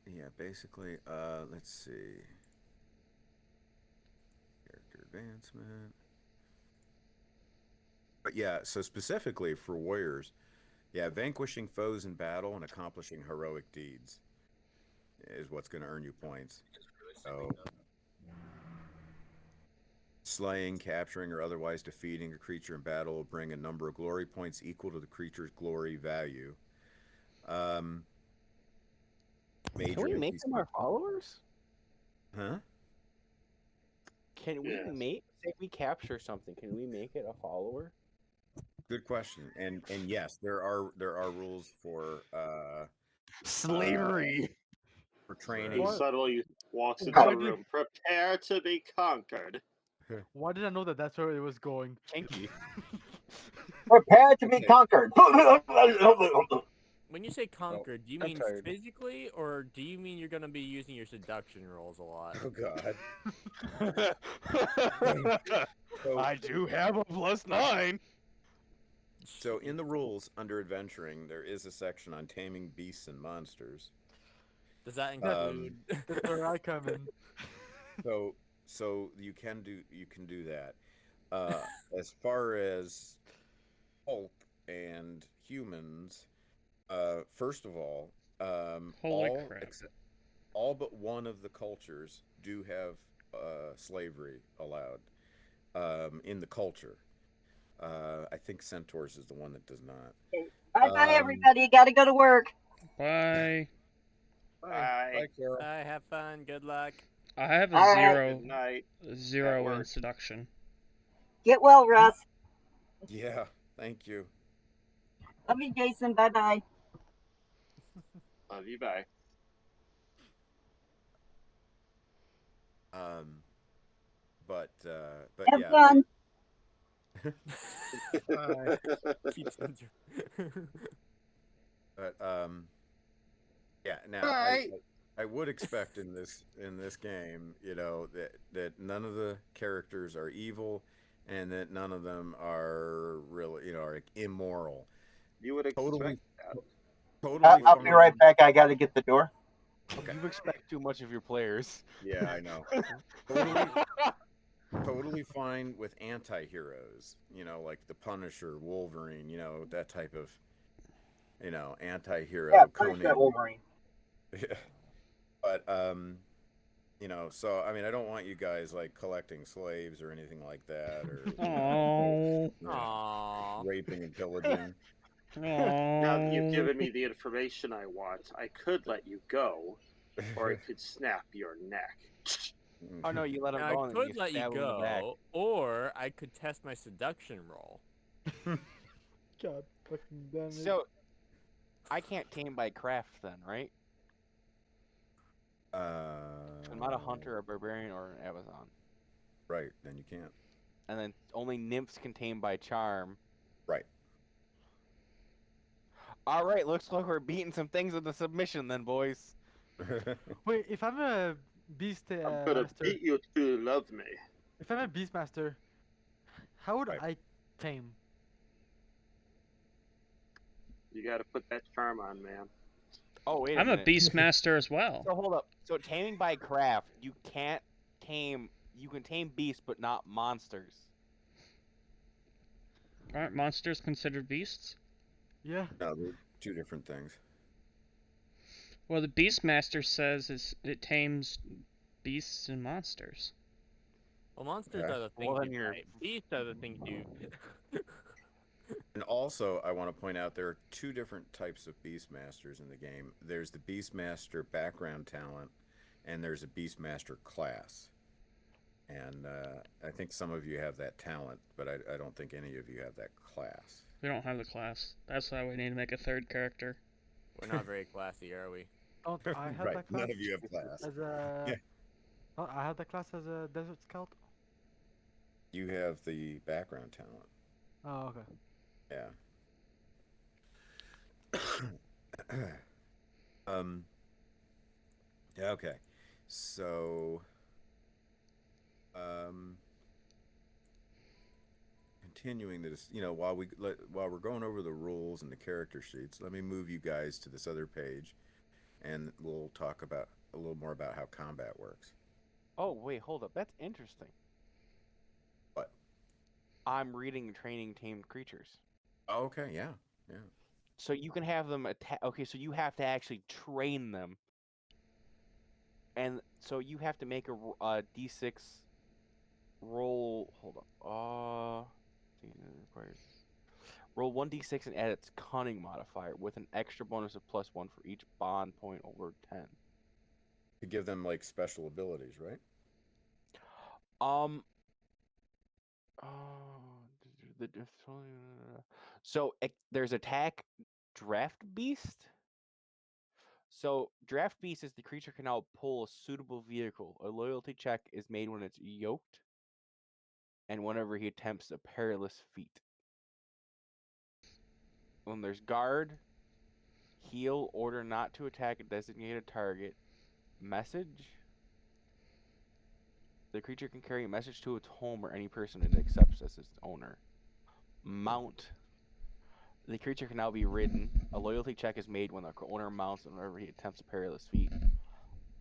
[SPEAKER 2] yeah, basically, let's see. Character advancement. But yeah, so specifically for warriors, yeah, vanquishing foes in battle and accomplishing heroic deeds is what's going to earn you points. So, slaying, capturing, or otherwise defeating a creature in battle will bring a number of glory points equal to the creature's glory value.
[SPEAKER 5] Can we
[SPEAKER 2] Major
[SPEAKER 5] make them our followers?
[SPEAKER 2] Huh?
[SPEAKER 5] Can we
[SPEAKER 3] Yes.
[SPEAKER 5] say if we capture something, can we make it a follower?
[SPEAKER 2] Good question. And yes, there are rules for
[SPEAKER 5] Slavery.
[SPEAKER 2] for
[SPEAKER 3] He
[SPEAKER 2] training.
[SPEAKER 4] What?
[SPEAKER 3] suddenly walks into
[SPEAKER 4] Why
[SPEAKER 3] the
[SPEAKER 4] did-
[SPEAKER 3] room. Prepare to be conquered.
[SPEAKER 4] Why did I know that that's where it was going?
[SPEAKER 5] Kinky.
[SPEAKER 7] Prepare to be
[SPEAKER 2] Okay.
[SPEAKER 7] conquered.
[SPEAKER 1] When you say conquered, do you
[SPEAKER 5] I'm
[SPEAKER 1] mean
[SPEAKER 5] tired.
[SPEAKER 1] physically, or do you mean you're gonna be using your seduction rolls a lot?
[SPEAKER 2] Oh God.
[SPEAKER 5] I do have a +9.
[SPEAKER 2] So in the rules under adventuring, there is a section on taming beasts and monsters.
[SPEAKER 1] Does that include?
[SPEAKER 4] That's where I come in.
[SPEAKER 2] So you can do that. As far as Hulk and humans, first of all,
[SPEAKER 6] Holy crap.
[SPEAKER 2] all but one of the cultures do have slavery allowed in the culture. I think Centaurs is the one that does not.
[SPEAKER 8] Bye bye,
[SPEAKER 2] Um,
[SPEAKER 8] everybody. Gotta go to work.
[SPEAKER 6] Bye.
[SPEAKER 3] Bye.
[SPEAKER 2] Carol.
[SPEAKER 1] Bye, have fun. Good luck.
[SPEAKER 6] I have a
[SPEAKER 8] All right.
[SPEAKER 3] Good night.
[SPEAKER 6] zero in
[SPEAKER 3] work.
[SPEAKER 6] seduction.
[SPEAKER 8] Get well, Russ.
[SPEAKER 2] Yeah, thank you.
[SPEAKER 8] Love you, Jason. Bye bye.
[SPEAKER 3] Love you. Bye.
[SPEAKER 2] But
[SPEAKER 8] Have
[SPEAKER 2] yeah.
[SPEAKER 8] fun.
[SPEAKER 1] Keep Spencer.
[SPEAKER 2] But yeah. Now I would expect in this game, that none of the characters are evil, and that none of them are really, are immoral.
[SPEAKER 3] You would expect
[SPEAKER 2] Totally.
[SPEAKER 3] that.
[SPEAKER 2] Totally.
[SPEAKER 7] I'll be
[SPEAKER 2] fine.
[SPEAKER 7] right back. I gotta get the door.
[SPEAKER 2] Okay.
[SPEAKER 5] You expect too much of your players.
[SPEAKER 2] Yeah, I know. Totally fine with anti-heroes, like the Punisher, Wolverine, that type of, anti-hero.
[SPEAKER 7] Yeah, finish
[SPEAKER 2] Conan.
[SPEAKER 7] that Wolverine.
[SPEAKER 2] Yeah. But You know, so I mean, I don't want you guys like collecting slaves or anything like that, or
[SPEAKER 6] Oh.
[SPEAKER 2] you know,
[SPEAKER 1] Aww.
[SPEAKER 2] raping and pillaging.
[SPEAKER 3] Now that you've
[SPEAKER 6] Oh.
[SPEAKER 3] given me the information I want, I could let you go, or I could snap your neck.
[SPEAKER 5] Oh no, you let him
[SPEAKER 1] Now,
[SPEAKER 5] go
[SPEAKER 1] I
[SPEAKER 5] and then
[SPEAKER 1] could let you
[SPEAKER 5] stab him in the back.
[SPEAKER 1] go, or I could test my seduction roll.
[SPEAKER 4] God fucking damn it.
[SPEAKER 5] So, I can't tame by craft then, right? I'm not a hunter, a barbarian, or an Amazon.
[SPEAKER 2] Right, then you can't.
[SPEAKER 5] And then only nymphs can tame by charm.
[SPEAKER 2] Right.
[SPEAKER 5] All right, looks like we're beating some things with the submission then, boys.
[SPEAKER 4] Wait, if I'm a beast
[SPEAKER 3] I'm gonna
[SPEAKER 4] master,
[SPEAKER 3] beat you to love me.
[SPEAKER 4] if I'm a beast master, how would
[SPEAKER 2] Right.
[SPEAKER 4] I tame?
[SPEAKER 3] You gotta put that charm on, man.
[SPEAKER 5] Oh wait,
[SPEAKER 6] I'm a
[SPEAKER 5] minute.
[SPEAKER 6] beastmaster as well.
[SPEAKER 5] So hold up. So taming by craft, you can't tame. You can tame beasts, but not monsters.
[SPEAKER 6] Aren't monsters considered beasts?
[SPEAKER 4] Yeah.
[SPEAKER 2] No, they're two different things.
[SPEAKER 6] Well, the beastmaster says it tames beasts and monsters.
[SPEAKER 1] Well, monsters
[SPEAKER 2] Okay.
[SPEAKER 1] are the thing
[SPEAKER 5] Well, then
[SPEAKER 1] you
[SPEAKER 5] you're-
[SPEAKER 1] fight. Beasts are the thing you.
[SPEAKER 2] And also, I want to point out there are two different types of Beastmasters in the game. There's the Beastmaster background talent, and there's a Beastmaster class. And I think some of you have that talent, but I don't think any of you have that class.
[SPEAKER 6] We don't have the class. That's why we need to make a third character.
[SPEAKER 1] We're not very classy, are we?
[SPEAKER 4] Don't I have
[SPEAKER 2] Right,
[SPEAKER 4] that class
[SPEAKER 2] none of you have class.
[SPEAKER 4] as a?
[SPEAKER 2] Yeah.
[SPEAKER 4] Oh, I have that class as a desert scout.
[SPEAKER 2] You have the background talent.
[SPEAKER 4] Oh, okay.
[SPEAKER 2] Yeah. Yeah, okay. So continuing this, while we're going over the rules and the character sheets, let me move you guys to this other page, and we'll talk about a little more about how combat works.
[SPEAKER 5] Oh wait, hold up. That's interesting.
[SPEAKER 2] What?
[SPEAKER 5] I'm reading training tamed creatures.
[SPEAKER 2] Oh, okay, yeah.
[SPEAKER 5] So you can have them attack. Okay, so you have to actually train them, and so you have to make a d6 roll. Hold up. Requires roll 1d6 and add its cunning modifier with an extra bonus of +1 for each bond point over 10.
[SPEAKER 2] To give them like special abilities, right?
[SPEAKER 5] So there's attack draft beast. So draft beast is the creature can now pull a suitable vehicle. A loyalty check is made when it's yoked, and whenever he attempts a perilous feat. When there's guard, heal, order not to attack a designated target, message. The creature can carry a message to its home or any person it accepts as its owner. Mount. The creature can now be ridden. A loyalty check is made when the owner mounts whenever he attempts a perilous feat.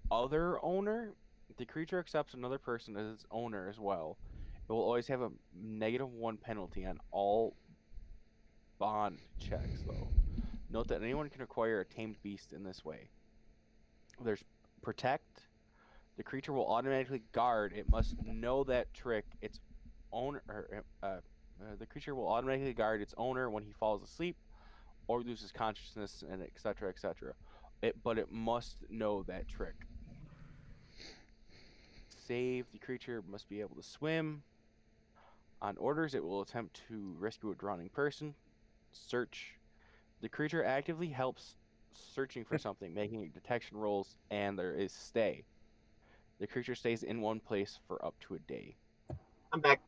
[SPEAKER 5] Other owner. The creature accepts another person as its owner as well. It will always have a -1 penalty on all bond checks, though. Note that anyone can acquire a tamed beast in this way. There's protect. The creature will automatically guard. It must know that trick. Its owner, the creature will automatically guard its owner when he falls asleep or loses consciousness, and etc., etc. But it must know that trick. Save. The creature must be able to swim. On orders, it will attempt to rescue a drowning person. Search. The creature actively helps searching for something, making detection rolls, and there is stay. The creature stays in one place for up to a day.
[SPEAKER 7] I'm back.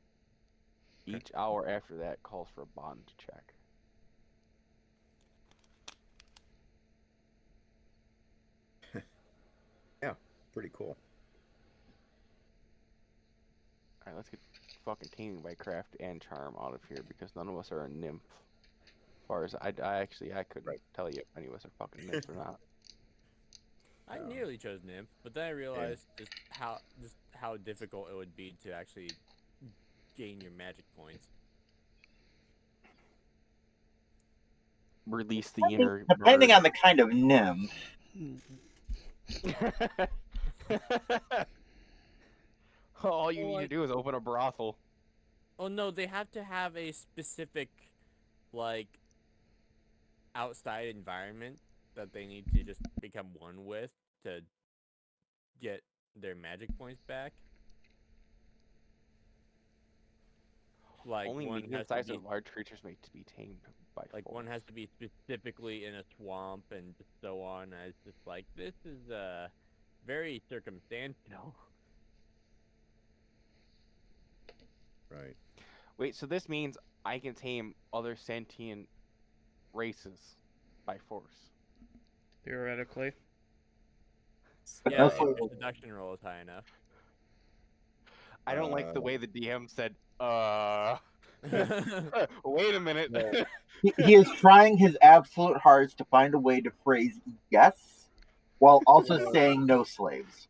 [SPEAKER 5] Each hour after that calls for a bond check.
[SPEAKER 2] Yeah, pretty cool.
[SPEAKER 5] Alright, let's get fucking taming by craft and charm out of here because none of us are a nymph. As far as I couldn't
[SPEAKER 2] Right.
[SPEAKER 5] tell you if any of us are fucking nymphs or not.
[SPEAKER 1] I nearly chose nymph, but then I realized just how difficult it would be to actually gain your magic points.
[SPEAKER 5] Release the inner.
[SPEAKER 7] Depending on the kind of nymph.
[SPEAKER 5] All you
[SPEAKER 1] Well,
[SPEAKER 5] need to
[SPEAKER 1] like-
[SPEAKER 5] do is open a brothel.
[SPEAKER 1] Oh no, they have to have a specific, like, outside environment that they need to just become one with to get their magic points back. Like
[SPEAKER 5] Only
[SPEAKER 1] one has to
[SPEAKER 5] medium-sized
[SPEAKER 1] be
[SPEAKER 5] or large creatures may be tamed by
[SPEAKER 1] like
[SPEAKER 5] force.
[SPEAKER 1] one has to be specifically in a swamp and so on. I was just like, this is very circumstantial.
[SPEAKER 2] Right.
[SPEAKER 5] Wait, so this means I can tame other sentient races by force.
[SPEAKER 6] Theoretically.
[SPEAKER 7] But
[SPEAKER 1] Yeah,
[SPEAKER 7] also-
[SPEAKER 1] if your seduction roll is high enough.
[SPEAKER 5] I don't like the way the DM said, wait a minute.
[SPEAKER 2] Well,
[SPEAKER 7] he is trying his absolute hardest to find a way to phrase yes while also saying no slaves.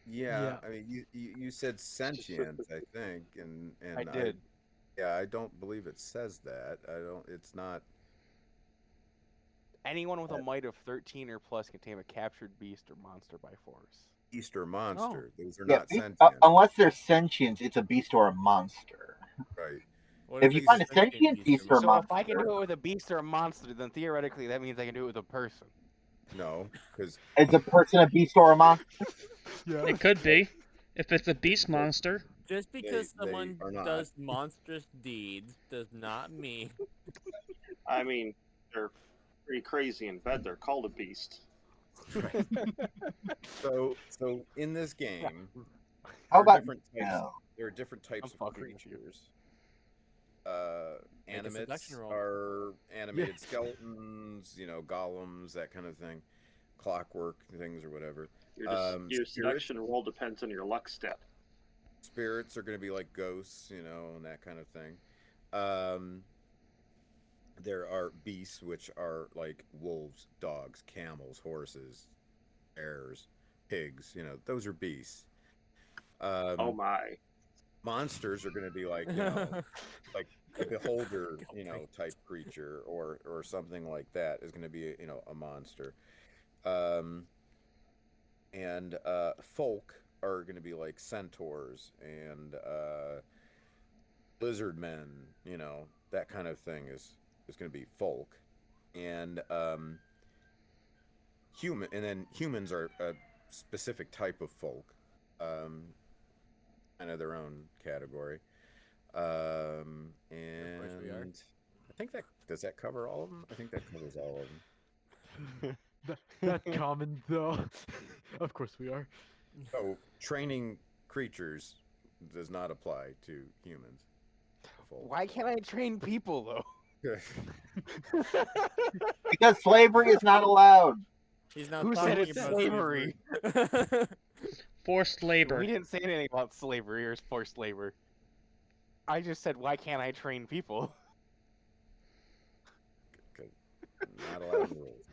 [SPEAKER 2] Yeah, I mean, you said sentient, I think, and
[SPEAKER 5] I did.
[SPEAKER 2] I don't believe it says that. I don't. It's not.
[SPEAKER 5] Anyone with a might of 13 or plus can tame a captured beast or monster by force.
[SPEAKER 2] Beast or monster. Those are
[SPEAKER 7] Yeah,
[SPEAKER 2] not
[SPEAKER 7] beast-
[SPEAKER 2] sentient.
[SPEAKER 7] unless they're sentient, it's a beast or a monster.
[SPEAKER 2] Right.
[SPEAKER 1] What
[SPEAKER 7] If you
[SPEAKER 1] it's
[SPEAKER 7] find a
[SPEAKER 1] sentient
[SPEAKER 7] sentient beast or
[SPEAKER 5] So if I can
[SPEAKER 7] monster,
[SPEAKER 5] do it with a beast or a monster, then theoretically that means I can do it with a person.
[SPEAKER 2] No, because
[SPEAKER 7] is a person a beast or a monster?
[SPEAKER 4] Yeah.
[SPEAKER 6] It could be. If it's a beast monster.
[SPEAKER 1] Just because
[SPEAKER 2] they
[SPEAKER 1] someone
[SPEAKER 2] are not.
[SPEAKER 1] does monstrous deeds does not mean
[SPEAKER 3] I mean, they're pretty crazy in bed. They're called a beast.
[SPEAKER 2] so in this game,
[SPEAKER 7] How
[SPEAKER 2] there are
[SPEAKER 7] about
[SPEAKER 2] different types.
[SPEAKER 7] no?
[SPEAKER 2] There are different types
[SPEAKER 5] I'm
[SPEAKER 2] of
[SPEAKER 5] fucking with you.
[SPEAKER 2] creatures.
[SPEAKER 1] Make a
[SPEAKER 2] Animates
[SPEAKER 1] seduction roll.
[SPEAKER 2] are animated skeletons, golems, that kind of thing, clockwork things or whatever.
[SPEAKER 3] Your, your
[SPEAKER 2] Spirits,
[SPEAKER 3] seduction roll depends on your luck step.
[SPEAKER 2] spirits are going to be like ghosts, and that kind of thing. There are beasts, which are like wolves, dogs, camels, horses, bears, pigs. Those are beasts.
[SPEAKER 3] Oh my.
[SPEAKER 2] Monsters are going to be like, like a beholder, type creature or something like that is going to be, a monster. And folk are going to be like centaurs and lizard men, that kind of thing is going to be folk. And humans are a specific type of folk. Kind of their own category. And
[SPEAKER 1] course we are.
[SPEAKER 2] I think does that cover all of them? I think that covers all of them.
[SPEAKER 4] That common though. Of course we are.
[SPEAKER 2] So training creatures does not apply to humans. Folk.
[SPEAKER 5] Why can't I train people though?
[SPEAKER 7] Because slavery is not allowed.
[SPEAKER 1] he's not
[SPEAKER 5] Who said
[SPEAKER 1] talking
[SPEAKER 5] it's
[SPEAKER 1] about
[SPEAKER 5] slavery?
[SPEAKER 6] Forced labor.
[SPEAKER 5] We didn't say anything about slavery or forced labor. I just said, why can't I train people?
[SPEAKER 2] Not allowed rules.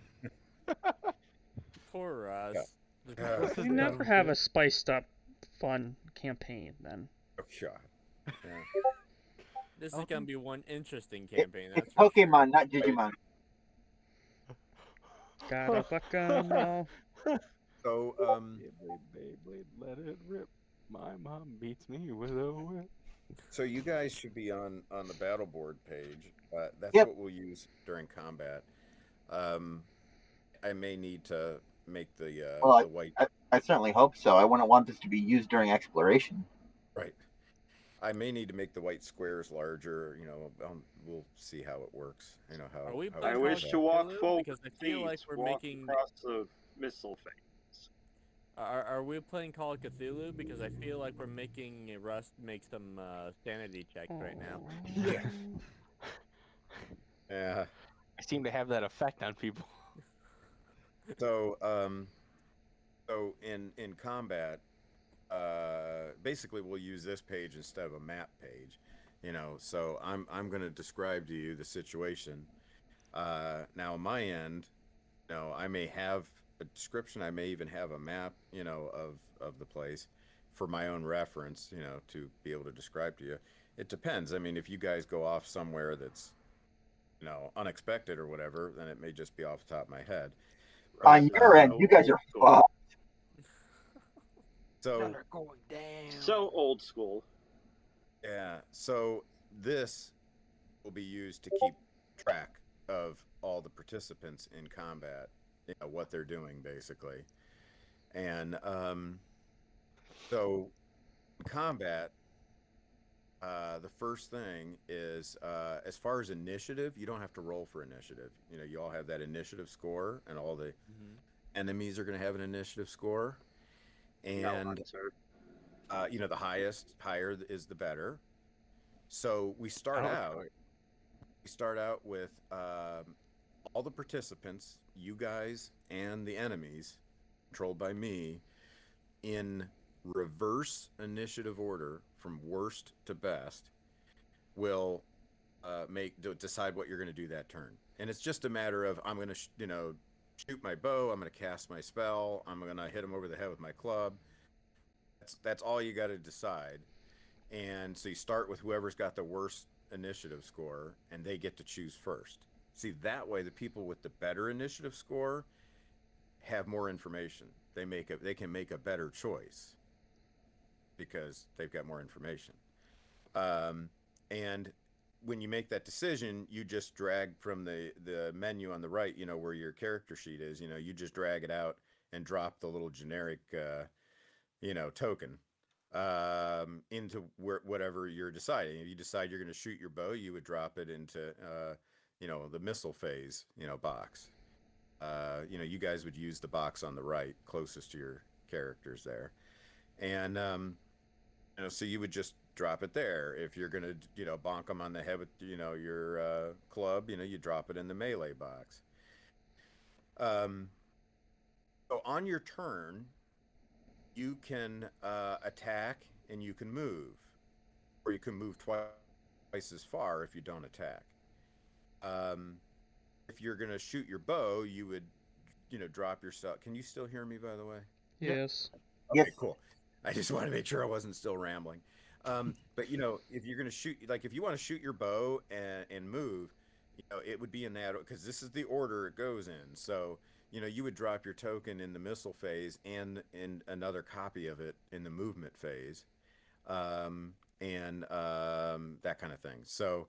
[SPEAKER 1] Poor Ross.
[SPEAKER 2] Yeah.
[SPEAKER 6] You never have a spiced up, fun campaign then.
[SPEAKER 2] Oh, God. Yeah.
[SPEAKER 1] This is gonna be one interesting campaign.
[SPEAKER 7] It's
[SPEAKER 1] That's for sure.
[SPEAKER 7] Pokemon, not Digimon.
[SPEAKER 6] Got a buck on no.
[SPEAKER 2] So,
[SPEAKER 5] Beyblade, let it rip. My mom beats me with a whip.
[SPEAKER 2] so you guys should be on the battle board page. That's
[SPEAKER 7] Yep.
[SPEAKER 2] what we'll use during combat. I may need to make the
[SPEAKER 7] Well,
[SPEAKER 2] the white.
[SPEAKER 7] I certainly hope so. I wouldn't want this to be used during exploration.
[SPEAKER 2] Right. I may need to make the white squares larger. We'll see how it works. How.
[SPEAKER 1] Are we
[SPEAKER 2] how
[SPEAKER 1] playing
[SPEAKER 3] I
[SPEAKER 2] it
[SPEAKER 3] wish
[SPEAKER 2] comes
[SPEAKER 3] to
[SPEAKER 2] out.
[SPEAKER 3] walk
[SPEAKER 1] Cthulhu?
[SPEAKER 3] folk
[SPEAKER 1] Because I feel like
[SPEAKER 3] beasts,
[SPEAKER 1] we're
[SPEAKER 3] walk
[SPEAKER 1] making-
[SPEAKER 3] across the missile thing.
[SPEAKER 1] Are we playing Call of Cthulhu? Because I feel like we're making Russ make some sanity checks right now.
[SPEAKER 4] Yeah.
[SPEAKER 2] Yeah.
[SPEAKER 5] I seem to have that effect on people.
[SPEAKER 2] So, in combat, basically we'll use this page instead of a map page. So I'm going to describe to you the situation. Now on my end, I may have a description. I may even have a map, of the place for my own reference, to be able to describe to you. It depends. I mean, if you guys go off somewhere that's, unexpected or whatever, then it may just be off the top of my head.
[SPEAKER 7] On your end, you guys are fucked.
[SPEAKER 2] So
[SPEAKER 5] going down.
[SPEAKER 3] So old school.
[SPEAKER 2] yeah, so this will be used to keep track of all the participants in combat, what they're doing basically. And so in combat, the first thing is as far as initiative, you don't have to roll for initiative. You all have that initiative score, and all the enemies are going to have an initiative score. And
[SPEAKER 3] sir.
[SPEAKER 2] the higher is the better. So we start out with all the participants, you guys and the enemies, controlled by me, in reverse initiative order from worst to best. Will decide what you're going to do that turn, and it's just a matter of I'm going to shoot my bow, I'm going to cast my spell, I'm going to hit him over the head with my club. That's all you got to decide. And so you start with whoever's got the worst initiative score, and they get to choose first. See, that way the people with the better initiative score have more information. They can make a better choice because they've got more information. And when you make that decision, you just drag from the menu on the right, where your character sheet is, you just drag it out and drop the little generic token into whatever you're deciding. If you decide you're going to shoot your bow, you would drop it into the missile phase box. You guys would use the box on the right closest to your characters there, and so you would just drop it there. If you're going to bonk them on the head with your club, you drop it in the melee box. So on your turn, you can attack and you can move, or you can move twice as far if you don't attack. If you're going to shoot your bow, you would drop yourself. Can you still hear me, by the way?
[SPEAKER 6] Yes.
[SPEAKER 2] Okay, cool. I just want to make sure I wasn't still rambling. But if you're going to shoot, like if you want to shoot your bow and move, it would be in that, because this is the order it goes in. So you would drop your token in the missile phase and in another copy of it in the movement phase, and that kind of thing. So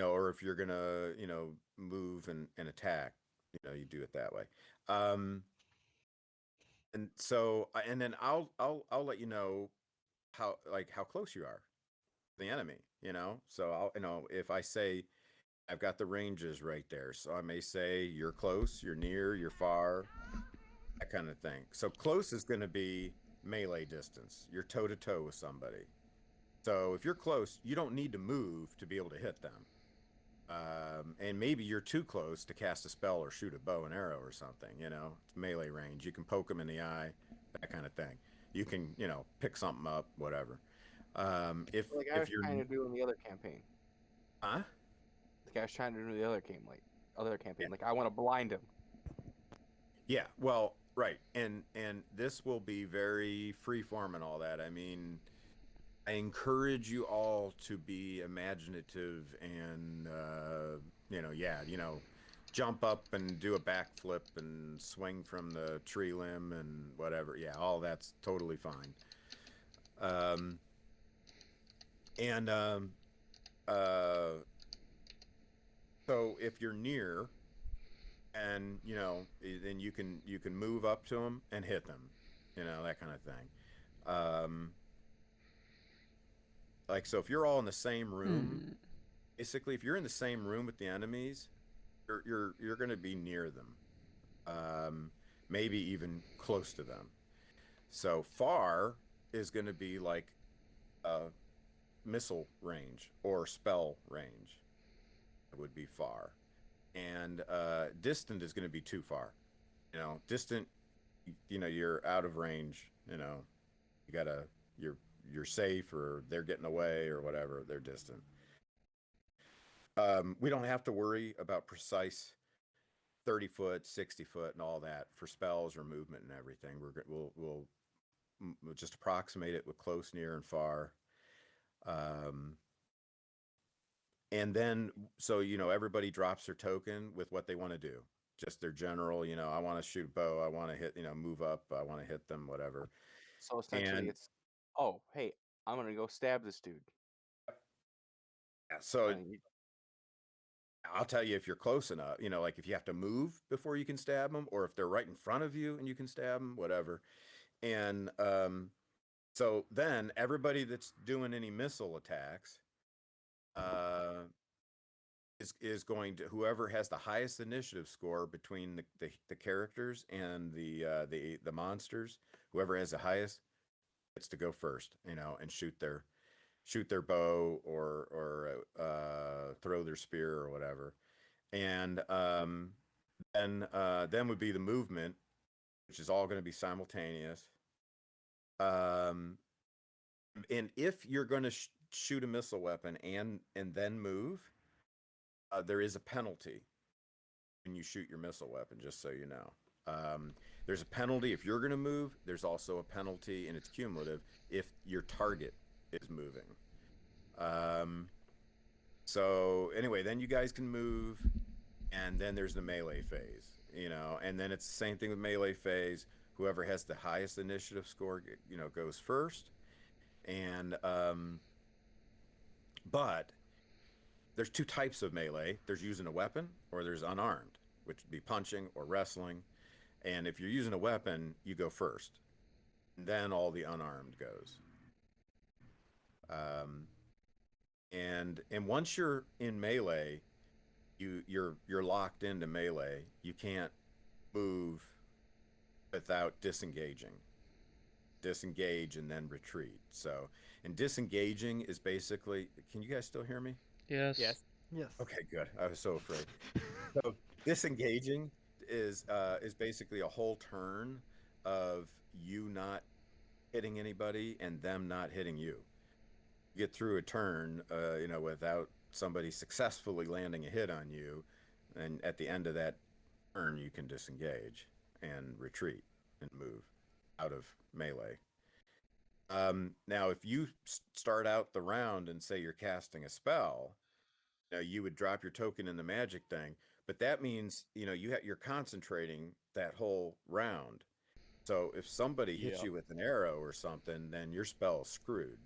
[SPEAKER 2] or if you're gonna move and attack, you do it that way. And so and then I'll let you know how close you are to the enemy. So I'll if I say I've got the ranges right there, so I may say you're close, you're near, you're far, that kind of thing. So close is going to be melee distance. You're toe to toe with somebody. So if you're close, you don't need to move to be able to hit them. And maybe you're too close to cast a spell or shoot a bow and arrow or something. It's melee range. You can poke them in the eye, that kind of thing. You can pick something up, whatever. If
[SPEAKER 5] I was trying to do in the other campaign.
[SPEAKER 2] Huh?
[SPEAKER 5] Like I was trying to do the other campaign. Like I want to blind him.
[SPEAKER 2] Yeah, well, right, and this will be very freeform and all that. I mean, I encourage you all to be imaginative and jump up and do a backflip and swing from the tree limb and whatever. Yeah, all that's totally fine. So if you're near, and then you can move up to them and hit them, that kind of thing. So if you're all in the same room, basically, if you're in the same room with the enemies, you're going to be near them, maybe even close to them. So far is going to be like missile range or spell range. It would be far, and distant is going to be too far. Distant, you're out of range. You gotta you're safe, or they're getting away, or whatever. They're distant. We don't have to worry about precise 30 foot, 60 foot, and all that for spells or movement and everything. We'll just approximate it with close, near, and far. And then, so, everybody drops their token with what they want to do. Just their general, I want to shoot bow, I want to hit, move up, I want to hit them, whatever.
[SPEAKER 5] So essentially,
[SPEAKER 2] And
[SPEAKER 5] it's, oh, hey, I'm gonna go stab this dude.
[SPEAKER 2] so
[SPEAKER 5] And you-
[SPEAKER 2] I'll tell you if you're close enough, like if you have to move before you can stab them, or if they're right in front of you and you can stab them, whatever. And so then everybody that's doing any missile attacks uh, is going to, whoever has the highest initiative score between the characters and the monsters, whoever has the highest gets to go first, and shoot their bow or throw their spear or whatever. And then would be the movement, which is all going to be simultaneous. And if you're going to shoot a missile weapon and then move, there is a penalty when you shoot your missile weapon, just so you know. There's a penalty if you're going to move. There's also a penalty, and it's cumulative, if your target is moving. So anyway, then you guys can move, and then there's the melee phase, and then it's the same thing with melee phase. Whoever has the highest initiative score, goes first. And but there's two types of melee. There's using a weapon, or there's unarmed, which would be punching or wrestling. And if you're using a weapon, you go first. And then all the unarmed goes. And once you're in melee, you're locked into melee. You can't move without disengaging. Disengage and then retreat. So, and disengaging is basically, can you guys still hear me?
[SPEAKER 6] Yes.
[SPEAKER 1] Yes.
[SPEAKER 4] Yes.
[SPEAKER 2] Okay, good. I was so afraid. So disengaging is basically a whole turn of you not hitting anybody and them not hitting you. You get through a turn, without somebody successfully landing a hit on you, and at the end of that turn, you can disengage and retreat and move out of melee. Now, if you start out the round and say you're casting a spell, you would drop your token in the magic thing, but that means you're concentrating that whole round. So if somebody hits
[SPEAKER 1] Yeah.
[SPEAKER 2] you with an arrow or something, then your spell's screwed.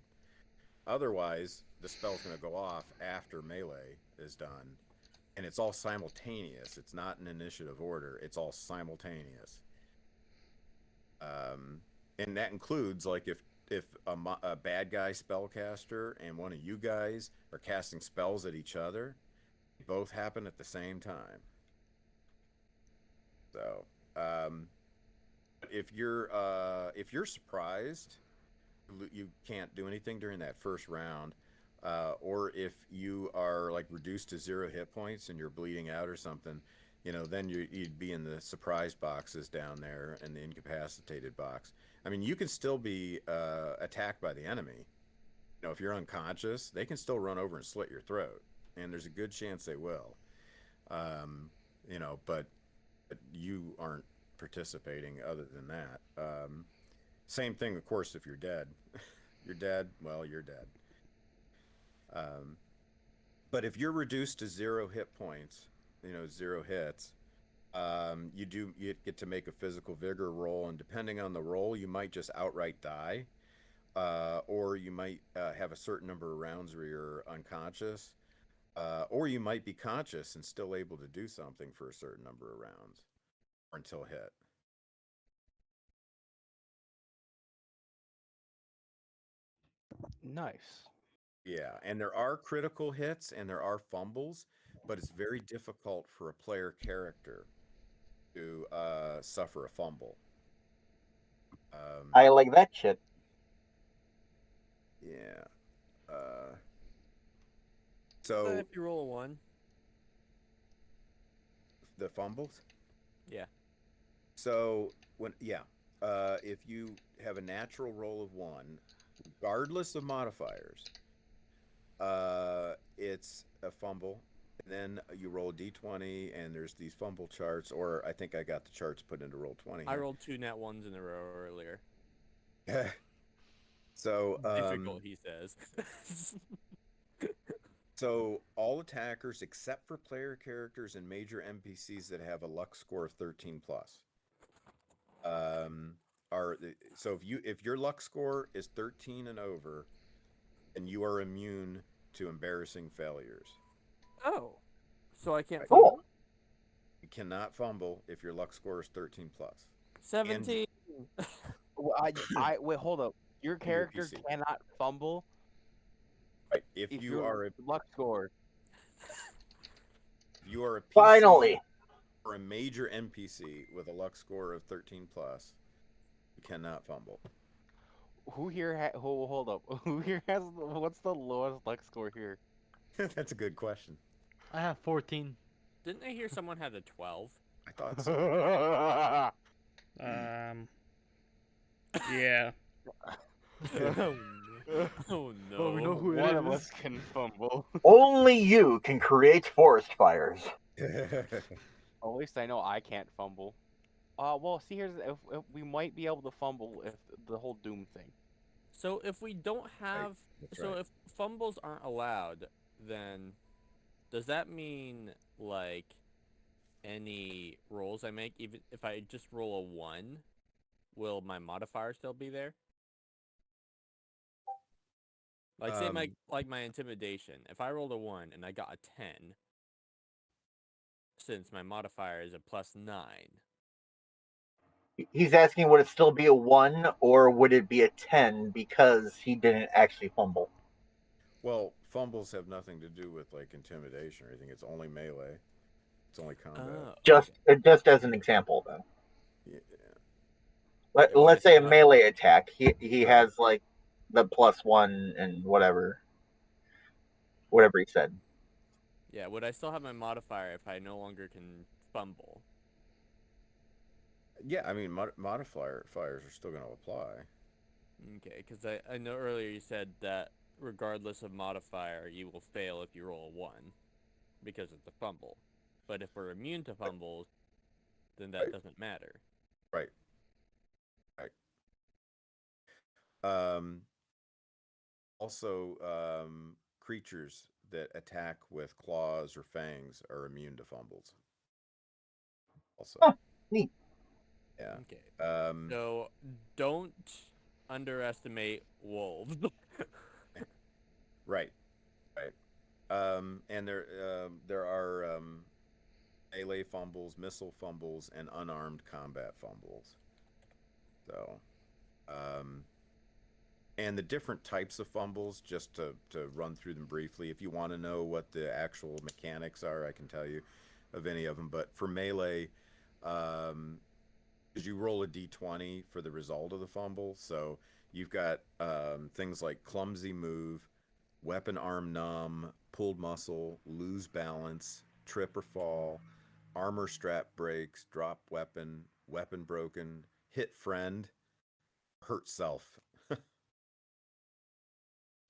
[SPEAKER 2] Otherwise, the spell's going to go off after melee is done, and it's all simultaneous. It's not in initiative order. It's all simultaneous. And that includes, like, if a bad guy spellcaster and one of you guys are casting spells at each other, they both happen at the same time. So, if you're surprised, you can't do anything during that first round, or if you are like reduced to 0 hit points and you're bleeding out or something, then you'd be in the surprise boxes down there and the incapacitated box. I mean, you can still be attacked by the enemy. If you're unconscious, they can still run over and slit your throat, and there's a good chance they will. But you aren't participating other than that. Same thing, of course, if you're dead. You're dead, well, you're dead. But if you're reduced to 0 hit points, 0 hits, you get to make a physical vigor roll, and depending on the roll, you might just outright die, or you might have a certain number of rounds where you're unconscious, or you might be conscious and still able to do something for a certain number of rounds, or until hit.
[SPEAKER 5] Nice.
[SPEAKER 2] Yeah, and there are critical hits and there are fumbles, but it's very difficult for a player character to suffer a fumble.
[SPEAKER 7] I like that shit.
[SPEAKER 2] Yeah.
[SPEAKER 1] But
[SPEAKER 2] So
[SPEAKER 1] if you roll a 1,
[SPEAKER 2] the fumbles.
[SPEAKER 1] yeah.
[SPEAKER 2] So if you have a natural roll of 1, regardless of modifiers, it's a fumble. And then you roll a d20, and there's these fumble charts, or I think I got the charts put into Roll20.
[SPEAKER 1] I rolled 2 nat 1s in a row earlier.
[SPEAKER 2] So
[SPEAKER 1] Difficult, he says.
[SPEAKER 2] So all attackers except for player characters and major NPCs that have a luck score of 13 plus are so if your luck score is 13 and over, and you are immune to embarrassing failures.
[SPEAKER 1] Oh, so I can't
[SPEAKER 7] Cool.
[SPEAKER 1] fumble?
[SPEAKER 2] You cannot fumble if your luck score is 13 plus.
[SPEAKER 1] 17.
[SPEAKER 5] Well, wait, hold up. Your character
[SPEAKER 2] PC.
[SPEAKER 5] cannot fumble
[SPEAKER 2] Right. If
[SPEAKER 5] if
[SPEAKER 2] you
[SPEAKER 5] your
[SPEAKER 2] are a
[SPEAKER 5] luck score.
[SPEAKER 2] PC
[SPEAKER 7] Finally.
[SPEAKER 2] or a major NPC with a luck score of 13 plus, you cannot fumble.
[SPEAKER 5] Who here? Hold up. Who here has? What's the lowest luck score here?
[SPEAKER 2] That's a good question.
[SPEAKER 4] I have 14.
[SPEAKER 1] Didn't I hear someone had a 12?
[SPEAKER 2] I thought so.
[SPEAKER 6] Yeah.
[SPEAKER 1] Oh no.
[SPEAKER 4] Well, we know who it
[SPEAKER 5] One of
[SPEAKER 4] is.
[SPEAKER 5] us can fumble.
[SPEAKER 7] Only you can create forest fires.
[SPEAKER 5] At least I know I can't fumble. Well, see, here's if we might be able to fumble if the whole Doom thing.
[SPEAKER 1] So if we don't have,
[SPEAKER 2] that's
[SPEAKER 1] so
[SPEAKER 2] right.
[SPEAKER 1] if fumbles aren't allowed, then does that mean like any rolls I make, even if I just roll a 1, will my modifier still be there? Like say my intimidation. If I rolled a 1 and I got a 10, since my modifier is a +9.
[SPEAKER 7] He's asking, would it still be a 1 or would it be a 10 because he didn't actually fumble?
[SPEAKER 2] Well, fumbles have nothing to do with like intimidation or anything. It's only melee. It's only combat.
[SPEAKER 7] Just as an example, then.
[SPEAKER 2] Yeah.
[SPEAKER 7] Let's say a melee attack. He
[SPEAKER 2] Right.
[SPEAKER 7] has like the +1 and whatever he said.
[SPEAKER 1] Yeah, would I still have my modifier if I no longer can fumble?
[SPEAKER 2] Yeah, I mean modifiers are still going to apply.
[SPEAKER 1] Okay, because I know earlier you said that regardless of modifier, you will fail if you roll a 1 because it's a fumble. But if we're immune to fumbles, then that
[SPEAKER 2] Right.
[SPEAKER 1] doesn't matter.
[SPEAKER 2] Right. Also, creatures that attack with claws or fangs are immune to fumbles. Also.
[SPEAKER 7] Huh, neat.
[SPEAKER 2] Yeah.
[SPEAKER 1] Okay. So don't underestimate wolves.
[SPEAKER 2] Right. And there are melee fumbles, missile fumbles, and unarmed combat fumbles. So, and the different types of fumbles, just to run through them briefly. If you want to know what the actual mechanics are, I can tell you of any of them. But for melee, you roll a d20 for the result of the fumble. So you've got things like clumsy move, weapon arm numb, pulled muscle, lose balance, trip or fall, armor strap breaks, drop weapon, weapon broken, hit friend, hurt self.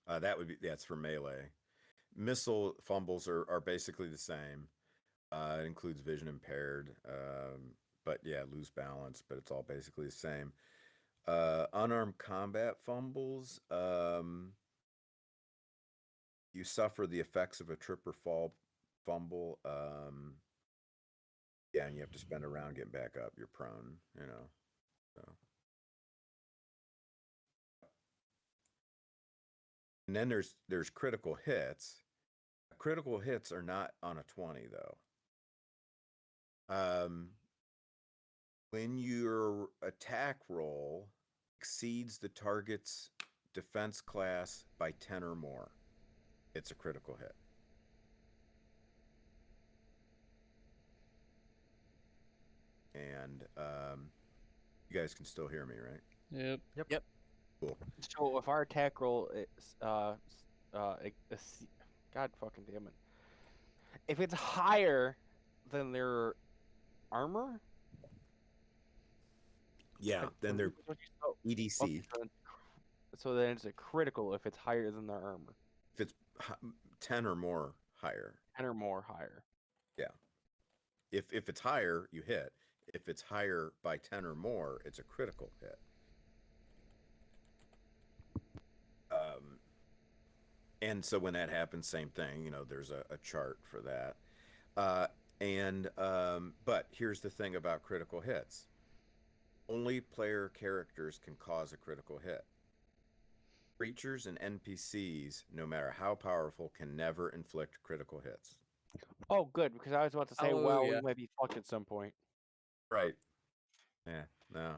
[SPEAKER 2] That's for melee. Missile fumbles are basically the same. It includes vision impaired, but yeah, lose balance, but it's all basically the same. Unarmed combat fumbles, you suffer the effects of a trip or fall fumble. Yeah, and you have to spend a round getting back up. You're prone, So. And then there's critical hits. Critical hits are not on a 20 though. When your attack roll exceeds the target's defense class by 10 or more, it's a critical hit. And you guys can still hear me, right?
[SPEAKER 6] Yep.
[SPEAKER 2] Cool.
[SPEAKER 5] So if our attack roll is God fucking damn it, if it's higher than their armor,
[SPEAKER 2] Yeah, then they're EDC.
[SPEAKER 5] okay, so then it's a critical if it's higher than their armor.
[SPEAKER 2] If it's 10 or more higher.
[SPEAKER 5] 10 or more higher.
[SPEAKER 2] Yeah. If it's higher, you hit. If it's higher by 10 or more, it's a critical hit. And so when that happens, same thing. There's a chart for that. But here's the thing about critical hits. Only player characters can cause a critical hit. Creatures and NPCs, no matter how powerful, can never inflict critical hits.
[SPEAKER 5] Oh, good, because I was about to say, well, we
[SPEAKER 1] Hallelujah.
[SPEAKER 5] might be fucked at some point.
[SPEAKER 2] Right. Yeah. No.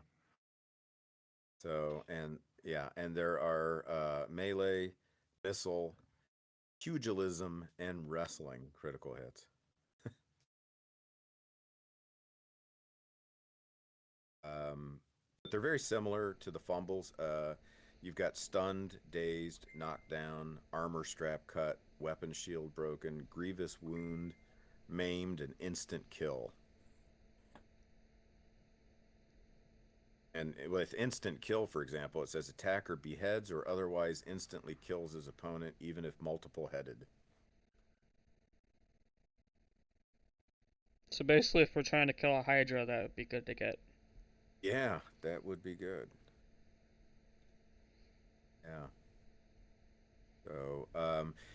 [SPEAKER 2] So, and yeah, and there are melee, missile, pugilism, and wrestling critical hits. But they're very similar to the fumbles. You've got stunned, dazed, knocked down, armor strap cut, weapon shield broken, grievous wound, maimed, and instant kill. And with instant kill, for example, it says attacker beheads or otherwise instantly kills his opponent, even if multiple headed.
[SPEAKER 6] So basically, if we're trying to kill a Hydra, that would be good to get.
[SPEAKER 2] Yeah, that would be good. Yeah. So,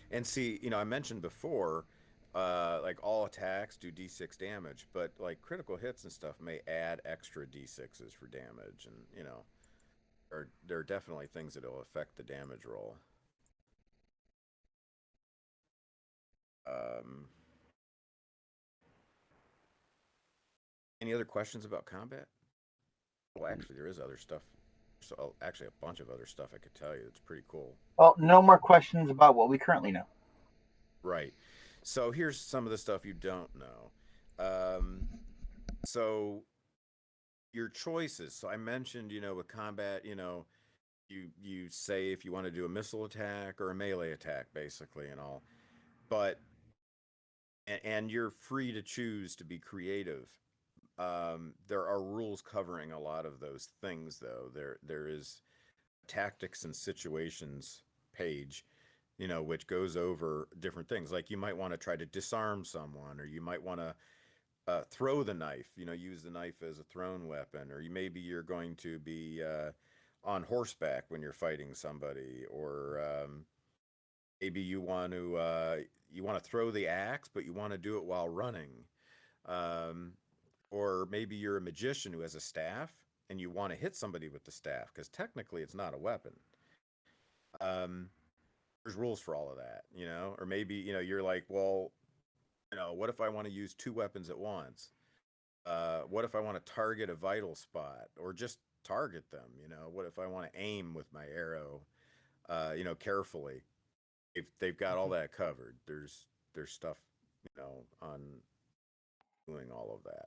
[SPEAKER 2] and see, I mentioned before, like all attacks do D6 damage, but like critical hits and stuff may add extra D6s for damage, and there are definitely things that will affect the damage roll. Any other questions about combat? Well, actually, there is other stuff. So, actually, a bunch of other stuff I could tell you. It's pretty cool.
[SPEAKER 7] Well, no more questions about what we currently know.
[SPEAKER 2] Right. So here's some of the stuff you don't know. So your choices. So I mentioned, with combat, you say if you want to do a missile attack or a melee attack, basically, and all. But and you're free to choose to be creative. There are rules covering a lot of those things, though. There is tactics and situations page, which goes over different things. Like you might want to try to disarm someone, or you might want to throw the knife, use the knife as a thrown weapon, or maybe you're going to be on horseback when you're fighting somebody, or maybe you want to throw the axe, but you want to do it while running. Or maybe you're a magician who has a staff and you want to hit somebody with the staff because technically it's not a weapon. There's rules for all of that, or maybe, you're like, well, what if I want to use two weapons at once? What if I want to target a vital spot or just target them? What if I want to aim with my arrow, carefully? If they've got all that covered, there's stuff, on doing all of that.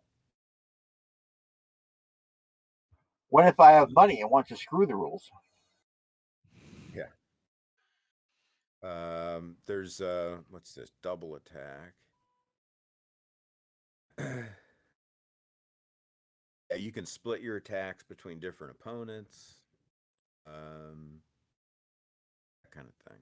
[SPEAKER 7] What if I have money and want to screw the rules?
[SPEAKER 2] Yeah. There's what's this? Double attack. Yeah, you can split your attacks between different opponents. That kind of thing.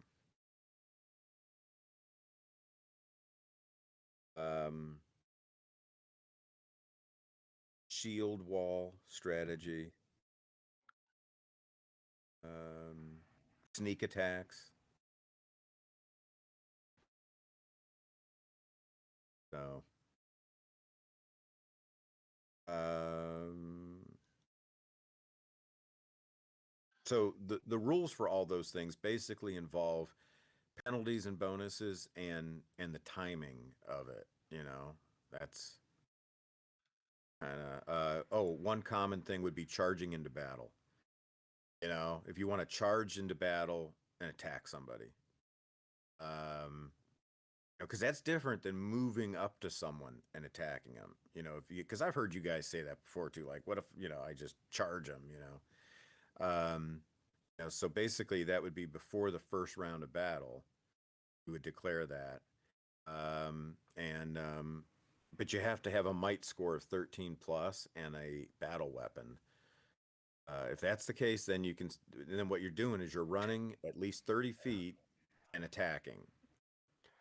[SPEAKER 2] Shield wall strategy. Sneak attacks. So, so the rules for all those things basically involve penalties and bonuses and the timing of it. That's kind of one common thing would be charging into battle. If you want to charge into battle and attack somebody, because that's different than moving up to someone and attacking them. Because I've heard you guys say that before too. Like, what if I just charge them? So basically, that would be before the first round of battle. You would declare that, but you have to have a might score of 13 plus and a battle weapon. If that's the case, then then what you're doing is you're running at least 30 feet and attacking.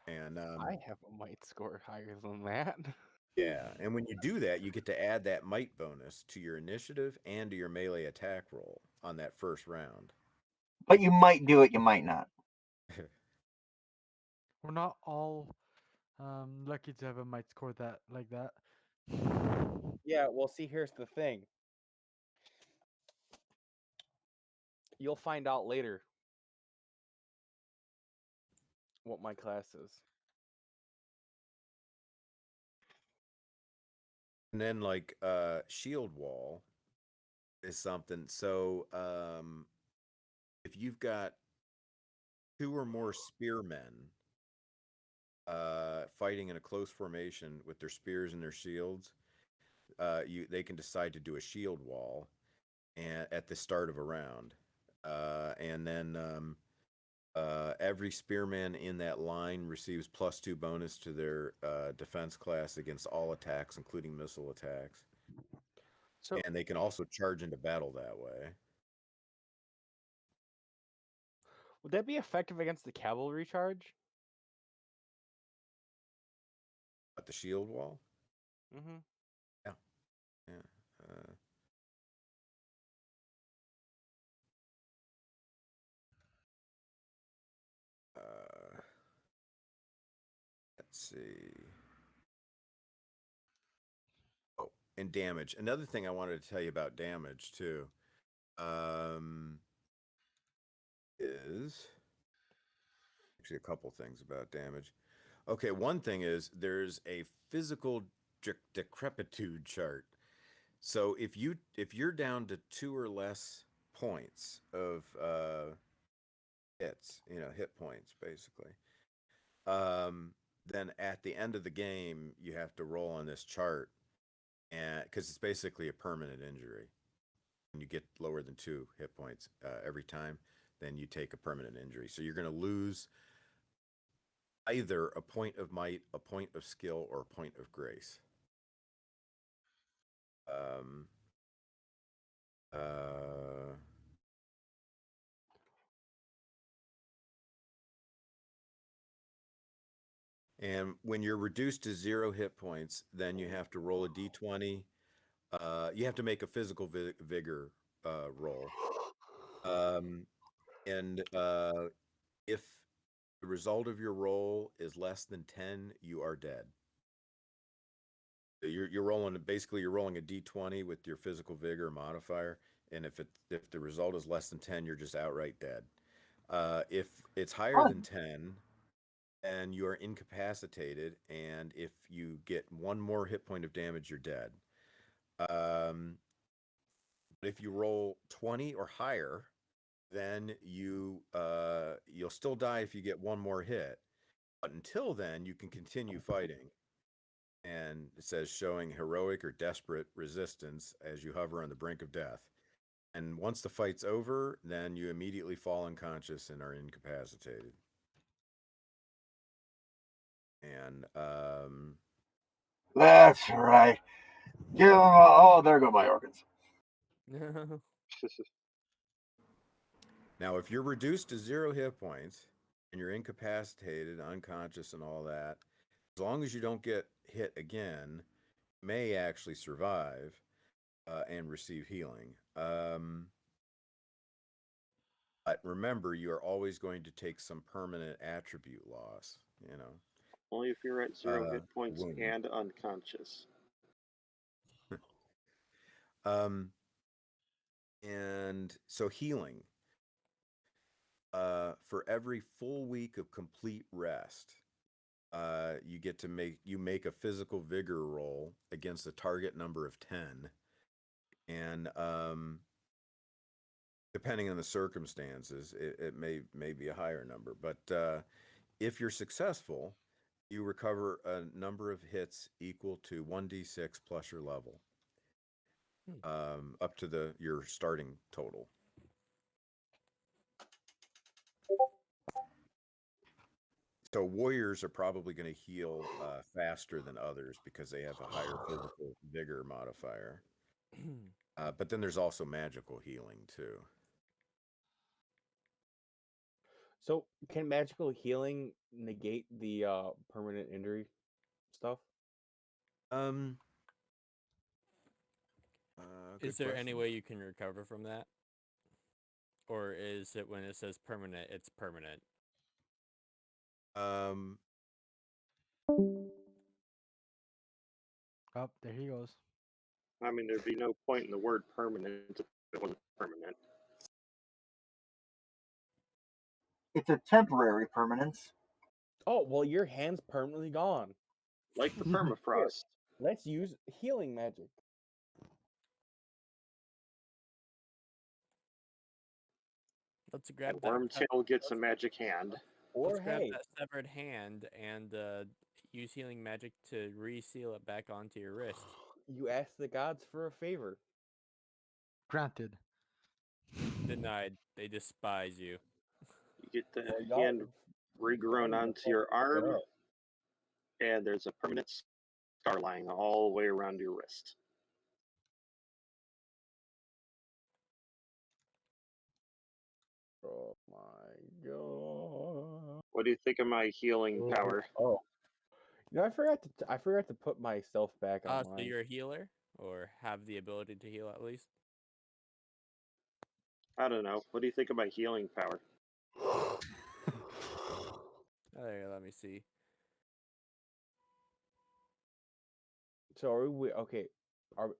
[SPEAKER 2] And
[SPEAKER 5] I have a might score higher than that.
[SPEAKER 2] yeah, and when you do that, you get to add that might bonus to your initiative and to your melee attack roll on that first round.
[SPEAKER 7] But you might do it, you might not.
[SPEAKER 4] We're not all lucky to have a might score that like that.
[SPEAKER 5] Yeah, well, see, here's the thing. You'll find out later what my class is.
[SPEAKER 2] And then like shield wall is something. So if you've got 2 or more spearmen fighting in a close formation with their spears and their shields, they can decide to do a shield wall at the start of a round. And then every spearman in that line receives +2 bonus to their defense class against all attacks, including missile attacks.
[SPEAKER 5] So
[SPEAKER 2] And they can also charge into battle that way.
[SPEAKER 5] would that be effective against the cavalry charge?
[SPEAKER 2] At the shield wall?
[SPEAKER 5] Mm-hmm.
[SPEAKER 2] Yeah. Let's see. Oh, and damage. Another thing I wanted to tell you about damage too, is actually a couple things about damage. Okay, one thing is there's a physical decrepitude chart. So if you're down to 2 or less points of hits, hit points basically, then at the end of the game you have to roll on this chart, and because it's basically a permanent injury. When you get lower than 2 hit points every time, then you take a permanent injury. So you're going to lose either a point of might, a point of skill, or a point of grace. And when you're reduced to 0 hit points, then you have to roll a d20. You have to make a physical vigor roll. And if the result of your roll is less than 10, you are dead. You're rolling you're rolling a d20 with your physical vigor modifier, and if the result is less than 10, you're just outright dead. If it's higher than 10, and you are incapacitated, and if you get 1 more hit point of damage, you're dead. But if you roll 20 or higher, then you'll still die if you get 1 more hit. But until then, you can continue fighting. And it says showing heroic or desperate resistance as you hover on the brink of death. And once the fight's over, then you immediately fall unconscious and are incapacitated. And
[SPEAKER 7] That's right. Give them all. Oh, there go my organs.
[SPEAKER 2] Now, if you're reduced to 0 hit points and you're incapacitated, unconscious, and all that, as long as you don't get hit again, you may actually survive and receive healing. But remember, you are always going to take some permanent attribute loss,
[SPEAKER 3] Only if you're at 0 hit points
[SPEAKER 2] wound.
[SPEAKER 3] and unconscious.
[SPEAKER 2] And so healing. For every full week of complete rest, you get to make a physical vigor roll against a target number of 10. And depending on the circumstances, it may be a higher number. But if you're successful, you recover a number of hits equal to 1d6 plus your level, up to your starting total. So warriors are probably going to heal faster than others because they have a higher physical vigor modifier. But then there's also magical healing too.
[SPEAKER 5] So can magical healing negate the permanent injury stuff?
[SPEAKER 1] Is there any way you can recover from that? Or is it when it says permanent, it's permanent?
[SPEAKER 4] Oh, there he goes.
[SPEAKER 3] I mean, there'd be no point in the word permanent if it wasn't permanent.
[SPEAKER 7] It's a temporary permanence.
[SPEAKER 5] Oh, well, your hand's permanently gone.
[SPEAKER 3] Like the permafrost.
[SPEAKER 5] Let's use healing magic.
[SPEAKER 1] Let's grab
[SPEAKER 3] And
[SPEAKER 1] that.
[SPEAKER 3] Wormtail gets a magic hand.
[SPEAKER 5] Or
[SPEAKER 1] Let's grab
[SPEAKER 5] hey,
[SPEAKER 1] that severed hand and use healing magic to reseal it back onto your wrist.
[SPEAKER 5] you asked the gods for a favor.
[SPEAKER 4] Granted.
[SPEAKER 1] Denied. They despise you.
[SPEAKER 3] You get the
[SPEAKER 5] Well, y'all-
[SPEAKER 3] hand regrown
[SPEAKER 5] y'all
[SPEAKER 3] onto your
[SPEAKER 5] fucked it
[SPEAKER 3] arm,
[SPEAKER 5] up.
[SPEAKER 3] and there's a permanent scar lying all the way around your wrist.
[SPEAKER 5] Oh my god.
[SPEAKER 3] What do you think of my healing power?
[SPEAKER 5] Oh. You know, I forgot to put myself back on
[SPEAKER 1] So
[SPEAKER 5] mine.
[SPEAKER 1] you're a healer, or have the ability to heal at least.
[SPEAKER 3] I don't know. What do you think of my healing power?
[SPEAKER 1] There, let me see.
[SPEAKER 5] So are we okay? Are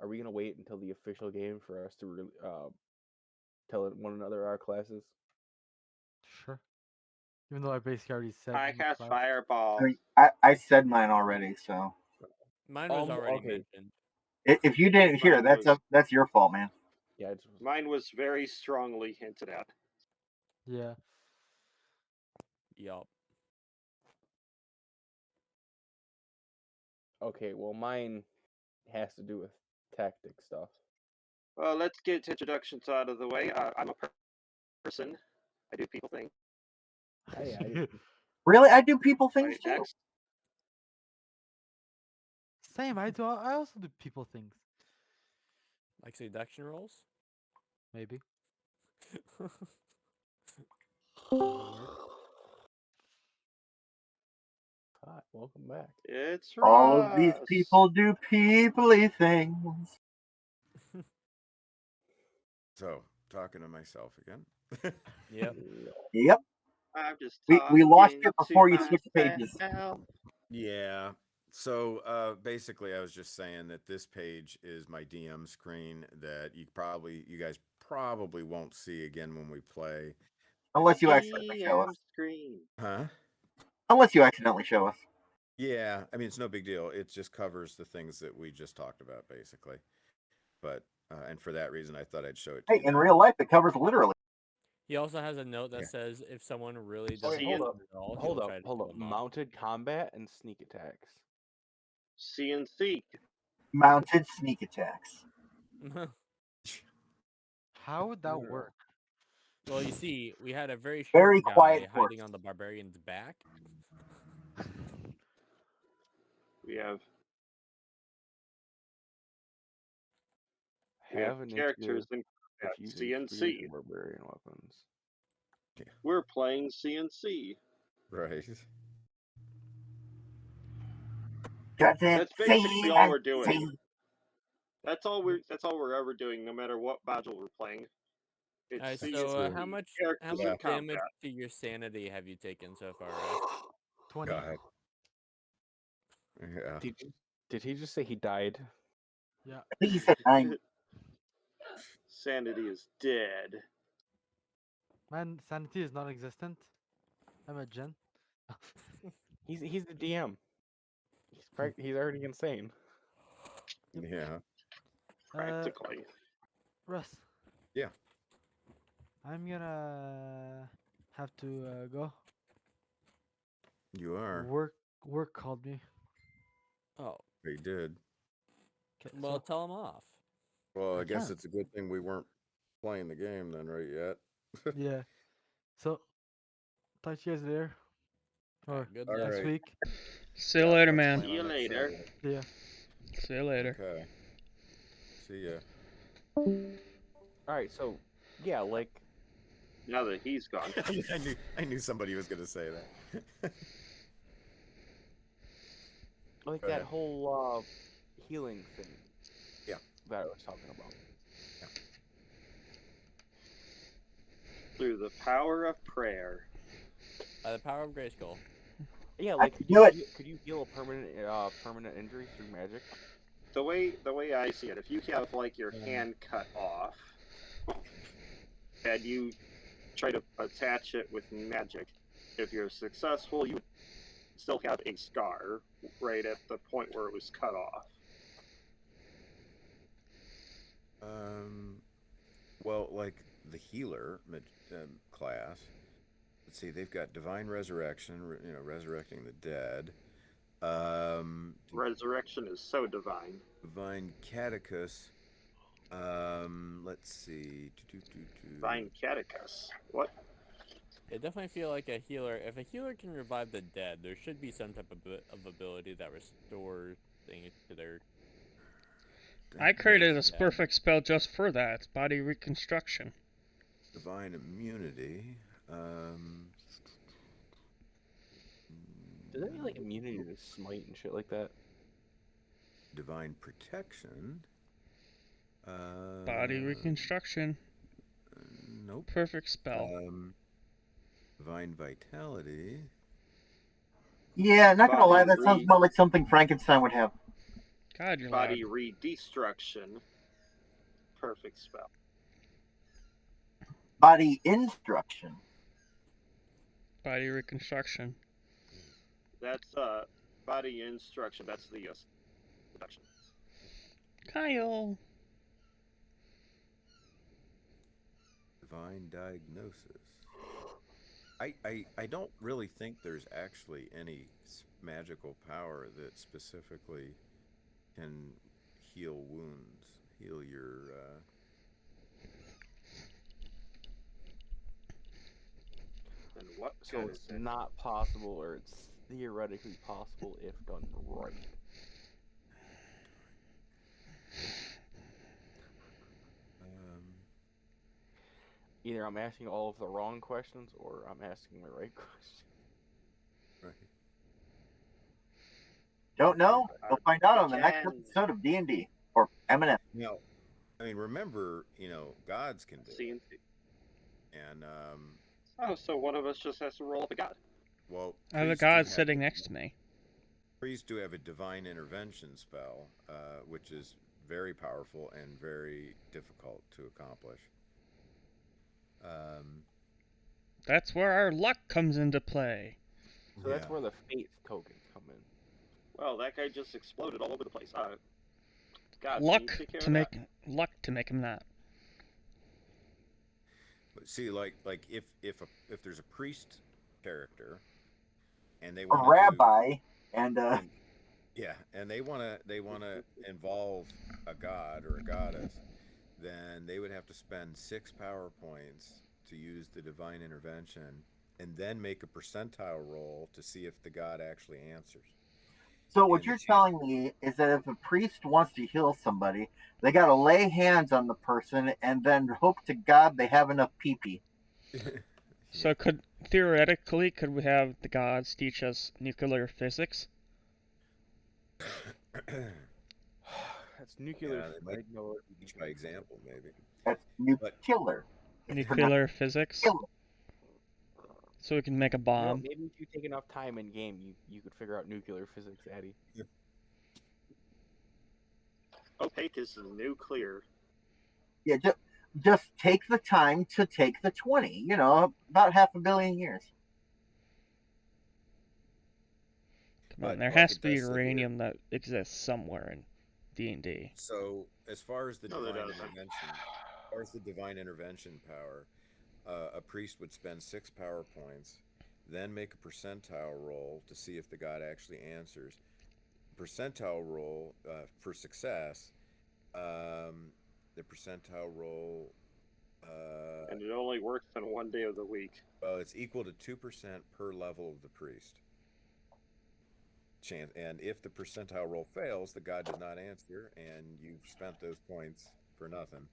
[SPEAKER 5] we gonna wait until the official game for us to really tell one another our classes?
[SPEAKER 4] Sure. Even though I basically already said.
[SPEAKER 3] I
[SPEAKER 4] my
[SPEAKER 3] cast
[SPEAKER 4] class.
[SPEAKER 3] Fireball.
[SPEAKER 7] I mean, I said mine already, so
[SPEAKER 1] Mine was already
[SPEAKER 5] okay.
[SPEAKER 1] mentioned.
[SPEAKER 7] if you didn't hear,
[SPEAKER 3] Mine was-
[SPEAKER 7] that's your fault, man.
[SPEAKER 5] Yeah, it's
[SPEAKER 3] Mine was very strongly hinted at.
[SPEAKER 4] Yeah.
[SPEAKER 1] Yup.
[SPEAKER 5] okay. Well, mine has to do with tactic stuff.
[SPEAKER 3] Well, let's get introductions out of the way. I'm a person. I do people things.
[SPEAKER 5] I
[SPEAKER 7] Really, I do people things
[SPEAKER 3] Right,
[SPEAKER 7] too.
[SPEAKER 3] next.
[SPEAKER 4] Same. I do. I also do people things.
[SPEAKER 1] Like seduction rolls?
[SPEAKER 4] Maybe.
[SPEAKER 5] Hi, welcome back.
[SPEAKER 3] It's
[SPEAKER 7] All of these
[SPEAKER 3] Ross.
[SPEAKER 7] people do peoply things.
[SPEAKER 2] So, talking to myself again.
[SPEAKER 1] Yep.
[SPEAKER 7] Yep.
[SPEAKER 3] I'm just
[SPEAKER 7] We lost
[SPEAKER 3] talking
[SPEAKER 7] you before you
[SPEAKER 3] to
[SPEAKER 7] switched pages.
[SPEAKER 3] myself.
[SPEAKER 2] Yeah. So basically, I was just saying that this page is my DM screen that you guys probably won't see again when we play.
[SPEAKER 7] Unless you accidentally show us.
[SPEAKER 3] DM screen.
[SPEAKER 2] Huh?
[SPEAKER 7] Unless you accidentally show us.
[SPEAKER 2] Yeah. I mean, it's no big deal. It just covers the things that we just talked about, basically. But and for that reason, I thought I'd show it to
[SPEAKER 7] Hey,
[SPEAKER 2] you
[SPEAKER 7] in
[SPEAKER 2] now.
[SPEAKER 7] real life, it covers literally.
[SPEAKER 1] He also has a note that
[SPEAKER 2] Yeah.
[SPEAKER 1] says if someone really
[SPEAKER 3] Oh,
[SPEAKER 1] doesn't
[SPEAKER 3] hold
[SPEAKER 1] get
[SPEAKER 3] up.
[SPEAKER 1] it at all,
[SPEAKER 5] Hold
[SPEAKER 1] he'll
[SPEAKER 5] up,
[SPEAKER 1] try to
[SPEAKER 5] hold
[SPEAKER 1] kill
[SPEAKER 5] up.
[SPEAKER 1] them all.
[SPEAKER 5] Mounted combat and sneak attacks.
[SPEAKER 3] CNC.
[SPEAKER 7] Mounted sneak attacks.
[SPEAKER 4] How would that
[SPEAKER 5] Yeah.
[SPEAKER 4] work?
[SPEAKER 1] Well, you see, we had a very short
[SPEAKER 7] Very
[SPEAKER 1] guy
[SPEAKER 7] quiet
[SPEAKER 1] hiding
[SPEAKER 7] force.
[SPEAKER 1] on the barbarian's back.
[SPEAKER 3] We have
[SPEAKER 5] Have initiative
[SPEAKER 3] characters in
[SPEAKER 5] if using spears
[SPEAKER 3] CNC.
[SPEAKER 5] and barbarian weapons.
[SPEAKER 3] We're playing CNC.
[SPEAKER 2] Right.
[SPEAKER 3] That's basically all we're doing. That's all we're ever doing, no matter what module we're playing. It's
[SPEAKER 1] Alright,
[SPEAKER 3] CNC.
[SPEAKER 1] so how much
[SPEAKER 3] Characters in
[SPEAKER 1] damage
[SPEAKER 3] combat.
[SPEAKER 1] to your sanity have you taken so far, Russ?
[SPEAKER 4] 20.
[SPEAKER 2] God. Yeah.
[SPEAKER 5] Did he just say he died?
[SPEAKER 4] Yeah.
[SPEAKER 7] I think he said 9.
[SPEAKER 3] Sanity is dead.
[SPEAKER 4] Man, sanity is non-existent. I'm a gen.
[SPEAKER 5] He's the DM. He's already insane.
[SPEAKER 2] Yeah.
[SPEAKER 3] Practically.
[SPEAKER 4] Russ.
[SPEAKER 2] Yeah.
[SPEAKER 4] I'm gonna have to go.
[SPEAKER 2] You are.
[SPEAKER 4] Work called me.
[SPEAKER 1] Oh,
[SPEAKER 2] They did.
[SPEAKER 4] Okay,
[SPEAKER 1] well,
[SPEAKER 4] so
[SPEAKER 1] tell him off.
[SPEAKER 2] Well, I
[SPEAKER 4] I
[SPEAKER 2] guess
[SPEAKER 4] can't.
[SPEAKER 2] it's a good thing we weren't playing the game then, right yet.
[SPEAKER 4] yeah. So talk to you guys later. Or
[SPEAKER 1] Good
[SPEAKER 2] All
[SPEAKER 1] luck.
[SPEAKER 4] next
[SPEAKER 2] right.
[SPEAKER 4] week.
[SPEAKER 6] See you later,
[SPEAKER 5] let's
[SPEAKER 6] man.
[SPEAKER 5] plan
[SPEAKER 3] See you
[SPEAKER 5] on next
[SPEAKER 3] later.
[SPEAKER 5] Saturday.
[SPEAKER 4] Yeah.
[SPEAKER 6] See you later.
[SPEAKER 2] Okay. See ya.
[SPEAKER 5] All right, so yeah, like
[SPEAKER 3] Now that he's gone.
[SPEAKER 2] I knew somebody was gonna say that.
[SPEAKER 5] like
[SPEAKER 2] Go
[SPEAKER 5] that
[SPEAKER 2] ahead.
[SPEAKER 5] whole healing thing.
[SPEAKER 2] Yeah.
[SPEAKER 5] That I was talking about.
[SPEAKER 3] Through the power of prayer.
[SPEAKER 1] By the power of Grayskull.
[SPEAKER 5] Yeah,
[SPEAKER 7] I
[SPEAKER 5] like
[SPEAKER 7] can do it.
[SPEAKER 5] could you heal a permanent injury through magic?
[SPEAKER 3] The way I see it, if you have like your hand cut off and you try to attach it with magic. If you're successful, you would still have a scar right at the point where it was cut off.
[SPEAKER 2] Well, like the healer class. Let's see, they've got divine resurrection, resurrecting the dead.
[SPEAKER 3] Resurrection is so divine.
[SPEAKER 2] Divine catechus. Let's see.
[SPEAKER 3] Divine catechus. What?
[SPEAKER 1] I definitely feel like a healer. If a healer can revive the dead, there should be some type of ability that restores things to their.
[SPEAKER 6] I created a
[SPEAKER 1] Yeah.
[SPEAKER 6] perfect spell just for that. It's body reconstruction.
[SPEAKER 2] Divine immunity.
[SPEAKER 5] Does that mean like immunity to smite and shit like that?
[SPEAKER 2] Divine protection.
[SPEAKER 6] Body reconstruction.
[SPEAKER 2] Nope.
[SPEAKER 6] Perfect spell.
[SPEAKER 2] Divine vitality.
[SPEAKER 7] Yeah, not gonna lie, that
[SPEAKER 3] Body
[SPEAKER 7] sounds about like something Frankenstein would have.
[SPEAKER 6] God, you're
[SPEAKER 3] Body
[SPEAKER 6] loud.
[SPEAKER 3] redestruction. Perfect spell.
[SPEAKER 7] Body instruction.
[SPEAKER 6] Body reconstruction.
[SPEAKER 3] That's body instruction. That's the seduction.
[SPEAKER 6] Kyle.
[SPEAKER 2] Divine diagnosis. I don't really think there's actually any magical power that specifically can heal wounds, heal your.
[SPEAKER 3] And what?
[SPEAKER 5] So it's not possible, or it's theoretically possible if done right. Either I'm asking all of the wrong questions, or I'm asking the right question.
[SPEAKER 2] Right.
[SPEAKER 7] Don't know? You'll find out on the next
[SPEAKER 3] Can-
[SPEAKER 7] episode of D&D or M&M.
[SPEAKER 2] Now, I mean, remember, gods can do it.
[SPEAKER 3] CNC.
[SPEAKER 2] And
[SPEAKER 3] Oh, so one of us just has to roll up a god.
[SPEAKER 2] well,
[SPEAKER 6] I have a
[SPEAKER 2] priests do
[SPEAKER 6] god
[SPEAKER 2] have-
[SPEAKER 6] sitting next to me.
[SPEAKER 2] Priests do have a divine intervention spell, which is very powerful and very difficult to accomplish.
[SPEAKER 6] That's where our luck comes into play.
[SPEAKER 5] So that's
[SPEAKER 2] yeah.
[SPEAKER 5] where the fate tokens come in.
[SPEAKER 3] Well, that guy just exploded all over the place. God, can
[SPEAKER 6] Luck
[SPEAKER 3] you take care
[SPEAKER 6] to
[SPEAKER 3] of
[SPEAKER 6] make
[SPEAKER 3] that?
[SPEAKER 6] luck to make him that.
[SPEAKER 2] But see, like if there's a priest character, and they
[SPEAKER 7] A
[SPEAKER 2] want
[SPEAKER 7] rabbi and
[SPEAKER 2] yeah, and they wanna involve a god or a goddess, then they would have to spend 6 power points to use the divine intervention, and then make a percentile roll to see if the god actually answers.
[SPEAKER 7] so what
[SPEAKER 2] and
[SPEAKER 7] you're
[SPEAKER 2] the-
[SPEAKER 7] telling me is that if a priest wants to heal somebody, they got to lay hands on the person and then hope to God they have enough pee-pee.
[SPEAKER 6] So could we have the gods teach us nuclear physics?
[SPEAKER 5] That's nuclear.
[SPEAKER 2] Yeah, they might
[SPEAKER 5] I know it-
[SPEAKER 2] Teach by example, maybe.
[SPEAKER 7] That's nuclear.
[SPEAKER 6] Nuclear physics.
[SPEAKER 7] Killer.
[SPEAKER 6] So we can make a
[SPEAKER 5] You know,
[SPEAKER 6] bomb.
[SPEAKER 5] maybe if you take enough time in game, you could figure out nuclear physics, Addy.
[SPEAKER 3] Opaque is nuclear.
[SPEAKER 7] Yeah, just take the time to take the 20. About 500 million years.
[SPEAKER 6] Come on,
[SPEAKER 2] But
[SPEAKER 6] there
[SPEAKER 2] like
[SPEAKER 6] has
[SPEAKER 2] it
[SPEAKER 6] to be
[SPEAKER 2] does say here-
[SPEAKER 6] uranium that exists somewhere in D&D.
[SPEAKER 2] So, as far as the
[SPEAKER 3] No, there
[SPEAKER 2] divine
[SPEAKER 3] doesn't.
[SPEAKER 2] intervention, as far as the divine intervention power, a priest would spend 6 power points, then make a percentile roll to see if the god actually answers. Percentile roll for success. The percentile roll.
[SPEAKER 3] And it only works on one day of the week.
[SPEAKER 2] Well, it's equal to 2% per level of the priest. Chance, and if the percentile roll fails, the god did not answer, and you've spent those points for nothing.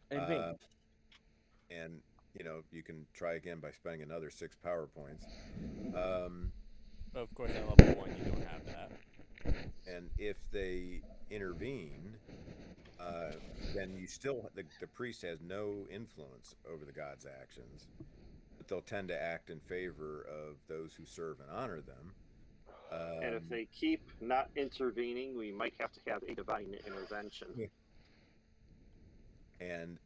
[SPEAKER 5] In vain.
[SPEAKER 2] And you can try again by spending another 6 power points.
[SPEAKER 1] But of course, at level 1, you don't have that.
[SPEAKER 2] And if they intervene, then you still the priest has no influence over the god's actions, but they'll tend to act in favor of those who serve and honor them.
[SPEAKER 3] And if they keep not intervening, we might have to have a divine intervention.
[SPEAKER 2] Yeah. And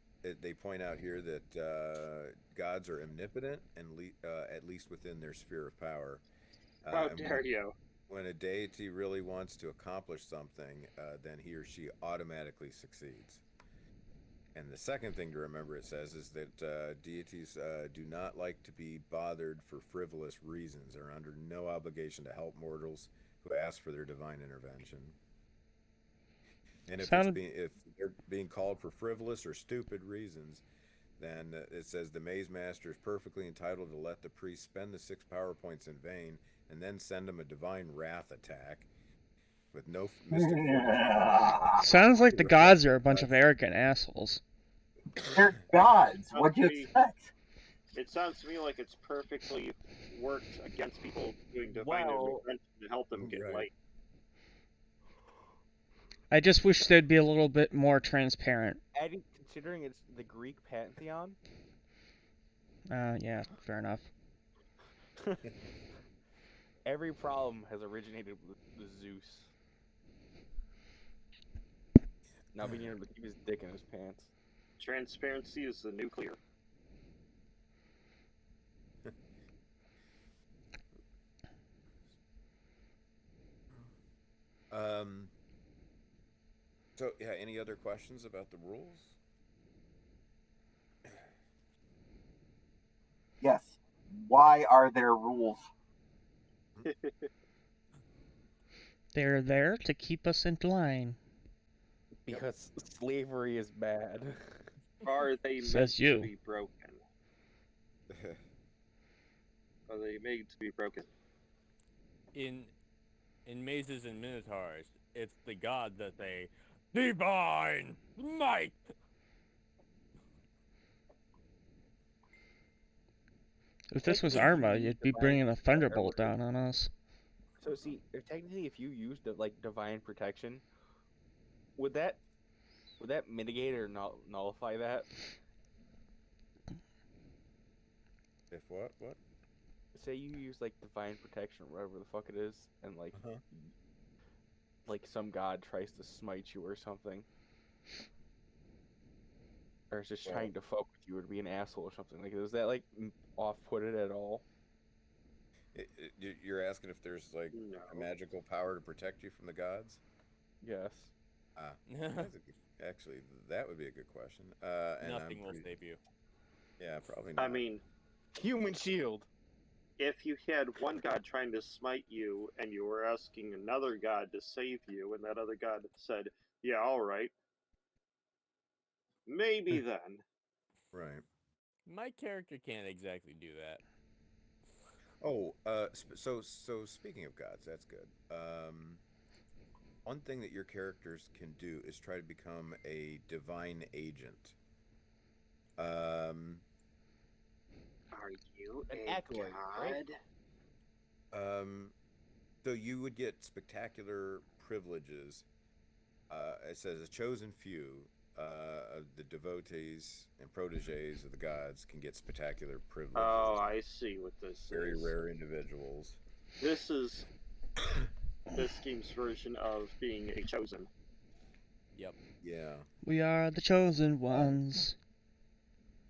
[SPEAKER 2] they point out here that gods are omnipotent and at least within their sphere of power.
[SPEAKER 3] How
[SPEAKER 2] And
[SPEAKER 3] dare you?
[SPEAKER 2] when a deity really wants to accomplish something, then he or she automatically succeeds. And the second thing to remember, it says, is that deities do not like to be bothered for frivolous reasons. They're under no obligation to help mortals who ask for their divine intervention. And if if they're being called for frivolous or stupid reasons, then it says the Maze Master is perfectly entitled to let the priest spend the 6 power points in vain and then send him a divine wrath attack with no mystic fortitude.
[SPEAKER 6] Sounds like the gods are a bunch of arrogant assholes.
[SPEAKER 7] They're gods. What'd you expect?
[SPEAKER 3] It sounds to me like it's perfectly worked against people doing divine
[SPEAKER 5] Well-
[SPEAKER 3] intervention to help them get
[SPEAKER 2] Right.
[SPEAKER 3] light.
[SPEAKER 6] I just wish they'd be a little bit more transparent.
[SPEAKER 5] Adding, considering it's the Greek pantheon,
[SPEAKER 6] Yeah, fair enough.
[SPEAKER 5] every problem has originated with Zeus. Not being able to keep his dick in his pants.
[SPEAKER 3] Transparency is the nuclear.
[SPEAKER 2] So yeah, any other questions about the rules?
[SPEAKER 7] Yes. Why are there rules?
[SPEAKER 6] They're there to keep us in line.
[SPEAKER 5] Because slavery is bad.
[SPEAKER 3] Are they meant
[SPEAKER 6] Says you.
[SPEAKER 3] to be broken? Are they made to be broken?
[SPEAKER 1] In mazes and minotaurs, it's the god that they divine might.
[SPEAKER 6] If this was Arma, you'd be bringing a thunderbolt down on us.
[SPEAKER 5] So see, technically, if you used like divine protection, would that mitigate or nullify that?
[SPEAKER 2] If what? What?
[SPEAKER 5] Say you use like divine protection or whatever the fuck it is, and like
[SPEAKER 2] Uh-huh.
[SPEAKER 5] like some god tries to smite you or something, or is just
[SPEAKER 2] Well-
[SPEAKER 5] trying to fuck with you or to be an asshole or something. Like, does that like off-put it at all?
[SPEAKER 2] You're asking if there's like
[SPEAKER 3] No.
[SPEAKER 2] a magical power to protect you from the gods?
[SPEAKER 5] Yes.
[SPEAKER 2] Actually, that would be a good question. And
[SPEAKER 1] Nothing will save you.
[SPEAKER 2] Yeah, probably not.
[SPEAKER 3] I mean,
[SPEAKER 5] Human shield.
[SPEAKER 3] if you had one god trying to smite you and you were asking another god to save you, and that other god said, "Yeah, all right," maybe then.
[SPEAKER 2] Right.
[SPEAKER 1] My character can't exactly do that.
[SPEAKER 2] Oh, so speaking of gods, that's good. One thing that your characters can do is try to become a divine agent.
[SPEAKER 3] Are you
[SPEAKER 5] An
[SPEAKER 3] a
[SPEAKER 5] acolyte, right?
[SPEAKER 3] god?
[SPEAKER 2] So you would get spectacular privileges. It says a chosen few of the devotees and proteges of the gods can get spectacular privileges.
[SPEAKER 3] Oh, I see what this
[SPEAKER 2] Very
[SPEAKER 3] is.
[SPEAKER 2] rare individuals.
[SPEAKER 3] This is this game's version of being a chosen.
[SPEAKER 1] Yep.
[SPEAKER 2] Yeah.
[SPEAKER 6] We are the chosen ones.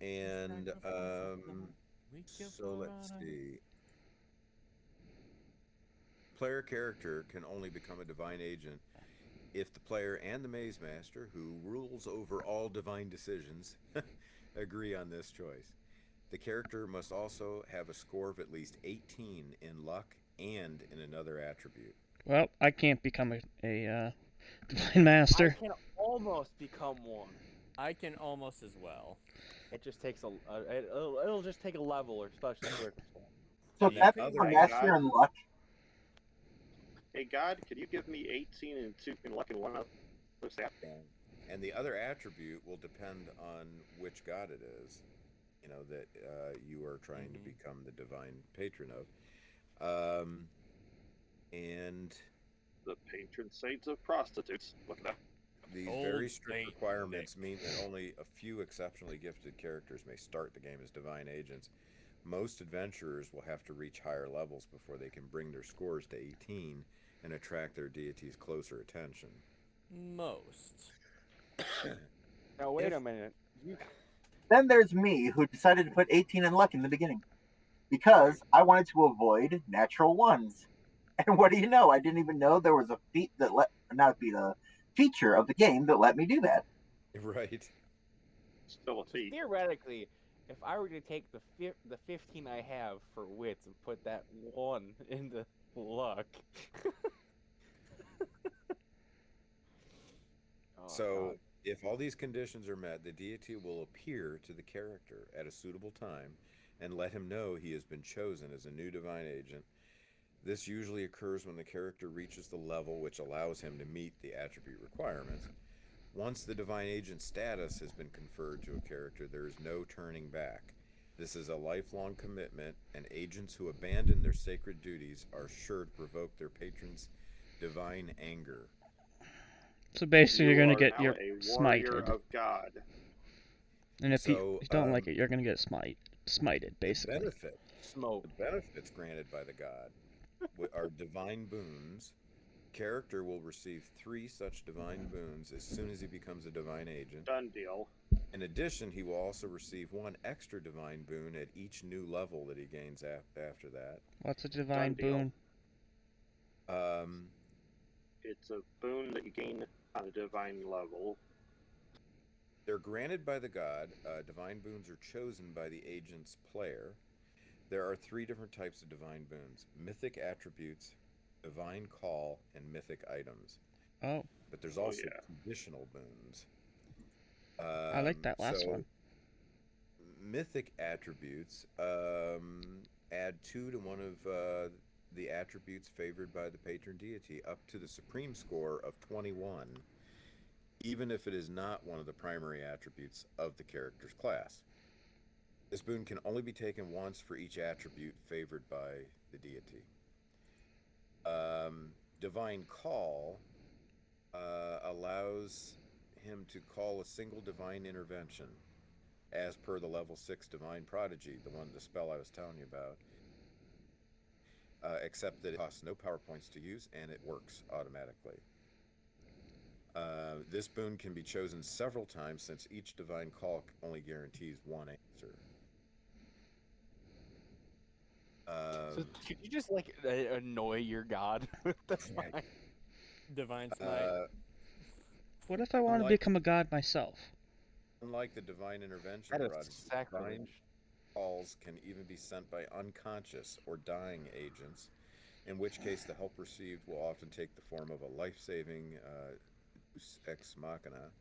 [SPEAKER 2] And so let's see. Player character can only become a divine agent if the player and the Maze Master, who rules over all divine decisions, agree on this choice. The character must also have a score of at least 18 in luck and in another attribute.
[SPEAKER 6] Well, I can't become a divine
[SPEAKER 5] I
[SPEAKER 6] master.
[SPEAKER 5] can almost become one.
[SPEAKER 1] I can almost as well.
[SPEAKER 5] It just takes it'll just take a level or special circumstance.
[SPEAKER 7] So
[SPEAKER 2] The
[SPEAKER 7] that's
[SPEAKER 2] other
[SPEAKER 7] for master and luck.
[SPEAKER 3] Hey God, could you give me 18 and 2 in luck and 1 other stat?
[SPEAKER 2] And the other attribute will depend on which god it is, that you are trying to become the divine patron of. And
[SPEAKER 3] The patron saints of prostitutes. Look at that.
[SPEAKER 2] these
[SPEAKER 1] Old
[SPEAKER 2] very strict
[SPEAKER 1] Saint
[SPEAKER 2] requirements mean that only a few exceptionally gifted characters may start the game as divine agents. Most adventurers will have to reach higher levels before they can bring their scores to 18 and attract their deity's closer attention.
[SPEAKER 1] Most.
[SPEAKER 5] Now wait
[SPEAKER 1] If-
[SPEAKER 5] a minute.
[SPEAKER 7] Then there's me, who decided to put 18 in luck in the beginning because I wanted to avoid natural ones. And what do you know? I didn't even know there was a feature of the game that let me do that.
[SPEAKER 2] Right.
[SPEAKER 3] Still a feat.
[SPEAKER 5] Theoretically, if I were to take the 15 I have for wits and put that 1 into luck. Oh,
[SPEAKER 2] So,
[SPEAKER 5] God.
[SPEAKER 2] if all these conditions are met, the deity will appear to the character at a suitable time and let him know he has been chosen as a new divine agent. This usually occurs when the character reaches the level which allows him to meet the attribute requirements. Once the divine agent status has been conferred to a character, there is no turning back. This is a lifelong commitment, and agents who abandon their sacred duties are sure to provoke their patrons' divine anger.
[SPEAKER 6] So basically, you're
[SPEAKER 3] You
[SPEAKER 6] gonna
[SPEAKER 3] are
[SPEAKER 6] get
[SPEAKER 3] now
[SPEAKER 6] your
[SPEAKER 3] a warrior
[SPEAKER 6] smited,
[SPEAKER 3] of God.
[SPEAKER 6] and if you
[SPEAKER 2] So,
[SPEAKER 6] don't like it, you're gonna get smited, basically.
[SPEAKER 2] The
[SPEAKER 5] Smoke.
[SPEAKER 2] benefits granted by the god are divine boons. Character will receive 3 such divine boons as soon as he becomes a divine agent.
[SPEAKER 3] Done deal.
[SPEAKER 2] In addition, he will also receive 1 extra divine boon at each new level that he gains after that.
[SPEAKER 6] What's a divine
[SPEAKER 3] Done deal.
[SPEAKER 6] boon?
[SPEAKER 3] It's a boon that you gain on a divine level.
[SPEAKER 2] They're granted by the god. Divine boons are chosen by the agent's player. There are 3 different types of divine boons: mythic attributes, divine call, and mythic items.
[SPEAKER 6] Oh,
[SPEAKER 2] But there's
[SPEAKER 3] Oh,
[SPEAKER 2] also
[SPEAKER 3] yeah.
[SPEAKER 2] conditional boons.
[SPEAKER 6] I like that last one.
[SPEAKER 2] Mythic attributes add 2 to one of the attributes favored by the patron deity, up to the supreme score of 21, even if it is not one of the primary attributes of the character's class. This boon can only be taken once for each attribute favored by the deity. Divine Call allows him to call a single divine intervention, as per the level 6 Divine Prodigy, the spell I was telling you about, except that it costs no power points to use and it works automatically. This boon can be chosen several times, since each divine call only guarantees 1 answer.
[SPEAKER 5] So could you just like annoy your god with the
[SPEAKER 2] Right.
[SPEAKER 5] sign?
[SPEAKER 1] Divine Smite.
[SPEAKER 6] What if I want to
[SPEAKER 2] Unlike-
[SPEAKER 6] become a god myself?
[SPEAKER 2] Unlike the divine intervention
[SPEAKER 5] That is
[SPEAKER 2] prodigy, divine
[SPEAKER 5] sacrilege.
[SPEAKER 2] calls can even be sent by unconscious or dying agents, in which case the help received will often take the form of a life-saving deus ex machina.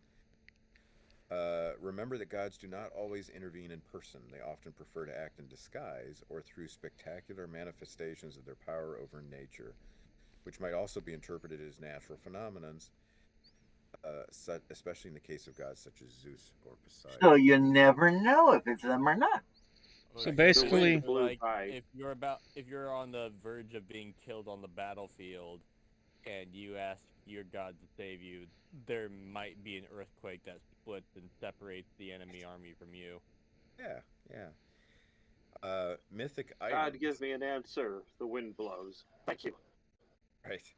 [SPEAKER 2] Remember that gods do not always intervene in person. They often prefer to act in disguise or through spectacular manifestations of their power over nature, which might also be interpreted as natural phenomenons, especially in the case of gods such as Zeus or Poseidon.
[SPEAKER 7] So you never know if it's them or not.
[SPEAKER 6] So
[SPEAKER 1] Right.
[SPEAKER 6] basically-
[SPEAKER 3] The wind blew
[SPEAKER 1] like
[SPEAKER 3] by.
[SPEAKER 1] if you're on the verge of being killed on the battlefield, and you ask your god to save you, there might be an earthquake that splits and separates the enemy army from you.
[SPEAKER 2] Yeah. Mythic
[SPEAKER 3] God,
[SPEAKER 2] items.
[SPEAKER 3] give me an answer. The wind blows. Thank you.
[SPEAKER 2] Right.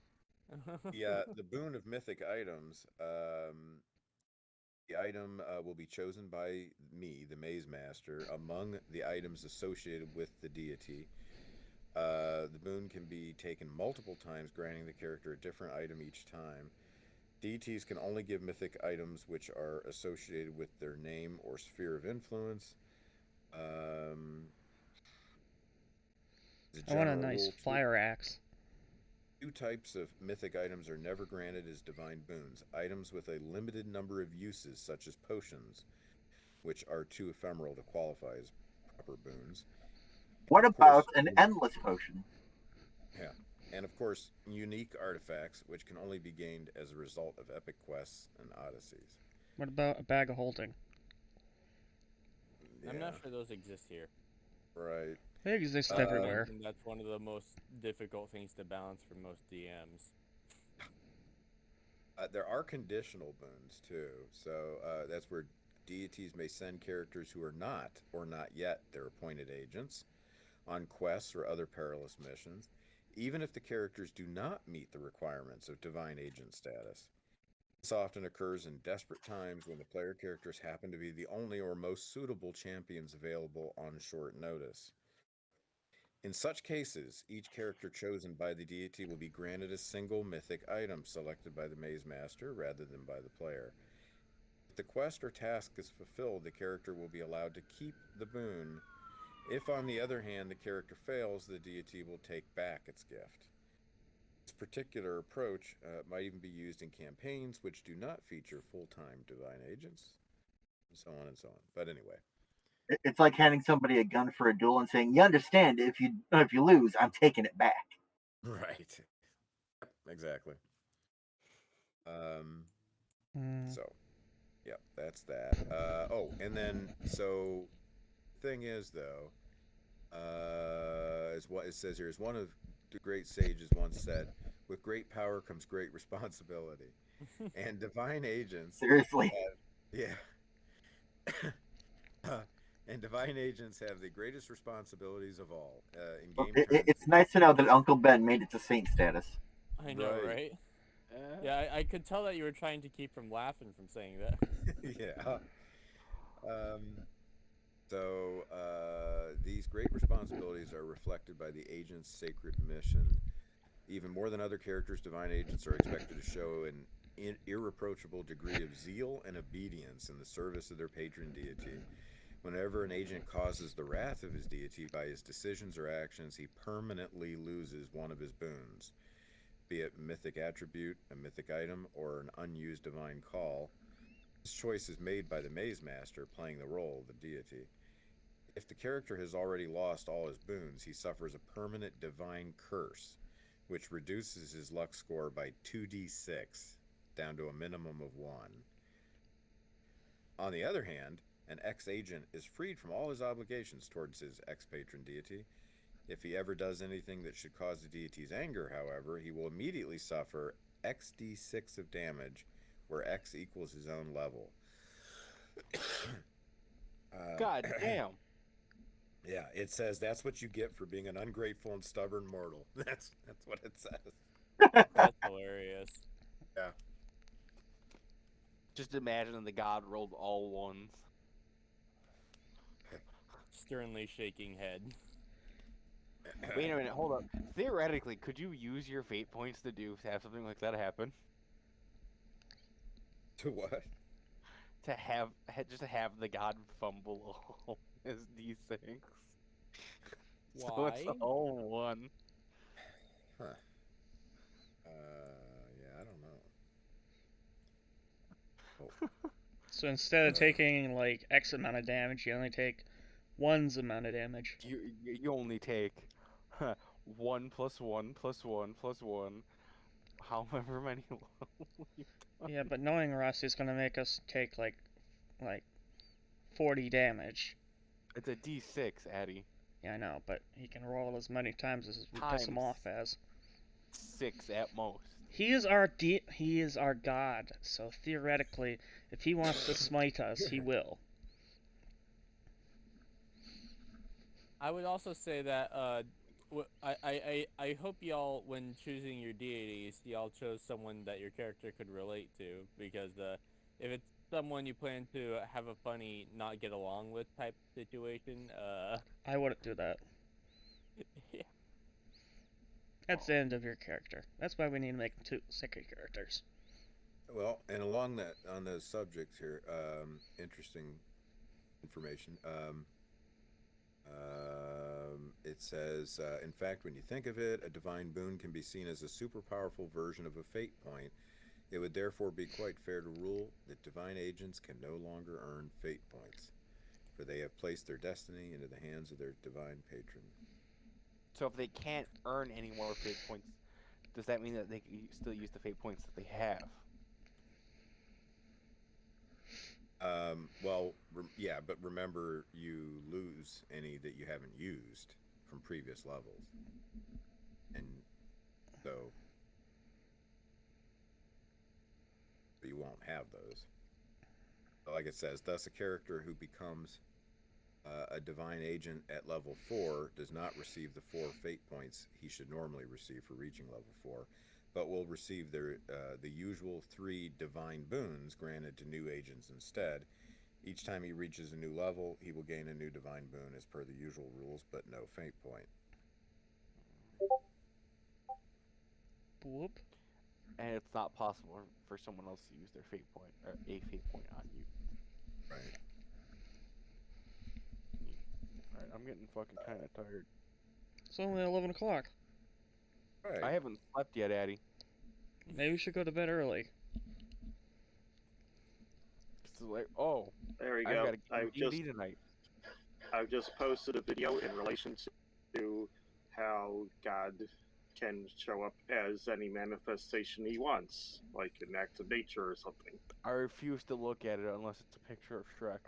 [SPEAKER 2] Yeah, the boon of mythic items. The item will be chosen by me, the Maze Master, among the items associated with the deity. The boon can be taken multiple times, granting the character a different item each time. Deities can only give mythic items which are associated with their name or sphere of influence.
[SPEAKER 6] I want a nice fire axe.
[SPEAKER 2] 2 types of mythic items are never granted as divine boons. Items with a limited number of uses, such as potions, which are too ephemeral to qualify as proper boons.
[SPEAKER 7] What
[SPEAKER 2] Of course,
[SPEAKER 7] about an endless potion?
[SPEAKER 2] Yeah. And of course, unique artifacts, which can only be gained as a result of epic quests and odysseys.
[SPEAKER 6] What about a bag of holding?
[SPEAKER 1] I'm
[SPEAKER 2] Yeah,
[SPEAKER 1] not sure those exist here.
[SPEAKER 2] right.
[SPEAKER 6] They exist
[SPEAKER 2] Uh,
[SPEAKER 6] everywhere.
[SPEAKER 1] And that's one of the most difficult things to balance for most DMs.
[SPEAKER 2] There are conditional boons too, so that's where deities may send characters who are not, or not yet, their appointed agents on quests or other perilous missions, even if the characters do not meet the requirements of divine agent status. This often occurs in desperate times when the player characters happen to be the only or most suitable champions available on short notice. In such cases, each character chosen by the deity will be granted a single mythic item selected by the Maze Master rather than by the player. If the quest or task is fulfilled, the character will be allowed to keep the boon. If, on the other hand, the character fails, the deity will take back its gift. This particular approach might even be used in campaigns which do not feature full-time divine agents, and so on and so on. But anyway.
[SPEAKER 7] It's like handing somebody a gun for a duel and saying, "You understand? If you lose, I'm taking it back."
[SPEAKER 2] Right. Exactly.
[SPEAKER 6] Mm.
[SPEAKER 2] So, yeah, that's that. Oh, and then so, thing is though, is what it says here is one of the great sages once said, "With great power comes great responsibility," and divine agents.
[SPEAKER 7] Seriously.
[SPEAKER 2] Yeah. And divine agents have the greatest responsibilities of all. In game terms,
[SPEAKER 7] It's nice to know that Uncle Ben made it to saint status.
[SPEAKER 1] I know,
[SPEAKER 2] Right.
[SPEAKER 1] right? Yeah, I could tell that you were trying to keep from laughing from saying that.
[SPEAKER 2] Yeah. These great responsibilities are reflected by the agent's sacred mission. Even more than other characters, divine agents are expected to show an irreproachable degree of zeal and obedience in the service of their patron deity. Whenever an agent causes the wrath of his deity by his decisions or actions, he permanently loses one of his boons, be it mythic attribute, a mythic item, or an unused divine call. This choice is made by the Maze Master, playing the role of the deity. If the character has already lost all his boons, he suffers a permanent divine curse, which reduces his luck score by 2d6 down to a minimum of 1. On the other hand, an ex-agent is freed from all his obligations towards his ex-patron deity. If he ever does anything that should cause the deity's anger, however, he will immediately suffer xd6 of damage, where x equals his own level.
[SPEAKER 5] God damn.
[SPEAKER 2] Yeah, it says that's what you get for being an ungrateful and stubborn mortal. That's what it says.
[SPEAKER 1] That's hilarious.
[SPEAKER 2] Yeah.
[SPEAKER 5] Just imagine the god rolled all ones.
[SPEAKER 1] Sternly shaking head.
[SPEAKER 5] Wait a minute, hold up. Theoretically, could you use your fate points to have something like that happen?
[SPEAKER 2] To what?
[SPEAKER 5] To have the god fumble all his d6. So it's
[SPEAKER 1] Why?
[SPEAKER 5] all one.
[SPEAKER 2] Huh. Yeah, I don't know. Oh.
[SPEAKER 6] So instead of taking like X amount of damage, you only take one's amount of damage.
[SPEAKER 5] You only take 1 plus 1 plus 1 plus 1. However many.
[SPEAKER 6] Yeah, but knowing Rusty's gonna make us take like 40 damage.
[SPEAKER 5] It's a d6, Addy.
[SPEAKER 6] Yeah, I know, but he can roll as many times as we piss him
[SPEAKER 5] Times.
[SPEAKER 6] off as.
[SPEAKER 5] 6 at most.
[SPEAKER 6] He is our god, so theoretically, if he wants to smite us, he will.
[SPEAKER 1] I would also say that I hope y'all, when choosing your deities, y'all chose someone that your character could relate to, because if it's someone you plan to have a funny, not get along with type situation,
[SPEAKER 6] I wouldn't do that.
[SPEAKER 1] yeah.
[SPEAKER 6] That's the end of your character. That's why we need to make 2 second characters.
[SPEAKER 2] Well, and along that, on those subjects here, interesting information. It says, in fact, when you think of it, a divine boon can be seen as a super powerful version of a fate point. It would therefore be quite fair to rule that divine agents can no longer earn fate points, for they have placed their destiny into the hands of their divine patron.
[SPEAKER 5] So if they can't earn any more fate points, does that mean that they can still use the fate points that they have?
[SPEAKER 2] Well, yeah, but remember, you lose any that you haven't used from previous levels, and so you won't have those. Like it says, thus a character who becomes a divine agent at level 4 does not receive the 4 fate points he should normally receive for reaching level 4, but will receive the usual 3 divine boons granted to new agents instead. Each time he reaches a new level, he will gain a new divine boon as per the usual rules, but no fate point.
[SPEAKER 6] Whoop.
[SPEAKER 5] And it's not possible for someone else to use their fate point or a fate point on you.
[SPEAKER 2] Right.
[SPEAKER 5] Alright, I'm getting fucking kind of tired.
[SPEAKER 6] It's only 11 o'clock.
[SPEAKER 2] Right.
[SPEAKER 5] I haven't slept yet, Addy.
[SPEAKER 6] Maybe we should go to bed early.
[SPEAKER 5] It's like, oh,
[SPEAKER 3] There you
[SPEAKER 5] I've
[SPEAKER 3] go.
[SPEAKER 5] got a D&D tonight.
[SPEAKER 3] I've just posted a video in relation to how God can show up as any manifestation he wants, like an act of nature or something.
[SPEAKER 5] I refuse to look at it unless it's a picture of Shrek.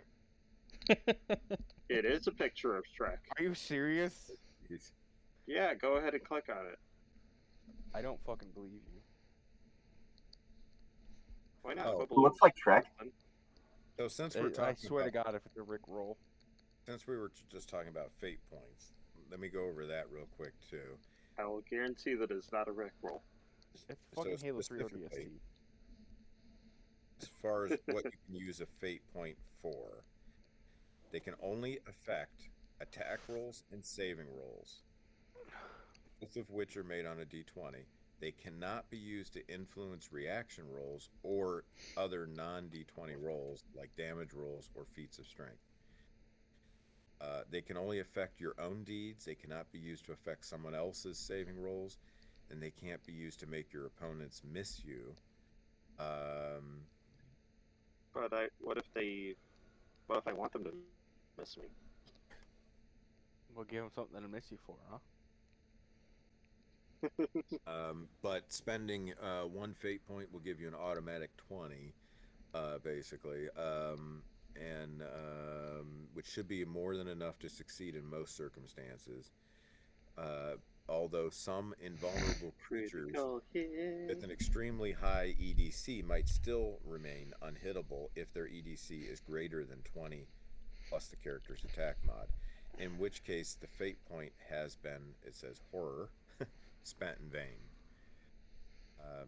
[SPEAKER 3] It is a picture of Shrek.
[SPEAKER 5] Are you serious?
[SPEAKER 2] He's-
[SPEAKER 3] Yeah, go ahead and click on it.
[SPEAKER 5] I don't fucking believe you.
[SPEAKER 3] Why not?
[SPEAKER 2] Oh.
[SPEAKER 3] Go
[SPEAKER 7] It
[SPEAKER 3] below.
[SPEAKER 7] looks like Shrek.
[SPEAKER 2] So since we're
[SPEAKER 5] I
[SPEAKER 2] talking
[SPEAKER 5] swear to
[SPEAKER 2] about,
[SPEAKER 5] God, if it's a Rick roll.
[SPEAKER 2] since we were just talking about fate points, let me go over that real quick too.
[SPEAKER 3] I will guarantee that it's not a Rickroll.
[SPEAKER 5] It's fucking Halo 3
[SPEAKER 2] specifically,
[SPEAKER 5] ODST.
[SPEAKER 2] as far as what you can use a fate point for, they can only affect attack rolls and saving rolls, both of which are made on a d20. They cannot be used to influence reaction rolls or other non-d20 rolls like damage rolls or feats of strength. They can only affect your own deeds. They cannot be used to affect someone else's saving rolls, and they can't be used to make your opponents miss you.
[SPEAKER 3] But what if I want them to miss me?
[SPEAKER 5] We'll give him something to miss you for, huh?
[SPEAKER 2] But spending 1 fate point will give you an automatic 20, basically, and which should be more than enough to succeed in most circumstances. Although some invulnerable creatures
[SPEAKER 3] Critical
[SPEAKER 2] with
[SPEAKER 3] hit.
[SPEAKER 2] an extremely high EDC might still remain unhittable if their EDC is greater than 20 plus the character's attack mod, in which case the fate point has been, it says horror, spent in vain.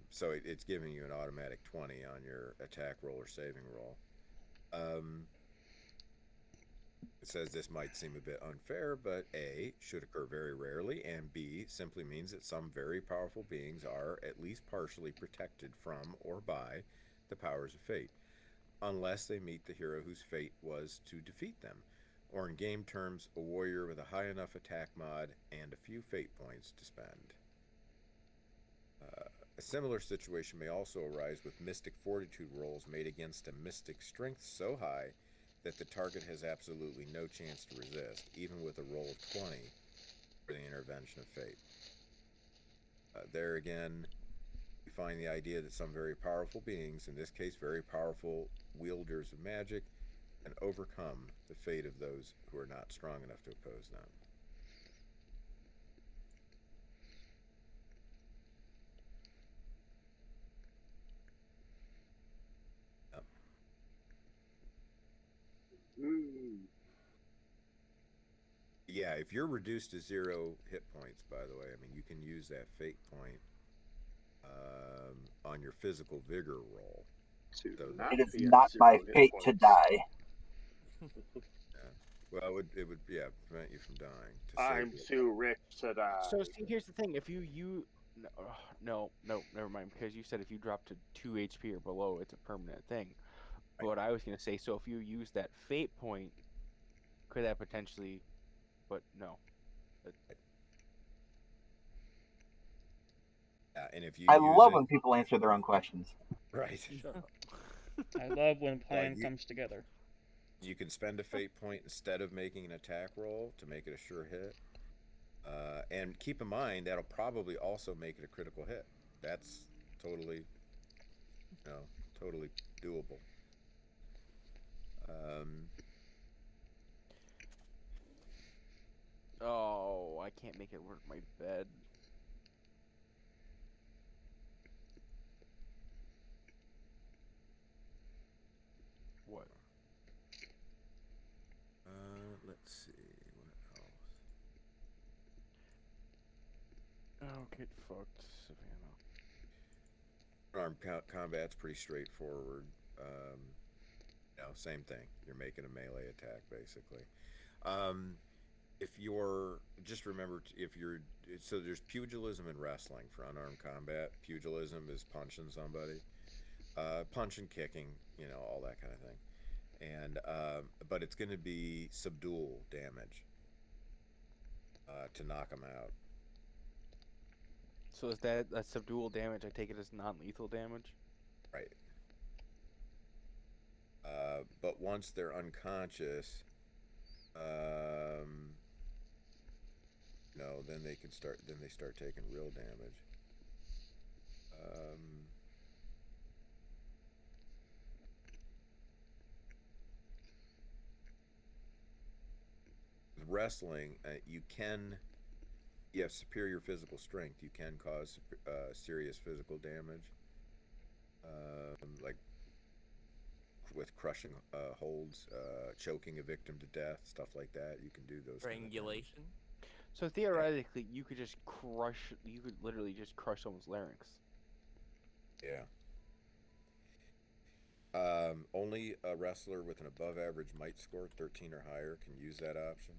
[SPEAKER 2] So it's giving you an automatic 20 on your attack roll or saving roll. It says this might seem a bit unfair, but A, should occur very rarely, and B, simply means that some very powerful beings are at least partially protected from or by the powers of fate, unless they meet the hero whose fate was to defeat them, or in game terms, a warrior with a high enough attack mod and a few fate points to spend. A similar situation may also arise with Mystic Fortitude rolls made against a Mystic Strength so high that the target has absolutely no chance to resist, even with a roll of 20 for the intervention of fate. There again, we find the idea that some very powerful beings, in this case very powerful wielders of magic, can overcome the fate of those who are not strong enough to oppose them.
[SPEAKER 3] Ooh.
[SPEAKER 2] Yeah, if you're reduced to 0 hit points, by the way, I mean, you can use that fate point on your physical vigor roll.
[SPEAKER 3] To
[SPEAKER 2] So
[SPEAKER 3] not
[SPEAKER 7] It is
[SPEAKER 3] be at
[SPEAKER 7] not
[SPEAKER 3] 0
[SPEAKER 7] my
[SPEAKER 3] hit
[SPEAKER 7] fate to
[SPEAKER 3] points.
[SPEAKER 7] die.
[SPEAKER 2] Well, it would prevent you from dying. To
[SPEAKER 3] I'm
[SPEAKER 2] save you.
[SPEAKER 3] too rich to die.
[SPEAKER 5] So see, here's the thing: if you no, never mind, because you said if you drop to 2 HP or below, it's a permanent thing. But what I was gonna say, so if you use that fate point, could that potentially? But no.
[SPEAKER 2] And if you
[SPEAKER 7] I
[SPEAKER 2] use
[SPEAKER 7] love
[SPEAKER 2] it,
[SPEAKER 7] when people answer their own questions.
[SPEAKER 2] right,
[SPEAKER 5] Shut up.
[SPEAKER 6] I love when plan
[SPEAKER 2] you-
[SPEAKER 6] comes together.
[SPEAKER 2] you can spend a fate point instead of making an attack roll to make it a sure hit. And keep in mind that'll probably also make it a critical hit. That's totally, totally doable.
[SPEAKER 5] Oh, I can't make it work my bed. What?
[SPEAKER 2] Let's see what else.
[SPEAKER 5] Oh, get fucked, Savannah.
[SPEAKER 2] Armed combat's pretty straightforward. Same thing. You're making a melee attack basically. If you're just remember if you're so there's pugilism and wrestling for unarmed combat. Pugilism is punching somebody, punching, kicking, all that kind of thing. And but it's going to be subdual damage to knock them out.
[SPEAKER 5] So is that subdual damage? I take it as non-lethal damage.
[SPEAKER 2] Right. But once they're unconscious, then they can start. Then they start taking real damage. With wrestling, you have superior physical strength. You can cause serious physical damage, like with crushing holds, choking a victim to death, stuff like that. You can do those.
[SPEAKER 1] Strangulation.
[SPEAKER 5] So theoretically, you could just crush. You could literally just crush someone's larynx.
[SPEAKER 2] Yeah. Only a wrestler with an above-average might score, 13 or higher, can use that option.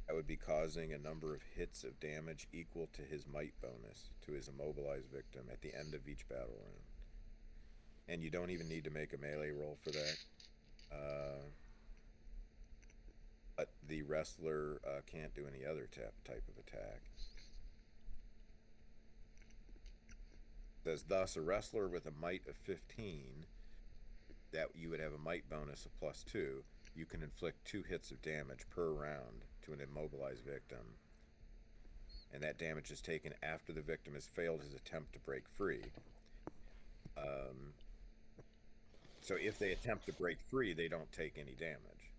[SPEAKER 2] That would be causing a number of hits of damage equal to his might bonus to his immobilized victim at the end of each battle round. And you don't even need to make a melee roll for that. But the wrestler can't do any other type of attack. It says, thus, a wrestler with a might of 15, that you would have a might bonus of +2, you can inflict 2 hits of damage per round to an immobilized victim. And that damage is taken after the victim has failed his attempt to break free. So if they attempt to break free, they don't take any damage.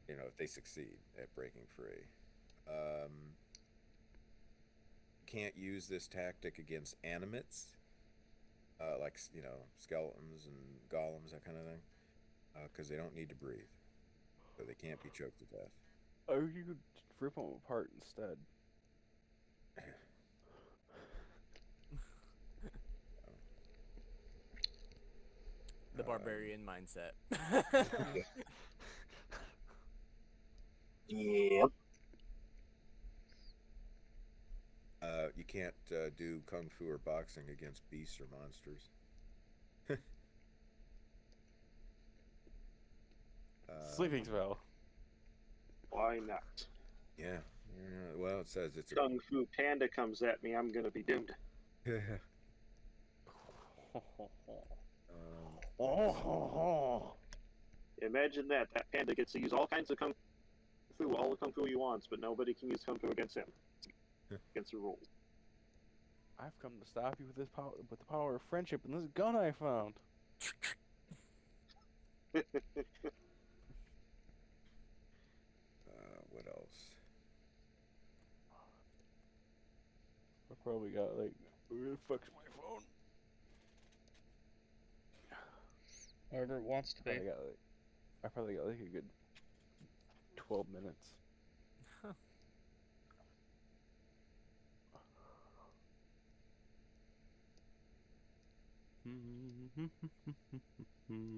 [SPEAKER 2] If they succeed at breaking free. Can't use this tactic against animates, like skeletons and golems, that kind of thing, because they don't need to breathe, so they can't be choked to death.
[SPEAKER 5] Or you could rip them apart instead.
[SPEAKER 1] The barbarian mindset.
[SPEAKER 7] Yep.
[SPEAKER 2] You can't do kung fu or boxing against beasts or monsters.
[SPEAKER 5] Sleeping spell.
[SPEAKER 3] Why not?
[SPEAKER 2] Yeah. Well, it says it's
[SPEAKER 3] Kung Fu Panda comes at me, I'm gonna be doomed. Imagine that. That panda gets to use all kinds of kung fu, all the kung fu he wants, but nobody can use kung fu against him. Against the rules.
[SPEAKER 5] I've come to stop you with the power of friendship and this gun I found.
[SPEAKER 2] What else?
[SPEAKER 5] I probably got where the fuck's my phone?
[SPEAKER 6] Wherever it wants to be.
[SPEAKER 5] I probably got a good 12 minutes.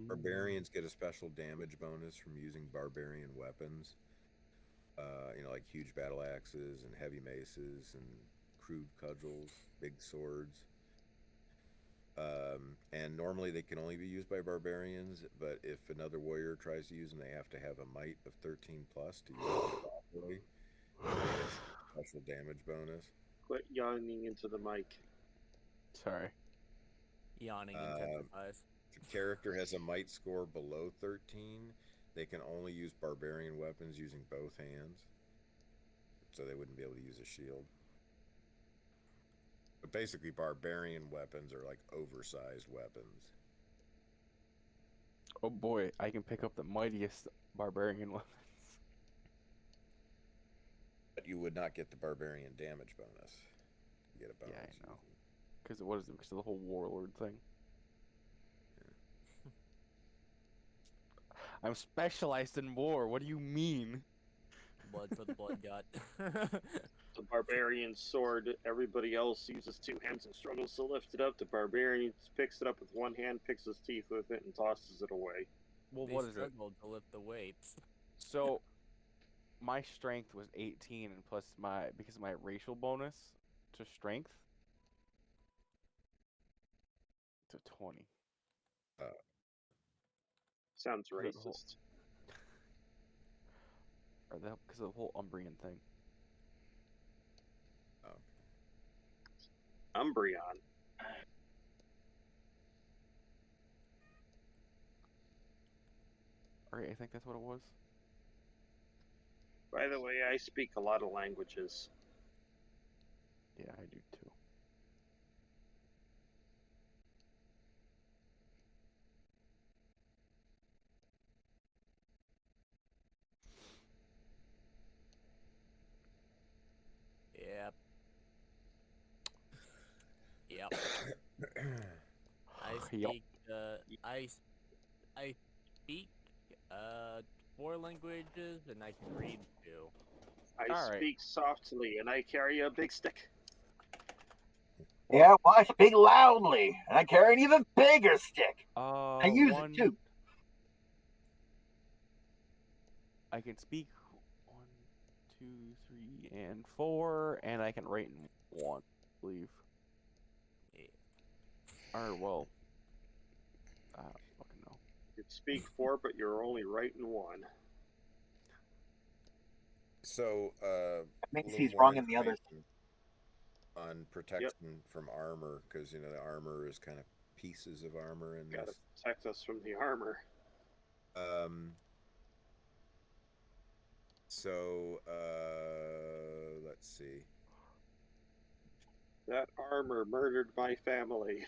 [SPEAKER 2] Barbarians get a special damage bonus from using barbarian weapons. Like huge battle axes and heavy maces and crude cudgels, big swords. And normally they can only be used by barbarians, but if another warrior tries to use them, they have to have a might of 13 plus to use it properly. Special damage bonus.
[SPEAKER 3] Quit yawning into the mic.
[SPEAKER 5] Sorry.
[SPEAKER 1] Yawning intensifies.
[SPEAKER 2] If a character has a might score below 13, they can only use barbarian weapons using both hands. So they wouldn't be able to use a shield. But basically, barbarian weapons are like oversized weapons.
[SPEAKER 5] Oh boy, I can pick up the mightiest barbarian weapons.
[SPEAKER 2] But you would not get the barbarian damage bonus. You get a bonus.
[SPEAKER 5] Yeah, I know. Because what is it? Because of the whole warlord thing. I'm specialized in war. What do you mean?
[SPEAKER 1] Blood for the blood god.
[SPEAKER 3] The barbarian's sword, everybody else uses two hands and struggles to lift it up. The barbarian picks it up with one hand, picks his teeth with it, and tosses it away.
[SPEAKER 5] Well,
[SPEAKER 1] They
[SPEAKER 5] what is it?
[SPEAKER 1] struggled to lift the weights.
[SPEAKER 5] So, my strength was 18, and plus because of my racial bonus to strength to 20.
[SPEAKER 3] Sounds
[SPEAKER 5] Is that the whole-
[SPEAKER 3] racist.
[SPEAKER 5] Or that because of the whole Umbrian thing.
[SPEAKER 3] Umbreon.
[SPEAKER 5] Alright, I think that's what it was.
[SPEAKER 3] By the way, I speak a lot of languages.
[SPEAKER 5] Yeah, I do too.
[SPEAKER 1] Yep. Yep. I
[SPEAKER 5] Yup.
[SPEAKER 1] speak. I speak 4 languages, and I can read 2.
[SPEAKER 3] I
[SPEAKER 5] Alright.
[SPEAKER 3] speak softly, and I carry a big stick.
[SPEAKER 7] Yeah, well, I speak loudly, and I carry an even bigger stick. I use it too.
[SPEAKER 5] I can speak 1, 2, 3, and 4, and I can write in 1, I believe.
[SPEAKER 1] Yeah.
[SPEAKER 5] Or well, I don't fucking know.
[SPEAKER 3] You can speak 4, but you're only writing 1.
[SPEAKER 2] So,
[SPEAKER 7] That means
[SPEAKER 2] little
[SPEAKER 7] he's
[SPEAKER 2] more
[SPEAKER 7] wrong in the others.
[SPEAKER 2] information on protection from armor, because the armor is kind of pieces of armor in
[SPEAKER 3] Gotta
[SPEAKER 2] this.
[SPEAKER 3] protect us from the armor.
[SPEAKER 2] So, let's see.
[SPEAKER 3] That armor murdered my family.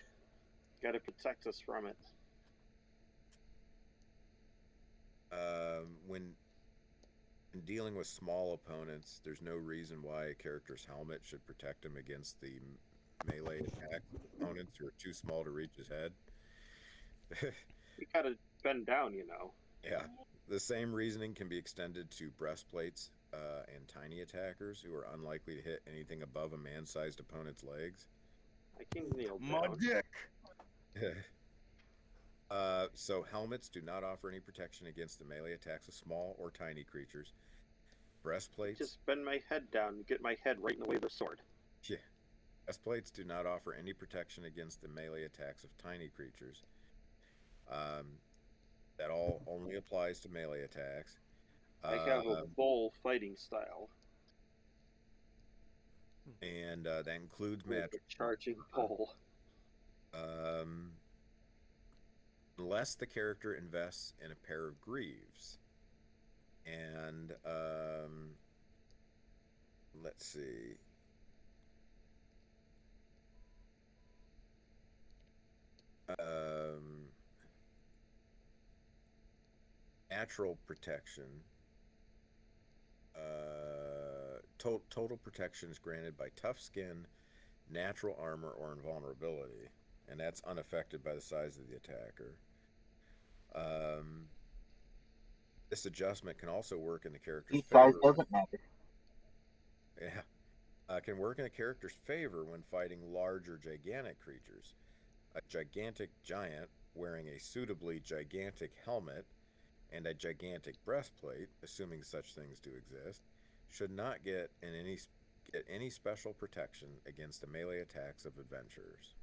[SPEAKER 3] Gotta protect us from it.
[SPEAKER 2] When dealing with small opponents, there's no reason why a character's helmet should protect him against the melee attack opponents who are too small to reach his head.
[SPEAKER 3] You gotta bend down,
[SPEAKER 2] Yeah. The same reasoning can be extended to breastplates and tiny attackers who are unlikely to hit anything above a man-sized opponent's legs.
[SPEAKER 3] I can kneel
[SPEAKER 5] My
[SPEAKER 3] down.
[SPEAKER 5] dick!
[SPEAKER 2] So helmets do not offer any protection against the melee attacks of small or tiny creatures. Breastplates.
[SPEAKER 3] Just bend my head down and get my head right in the way of the sword.
[SPEAKER 2] Yeah. Breastplates do not offer any protection against the melee attacks of tiny creatures. That all only applies to melee attacks.
[SPEAKER 3] I have a bull fighting style.
[SPEAKER 2] And that includes
[SPEAKER 3] With
[SPEAKER 2] magic.
[SPEAKER 3] a charging bull.
[SPEAKER 2] Unless the character invests in a pair of greaves. And let's see. Natural protection. Total protection is granted by tough skin, natural armor, or invulnerability, and that's unaffected by the size of the attacker. This adjustment can also work in the character's
[SPEAKER 7] Each size
[SPEAKER 2] favor.
[SPEAKER 7] doesn't matter.
[SPEAKER 2] Yeah. Can work in a character's favor when fighting large or gigantic creatures. A gigantic giant wearing a suitably gigantic helmet and a gigantic breastplate, assuming such things do exist, should not get any special protection against the melee attacks of adventurers.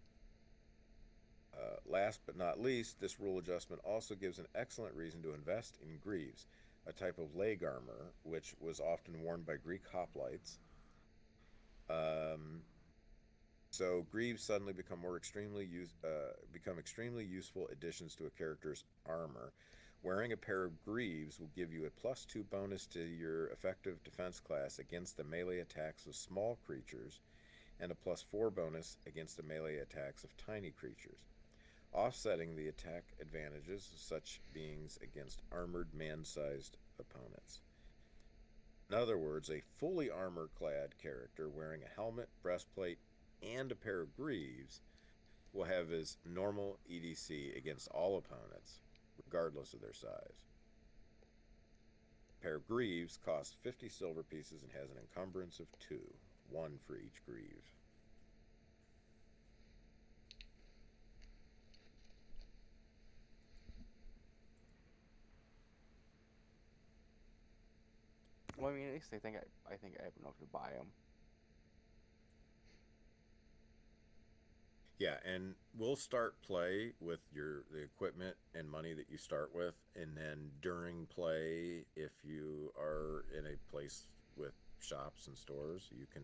[SPEAKER 2] Last but not least, this rule adjustment also gives an excellent reason to invest in greaves, a type of leg armor which was often worn by Greek hoplites. So greaves suddenly become extremely useful additions to a character's armor. Wearing a pair of greaves will give you a +2 bonus to your effective defense class against the melee attacks of small creatures, and a +4 bonus against the melee attacks of tiny creatures, offsetting the attack advantages of such beings against armored man-sized opponents. In other words, a fully armor-clad character wearing a helmet, breastplate, and a pair of greaves will have his normal EDC against all opponents, regardless of their size. A pair of greaves costs 50 silver pieces and has an encumbrance of 2. 1 for each grieve.
[SPEAKER 5] Well, I mean, at least I think I have enough to buy them.
[SPEAKER 2] Yeah, and we'll start play with the equipment and money that you start with, and then during play, if you are in a place with shops and stores, you can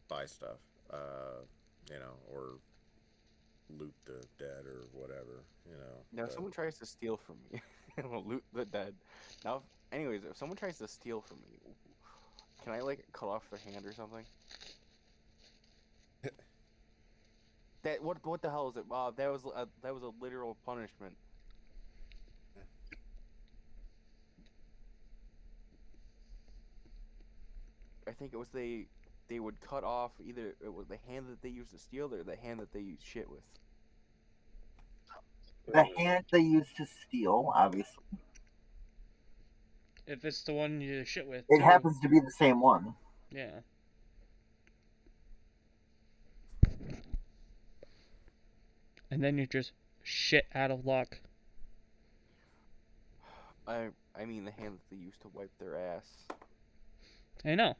[SPEAKER 2] buy stuff, or loot the dead or whatever,
[SPEAKER 5] Now, if
[SPEAKER 2] but-
[SPEAKER 5] someone tries to steal from me, we'll loot the dead. Now, anyways, if someone tries to steal from me, can I like cut off their hand or something? What the hell is it? Wow, that was a literal punishment. I think it was they would cut off either it was the hand that they used to steal or the hand that they used shit with.
[SPEAKER 7] The hand they used to steal, obviously.
[SPEAKER 6] If it's the one you shit with.
[SPEAKER 7] It
[SPEAKER 6] too.
[SPEAKER 7] happens to be the same one.
[SPEAKER 6] Yeah. And then you're just shit out of luck.
[SPEAKER 5] I mean the hand that they used to wipe their ass.
[SPEAKER 6] I know.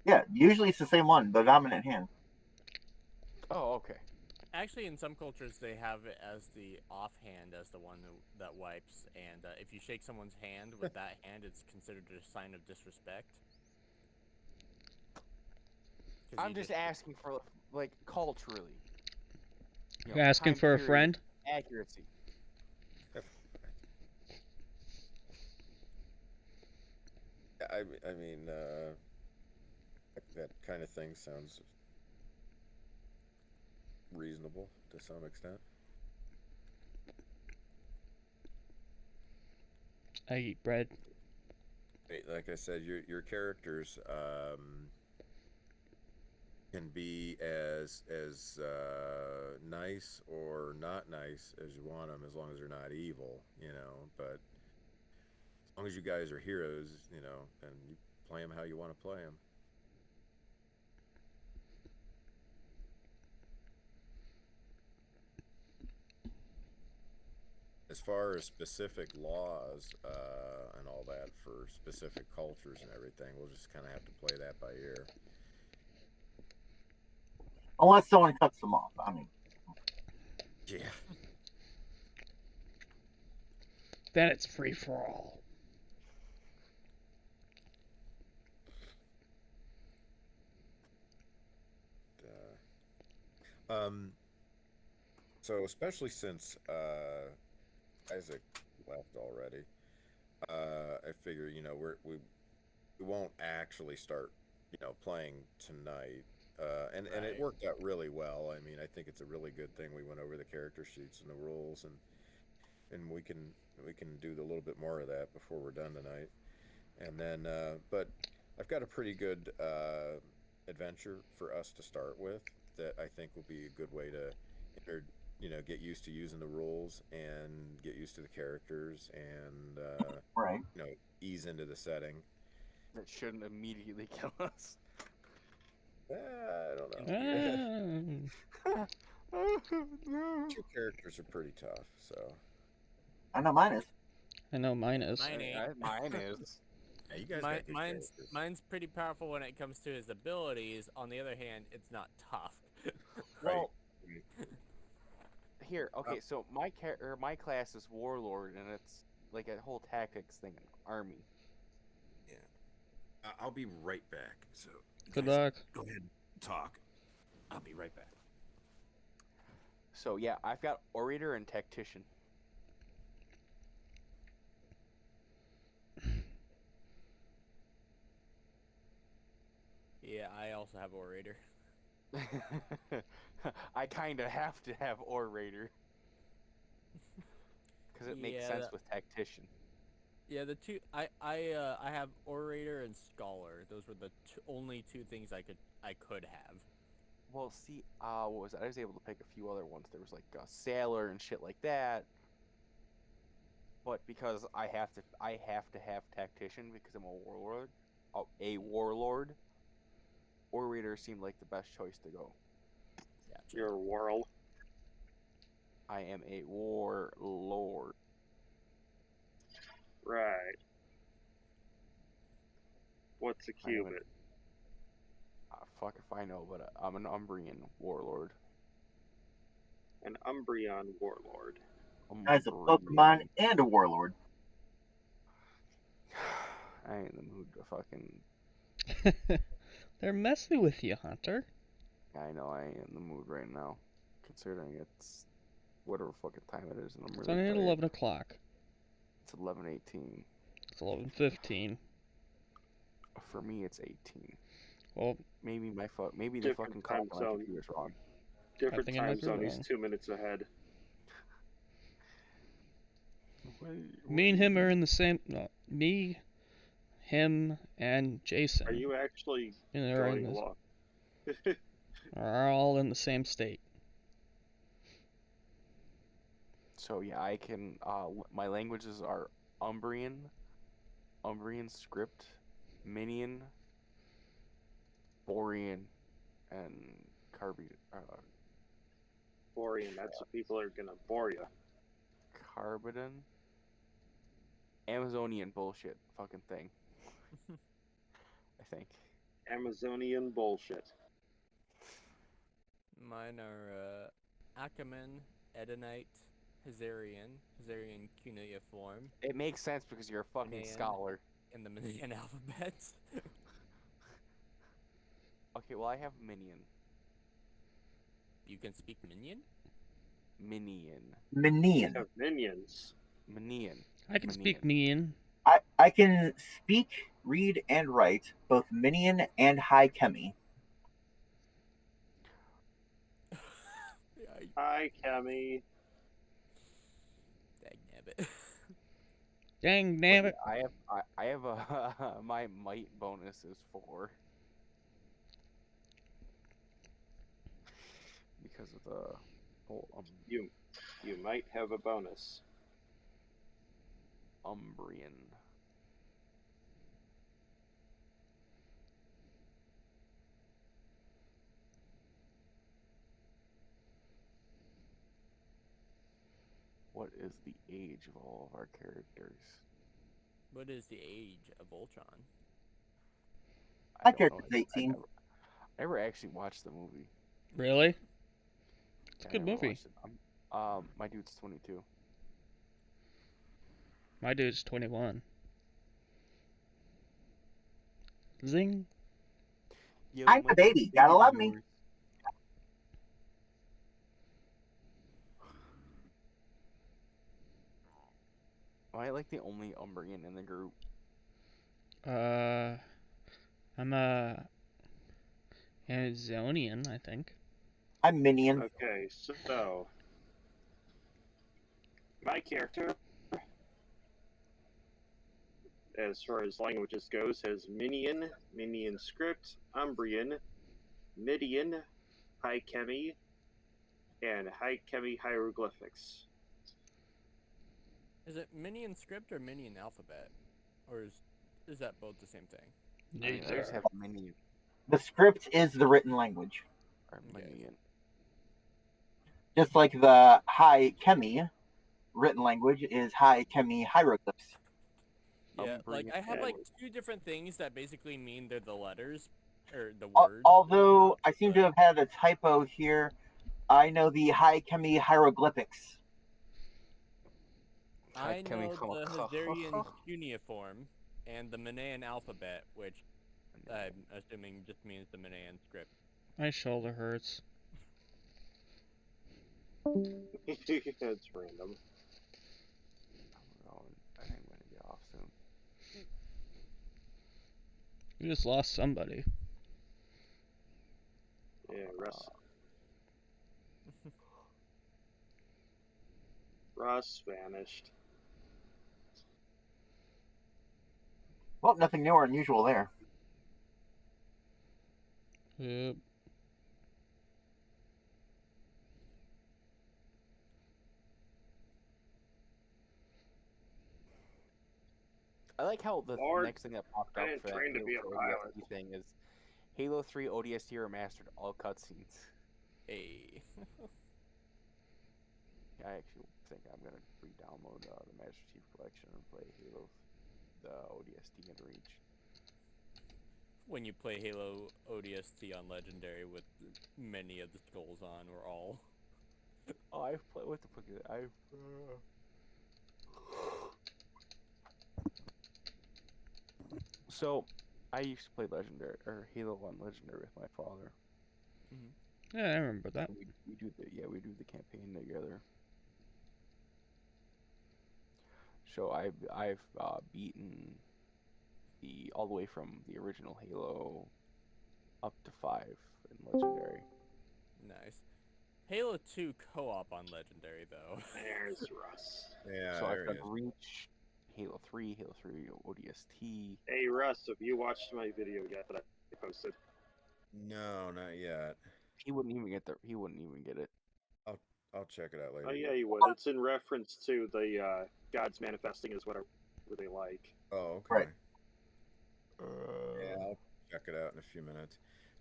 [SPEAKER 7] Yeah, usually it's the same one, the dominant hand.
[SPEAKER 5] Oh, okay.
[SPEAKER 1] Actually, in some cultures, they have it as the offhand as the one that wipes, and if you shake someone's hand with that hand, it's considered a sign of disrespect. 'Cause
[SPEAKER 5] I'm
[SPEAKER 1] you
[SPEAKER 5] just asking for like culturally.
[SPEAKER 6] You're asking
[SPEAKER 5] time
[SPEAKER 6] for a
[SPEAKER 5] period,
[SPEAKER 6] friend?
[SPEAKER 5] Accuracy.
[SPEAKER 2] I mean, that kind of thing sounds reasonable to some extent.
[SPEAKER 6] I eat bread.
[SPEAKER 2] Like I said, your characters can be as nice or not nice as you want them, as long as they're not evil, But as long as you guys are heroes, then you play them how you want to play them. As far as specific laws and all that for specific cultures and everything, we'll just kind of have to play that by ear.
[SPEAKER 7] Unless someone cuts them off. I mean,
[SPEAKER 2] Yeah.
[SPEAKER 6] Then it's free for all.
[SPEAKER 2] So especially since Isaac left already, I figure we won't actually start playing tonight, and it
[SPEAKER 1] Right.
[SPEAKER 2] worked out really well. I mean, I think it's a really good thing we went over the character sheets and the rules, and we can do a little bit more of that before we're done tonight, and then but I've got a pretty good adventure for us to start with that I think will be a good way to get used to using the rules and get used to the characters and
[SPEAKER 7] right.
[SPEAKER 2] ease into the setting.
[SPEAKER 5] That shouldn't immediately kill us.
[SPEAKER 2] I don't know. Two characters are pretty tough, so.
[SPEAKER 7] I know mine is.
[SPEAKER 6] I know mine is.
[SPEAKER 1] Mine ain't.
[SPEAKER 5] Mine is.
[SPEAKER 2] Yeah, you guys got good characters.
[SPEAKER 1] Mine's pretty powerful when it comes to his abilities. On the other hand, it's not tough.
[SPEAKER 5] Well, here, okay, so my class is warlord, and it's like a whole tactics thing, army.
[SPEAKER 2] Yeah. I'll be right back. So.
[SPEAKER 6] Good
[SPEAKER 2] guys,
[SPEAKER 6] luck.
[SPEAKER 2] Go ahead, talk. I'll be right back.
[SPEAKER 5] So yeah, I've got orator and tactician.
[SPEAKER 1] Yeah, I also have orator.
[SPEAKER 5] I kind of have to have orator because it makes
[SPEAKER 1] Yeah,
[SPEAKER 5] sense with tactician.
[SPEAKER 1] Yeah, the two I have orator and scholar. Those were the only two things I could have.
[SPEAKER 5] Well, see, what was it? I was able to pick a few other ones. There was like a sailor and shit like that. But because I have to have tactician because I'm a warlord. Orator seemed like the best choice to go.
[SPEAKER 1] Gotcha.
[SPEAKER 3] Your world.
[SPEAKER 5] I am a warlord.
[SPEAKER 3] Right. What's a
[SPEAKER 5] I am
[SPEAKER 3] cubit?
[SPEAKER 5] Fuck if I know, but I'm an Umbrian warlord.
[SPEAKER 3] An Umbreon warlord.
[SPEAKER 7] As a Pokemon and a warlord.
[SPEAKER 5] I ain't in the mood to fucking.
[SPEAKER 6] They're messing with you, Hunter.
[SPEAKER 5] I know I ain't in the mood right now, considering it's whatever fucking time it is, and I'm
[SPEAKER 6] It's
[SPEAKER 5] really
[SPEAKER 6] only at
[SPEAKER 5] tired.
[SPEAKER 6] 11 o'clock.
[SPEAKER 5] It's 11:18.
[SPEAKER 6] It's 11:15.
[SPEAKER 5] For me, it's 18.
[SPEAKER 6] Well,
[SPEAKER 5] Maybe maybe the
[SPEAKER 3] Different
[SPEAKER 5] fucking
[SPEAKER 3] time
[SPEAKER 5] clock on my
[SPEAKER 3] zone.
[SPEAKER 5] computer's wrong.
[SPEAKER 3] Different
[SPEAKER 6] think it might
[SPEAKER 3] time
[SPEAKER 6] be
[SPEAKER 3] zone. He's
[SPEAKER 6] wrong.
[SPEAKER 3] 2 minutes ahead.
[SPEAKER 6] me and him are in the same. No, me, him, and Jason
[SPEAKER 3] Are you actually
[SPEAKER 6] are,
[SPEAKER 3] going along?
[SPEAKER 6] are all in the same state.
[SPEAKER 5] So yeah, I can. My languages are Umbrian script, Minion, Borean, and
[SPEAKER 3] Borean, that's the people that are gonna bore you.
[SPEAKER 5] Carbidon. Amazonian bullshit fucking thing. I think.
[SPEAKER 3] Amazonian bullshit.
[SPEAKER 1] Mine are Ackerman, Edenite, Hazarian cuneiform,
[SPEAKER 5] It makes sense because you're a fucking
[SPEAKER 1] Man.
[SPEAKER 5] scholar.
[SPEAKER 1] and the Minion alphabet.
[SPEAKER 5] Okay, well I have Minion.
[SPEAKER 1] You can speak Minion?
[SPEAKER 5] Minion.
[SPEAKER 7] Minion.
[SPEAKER 3] Have minions.
[SPEAKER 5] Minion.
[SPEAKER 6] I can speak Minion.
[SPEAKER 7] I can speak, read, and write both Minion and High Chemi.
[SPEAKER 3] Hi, Kemi.
[SPEAKER 1] Dagnabbit.
[SPEAKER 6] Dang, damn it.
[SPEAKER 5] I have a my might bonus is 4. Because of the whole
[SPEAKER 3] You might have a bonus.
[SPEAKER 5] Umbrian. What is the age of all of our characters?
[SPEAKER 1] What is the age of Ultron?
[SPEAKER 7] My
[SPEAKER 5] don't
[SPEAKER 7] character's
[SPEAKER 5] know.
[SPEAKER 7] 18.
[SPEAKER 5] I never actually watched the movie.
[SPEAKER 6] Really? It's a
[SPEAKER 5] Yeah, I
[SPEAKER 6] good
[SPEAKER 5] never
[SPEAKER 6] movie.
[SPEAKER 5] watched it. My dude's 22.
[SPEAKER 6] My dude's 21. Zing.
[SPEAKER 5] Yo,
[SPEAKER 7] I'm
[SPEAKER 5] my
[SPEAKER 7] a baby.
[SPEAKER 5] dude's
[SPEAKER 7] Gotta love me.
[SPEAKER 5] yours. Am I like the only Umbrian in the group?
[SPEAKER 6] I'm a Amazonian, I think.
[SPEAKER 7] I'm Minion.
[SPEAKER 3] Okay, so my character, as far as languages goes, has Minion, Minion script, Umbrian, Midian, High Chemi, and High Chemi hieroglyphics.
[SPEAKER 1] Is it Minion script or Minion alphabet? Or is that both the same thing?
[SPEAKER 5] I mean, I just have Minion.
[SPEAKER 7] The script is the written language.
[SPEAKER 5] Or Minion.
[SPEAKER 7] Just like the High Chemi written language is High Chemi hieroglyphs.
[SPEAKER 1] Yeah, like I have
[SPEAKER 3] Yeah.
[SPEAKER 1] like 2 different things that basically mean they're the letters or the
[SPEAKER 7] Al-
[SPEAKER 1] word.
[SPEAKER 7] Although I seem to have had a typo here, I know the High Chemi hieroglyphics.
[SPEAKER 1] I know the Hazarian cuneiform and the Manaean alphabet, which I'm assuming just means the Manaean script.
[SPEAKER 6] My shoulder hurts.
[SPEAKER 3] That's random.
[SPEAKER 5] I think I'm gonna get off soon.
[SPEAKER 6] You just lost somebody.
[SPEAKER 3] Yeah, Russ vanished.
[SPEAKER 7] Well, nothing new or unusual there.
[SPEAKER 6] Yep.
[SPEAKER 5] I like how the
[SPEAKER 3] Lord,
[SPEAKER 5] next thing that popped
[SPEAKER 3] I
[SPEAKER 5] up
[SPEAKER 3] didn't
[SPEAKER 5] for that
[SPEAKER 3] train to be a
[SPEAKER 5] little
[SPEAKER 3] pilot.
[SPEAKER 5] ODST thing is Halo 3 ODST remastered, all cutscenes.
[SPEAKER 1] Hey.
[SPEAKER 5] I actually think I'm gonna re-download the Master Chief Collection and play Halo, the ODST in Reach.
[SPEAKER 1] When you play Halo ODST on Legendary with many of the skulls on, or all.
[SPEAKER 5] Oh, I've played. What the fuck is it? So, I used to play Legendary or Halo 1 Legendary with my father.
[SPEAKER 6] Yeah, I remember that.
[SPEAKER 5] We do the campaign together. So I've beaten all the way from the original Halo up to 5 in Legendary.
[SPEAKER 1] Nice. Halo 2 co-op on Legendary, though.
[SPEAKER 3] There's Russ.
[SPEAKER 2] Yeah,
[SPEAKER 5] So
[SPEAKER 2] there
[SPEAKER 5] I've
[SPEAKER 2] he
[SPEAKER 5] done
[SPEAKER 2] is.
[SPEAKER 5] Reach, Halo 3 ODST.
[SPEAKER 3] Hey Russ, have you watched my video yet that I posted?
[SPEAKER 2] No, not yet.
[SPEAKER 5] He wouldn't even get it.
[SPEAKER 2] I'll check it out later.
[SPEAKER 3] Oh yeah, you would. It's in reference to the gods manifesting as whatever they like.
[SPEAKER 2] Oh, okay.
[SPEAKER 7] Right.
[SPEAKER 2] Yeah, I'll check it out in a few minutes.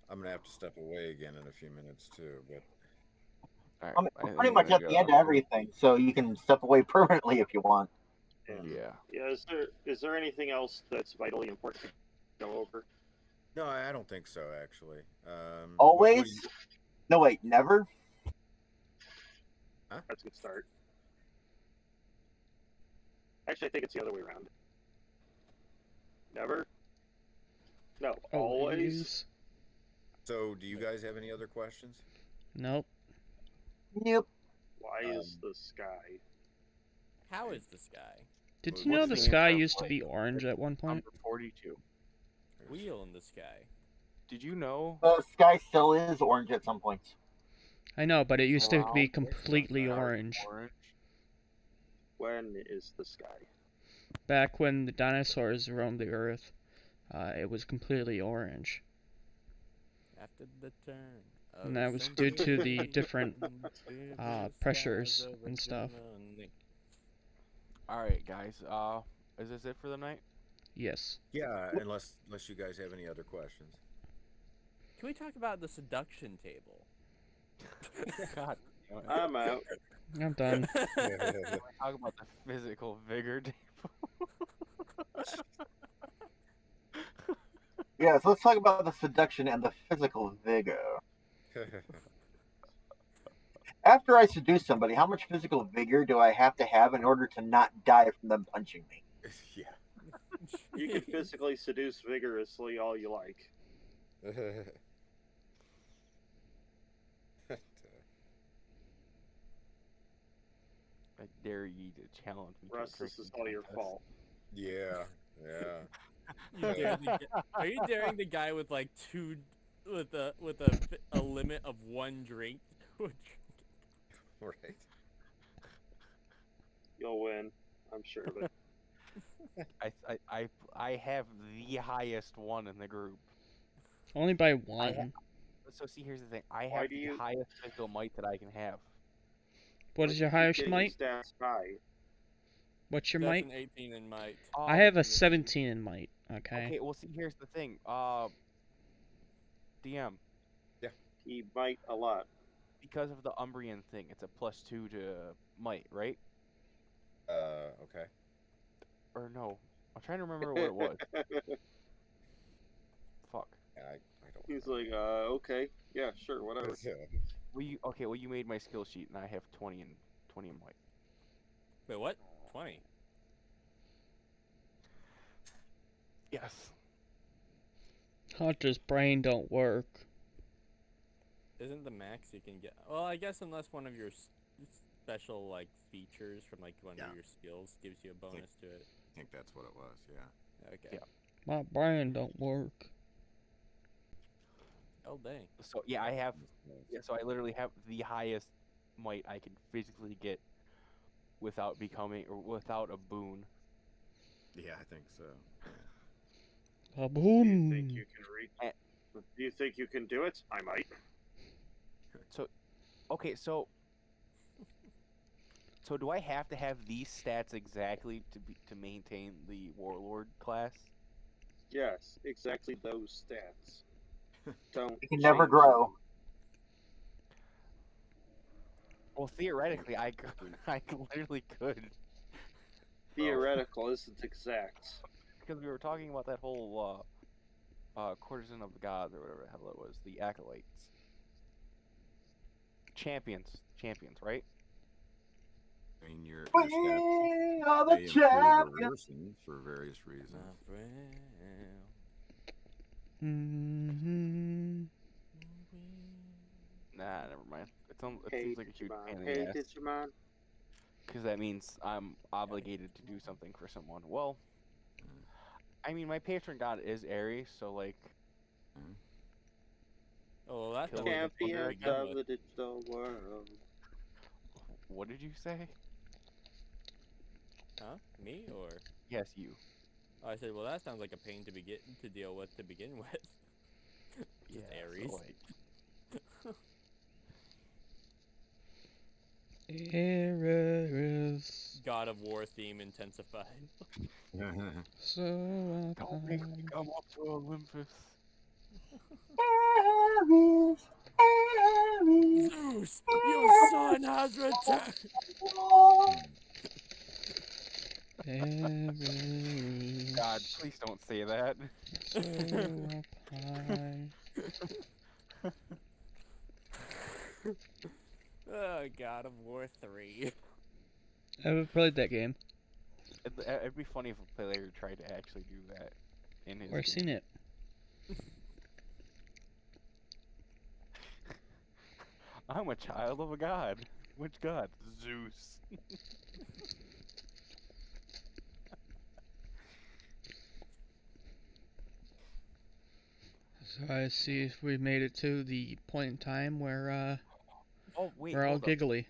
[SPEAKER 2] I'm gonna have to step away again in a few minutes too, but
[SPEAKER 5] Alright,
[SPEAKER 7] I'm
[SPEAKER 5] I think
[SPEAKER 7] pretty
[SPEAKER 5] I'm
[SPEAKER 7] much
[SPEAKER 5] gonna
[SPEAKER 7] at the
[SPEAKER 5] go.
[SPEAKER 7] end of everything, so you can step away permanently if you want.
[SPEAKER 5] Yeah.
[SPEAKER 3] Yeah. Is there anything else that's vitally important to go over?
[SPEAKER 2] no, I don't think so actually.
[SPEAKER 7] Always?
[SPEAKER 2] what do you-
[SPEAKER 7] No, wait, never?
[SPEAKER 3] That's a good start. Actually, I think it's the other way around. Never? No, always?
[SPEAKER 2] So, do you guys have any other questions?
[SPEAKER 6] Nope.
[SPEAKER 7] Yep.
[SPEAKER 3] Why is the sky?
[SPEAKER 1] How is the sky?
[SPEAKER 6] Did
[SPEAKER 2] Well,
[SPEAKER 6] you know
[SPEAKER 2] what's
[SPEAKER 6] the
[SPEAKER 2] the
[SPEAKER 6] sky
[SPEAKER 5] answer?
[SPEAKER 6] used to be orange at one point?
[SPEAKER 5] Number 42.
[SPEAKER 1] Wheel in the sky.
[SPEAKER 5] Did you know?
[SPEAKER 7] The sky still is orange at some points.
[SPEAKER 6] I know, but it used to
[SPEAKER 5] Wow,
[SPEAKER 6] be
[SPEAKER 5] it's
[SPEAKER 6] completely
[SPEAKER 5] dark
[SPEAKER 6] orange.
[SPEAKER 3] When is the sky?
[SPEAKER 6] Back when the dinosaurs roamed the earth, it was completely orange.
[SPEAKER 1] After the turn.
[SPEAKER 6] And that was due to the different pressures and stuff.
[SPEAKER 5] Alright, guys. Is this it for the night?
[SPEAKER 6] Yes.
[SPEAKER 2] Yeah, unless you guys have any other questions.
[SPEAKER 1] Can we talk about the seduction table?
[SPEAKER 5] God.
[SPEAKER 3] I'm out.
[SPEAKER 6] I'm done.
[SPEAKER 5] Talk about the physical vigor table.
[SPEAKER 7] Yes, let's talk about the seduction and the physical vigor. After I seduce somebody, how much physical vigor do I have to have in order to not die from them punching me?
[SPEAKER 2] yeah.
[SPEAKER 3] You can physically seduce vigorously all you like.
[SPEAKER 5] I dare ye to challenge me.
[SPEAKER 3] Russ, this is all your fault.
[SPEAKER 2] yeah.
[SPEAKER 1] Are you daring the guy with like with a limit of one drink?
[SPEAKER 2] Right.
[SPEAKER 3] You'll win. I'm sure of it.
[SPEAKER 5] I have the highest one in the group.
[SPEAKER 6] Only by one.
[SPEAKER 5] So see, here's the thing. I
[SPEAKER 3] Why
[SPEAKER 5] have
[SPEAKER 3] do
[SPEAKER 5] the
[SPEAKER 3] you-
[SPEAKER 5] highest physical might that I can have.
[SPEAKER 6] What is your highest
[SPEAKER 3] Getting
[SPEAKER 6] might?
[SPEAKER 3] stats high.
[SPEAKER 6] What's your
[SPEAKER 1] That's
[SPEAKER 6] might?
[SPEAKER 1] an 18 in might.
[SPEAKER 6] I have a 17 in might. Okay.
[SPEAKER 5] Okay, well see, here's the thing. DM,
[SPEAKER 3] He might a lot.
[SPEAKER 5] because of the Umbrian thing, it's a +2 to might, right?
[SPEAKER 2] Okay.
[SPEAKER 5] Or no, I'm trying to remember what it was. Fuck.
[SPEAKER 2] I don't.
[SPEAKER 3] He's like, okay, yeah, sure, whatever.
[SPEAKER 5] Well, you made my skill sheet, and I have 20 in might.
[SPEAKER 1] Wait, what? 20.
[SPEAKER 5] Yes.
[SPEAKER 6] Hunter's brain don't work.
[SPEAKER 1] Isn't the max you can get? Well, I guess unless one of your special like features from like one
[SPEAKER 2] Yeah.
[SPEAKER 1] of your skills gives you a bonus to it.
[SPEAKER 2] I think that's what it was. Yeah.
[SPEAKER 1] Okay.
[SPEAKER 5] Yeah.
[SPEAKER 6] My brain don't work.
[SPEAKER 1] Oh dang.
[SPEAKER 5] So yeah, I have. Yeah, so I literally have the highest might I can physically get without becoming or without a boon.
[SPEAKER 2] Yeah, I think so.
[SPEAKER 6] A
[SPEAKER 3] Do you think
[SPEAKER 6] boon.
[SPEAKER 3] you can read? Do you think you can do it? I might.
[SPEAKER 5] Okay, so do I have to have these stats exactly to maintain the warlord class?
[SPEAKER 3] Yes, exactly those stats. Don't.
[SPEAKER 7] It can never
[SPEAKER 3] change
[SPEAKER 7] grow.
[SPEAKER 3] them.
[SPEAKER 5] Well, theoretically, I could. I literally could.
[SPEAKER 3] Theoretical isn't exact.
[SPEAKER 5] Because we were talking about that whole courtesan of the gods, or whatever the hell it was, the acolytes. Champions, right?
[SPEAKER 2] I mean, your
[SPEAKER 7] We
[SPEAKER 2] stats
[SPEAKER 7] are
[SPEAKER 2] may
[SPEAKER 7] the
[SPEAKER 2] improve or
[SPEAKER 7] champions.
[SPEAKER 2] worsen for various reasons.
[SPEAKER 6] Mm-hmm.
[SPEAKER 5] Nah, never mind. It
[SPEAKER 3] Hey,
[SPEAKER 5] seems like a huge
[SPEAKER 3] Digimon.
[SPEAKER 5] pain in
[SPEAKER 3] Hey,
[SPEAKER 5] the ass.
[SPEAKER 3] Digimon.
[SPEAKER 5] Because that means I'm obligated to do something for someone. Well, I mean, my patron god is Ares, so like.
[SPEAKER 1] Oh, well, that
[SPEAKER 5] Kill
[SPEAKER 1] sounds like a pain to
[SPEAKER 3] Champions
[SPEAKER 1] begin
[SPEAKER 3] of
[SPEAKER 1] with.
[SPEAKER 3] the digital world.
[SPEAKER 5] What did you say?
[SPEAKER 1] Huh? Me or?
[SPEAKER 5] Yes, you.
[SPEAKER 1] Oh, I said, well, that sounds like a pain to deal with to begin with. Just
[SPEAKER 5] Yeah,
[SPEAKER 1] Ares.
[SPEAKER 5] so, like,
[SPEAKER 6] Ares.
[SPEAKER 1] God of War theme intensified.
[SPEAKER 6] So
[SPEAKER 5] don't make me come up to Olympus.
[SPEAKER 7] Ares, Ares.
[SPEAKER 1] Zeus, your son has returned.
[SPEAKER 6] Ares.
[SPEAKER 5] God, please don't say that.
[SPEAKER 6] So up high.
[SPEAKER 1] Oh, God of War 3.
[SPEAKER 6] I haven't played that game
[SPEAKER 5] It'd be funny if a player tried to actually do that in his
[SPEAKER 6] or
[SPEAKER 5] game.
[SPEAKER 6] seen it.
[SPEAKER 5] I'm a child of a god. Which god? Zeus.
[SPEAKER 6] So I see if we made it to the point in time where
[SPEAKER 5] Oh wait,
[SPEAKER 6] we're all
[SPEAKER 5] hold up.
[SPEAKER 6] giggly.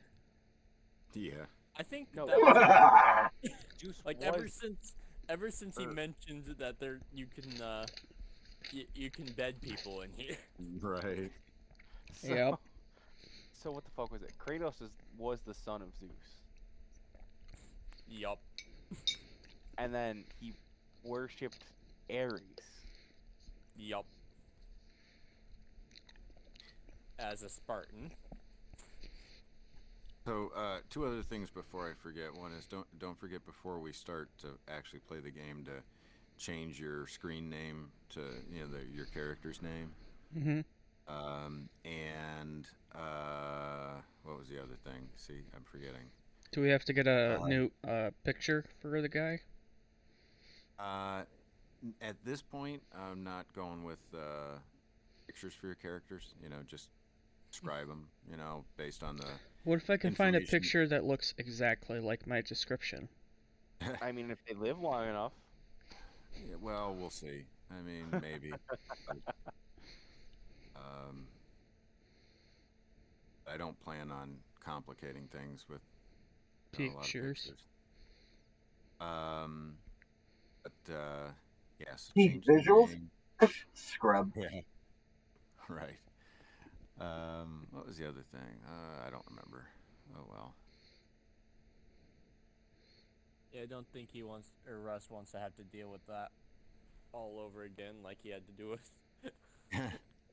[SPEAKER 2] Yeah.
[SPEAKER 1] I think
[SPEAKER 5] No,
[SPEAKER 1] that was
[SPEAKER 5] Zeus
[SPEAKER 1] like
[SPEAKER 5] was.
[SPEAKER 1] ever since he mentioned that you can you can bed people in here.
[SPEAKER 2] Right.
[SPEAKER 5] So,
[SPEAKER 6] Yep.
[SPEAKER 5] So what the fuck was it? Kratos was the son of Zeus,
[SPEAKER 1] Yup.
[SPEAKER 5] and then he worshipped Ares.
[SPEAKER 1] Yup. As a Spartan.
[SPEAKER 2] So, two other things before I forget. One is don't forget before we start to actually play the game to change your screen name to your character's name.
[SPEAKER 6] Mm-hmm.
[SPEAKER 2] And what was the other thing? See, I'm forgetting.
[SPEAKER 6] Do we have to get a new picture for the guy?
[SPEAKER 2] At this point, I'm not going with pictures for your characters. Just describe them. Based on the.
[SPEAKER 6] What if I can find a
[SPEAKER 2] information.
[SPEAKER 6] picture that looks exactly like my description?
[SPEAKER 5] I mean, if they live long enough.
[SPEAKER 2] Yeah, well, we'll see. I mean, maybe. I don't plan on complicating things with a lot of
[SPEAKER 6] Pictures.
[SPEAKER 2] pictures. Yes.
[SPEAKER 7] Need
[SPEAKER 2] change the
[SPEAKER 7] visuals?
[SPEAKER 2] name.
[SPEAKER 7] Scrub.
[SPEAKER 2] Yeah. Right. What was the other thing? I don't remember. Oh well.
[SPEAKER 1] Yeah, I don't think Russ wants to have to deal with that all over again like he had to do with.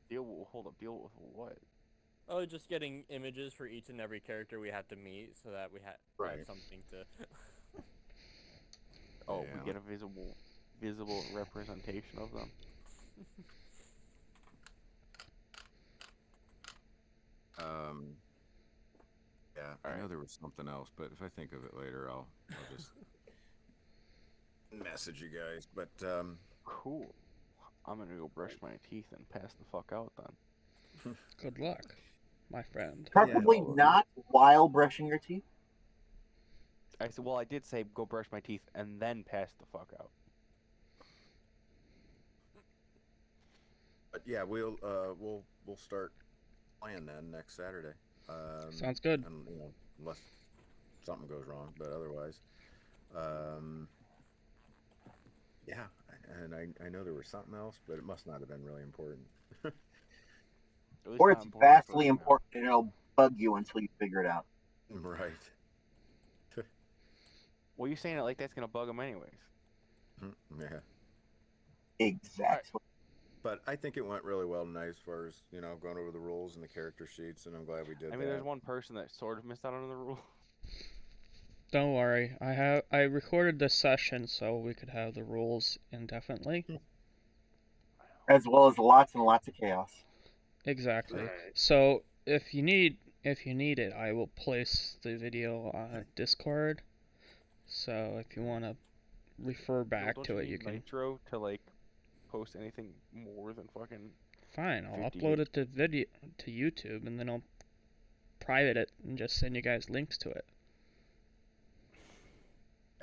[SPEAKER 5] Deal with what?
[SPEAKER 1] Oh, just getting images for each and every character we have to meet, so that we have
[SPEAKER 2] Right.
[SPEAKER 1] something to.
[SPEAKER 5] Oh,
[SPEAKER 2] Yeah.
[SPEAKER 5] we get a visible representation of them.
[SPEAKER 2] Yeah, I know there was something else, but if I think of it later, I'll just message you guys. But
[SPEAKER 5] Cool. I'm gonna go brush my teeth and pass the fuck out then.
[SPEAKER 6] Good luck, my friend.
[SPEAKER 7] Preferably
[SPEAKER 2] well,
[SPEAKER 7] not while brushing your teeth.
[SPEAKER 5] I said, well, I did say go brush my teeth and then pass the fuck out.
[SPEAKER 2] But yeah, we'll start playing then next Saturday.
[SPEAKER 6] Sounds good.
[SPEAKER 2] And, unless something goes wrong, but otherwise, yeah. And I know there was something else, but it must not have been really important.
[SPEAKER 5] At least
[SPEAKER 7] Or
[SPEAKER 5] not
[SPEAKER 7] it's
[SPEAKER 5] important for
[SPEAKER 7] vastly
[SPEAKER 5] right now.
[SPEAKER 7] important and it'll bug you until you figure it out.
[SPEAKER 2] Right.
[SPEAKER 5] Well, you saying it like that's gonna bug them anyways.
[SPEAKER 2] Yeah.
[SPEAKER 7] Exactly.
[SPEAKER 2] but I think it went really well tonight as far as, going over the rules and the character sheets, and I'm glad we did
[SPEAKER 5] I mean,
[SPEAKER 2] that.
[SPEAKER 5] there's one person that sort of missed out on the rule.
[SPEAKER 6] Don't worry. I recorded this session so we could have the rules indefinitely.
[SPEAKER 7] As well as lots and lots of chaos.
[SPEAKER 6] Exactly.
[SPEAKER 3] Right.
[SPEAKER 6] So if you need it, I will place the video on Discord. So if you want to refer back
[SPEAKER 5] Don't
[SPEAKER 6] to
[SPEAKER 5] you
[SPEAKER 6] it,
[SPEAKER 5] need
[SPEAKER 6] you can.
[SPEAKER 5] Nitro to like post anything more than fucking.
[SPEAKER 6] Fine, I'll
[SPEAKER 5] 58.
[SPEAKER 6] upload it to YouTube, and then I'll private it and just send you guys links to it.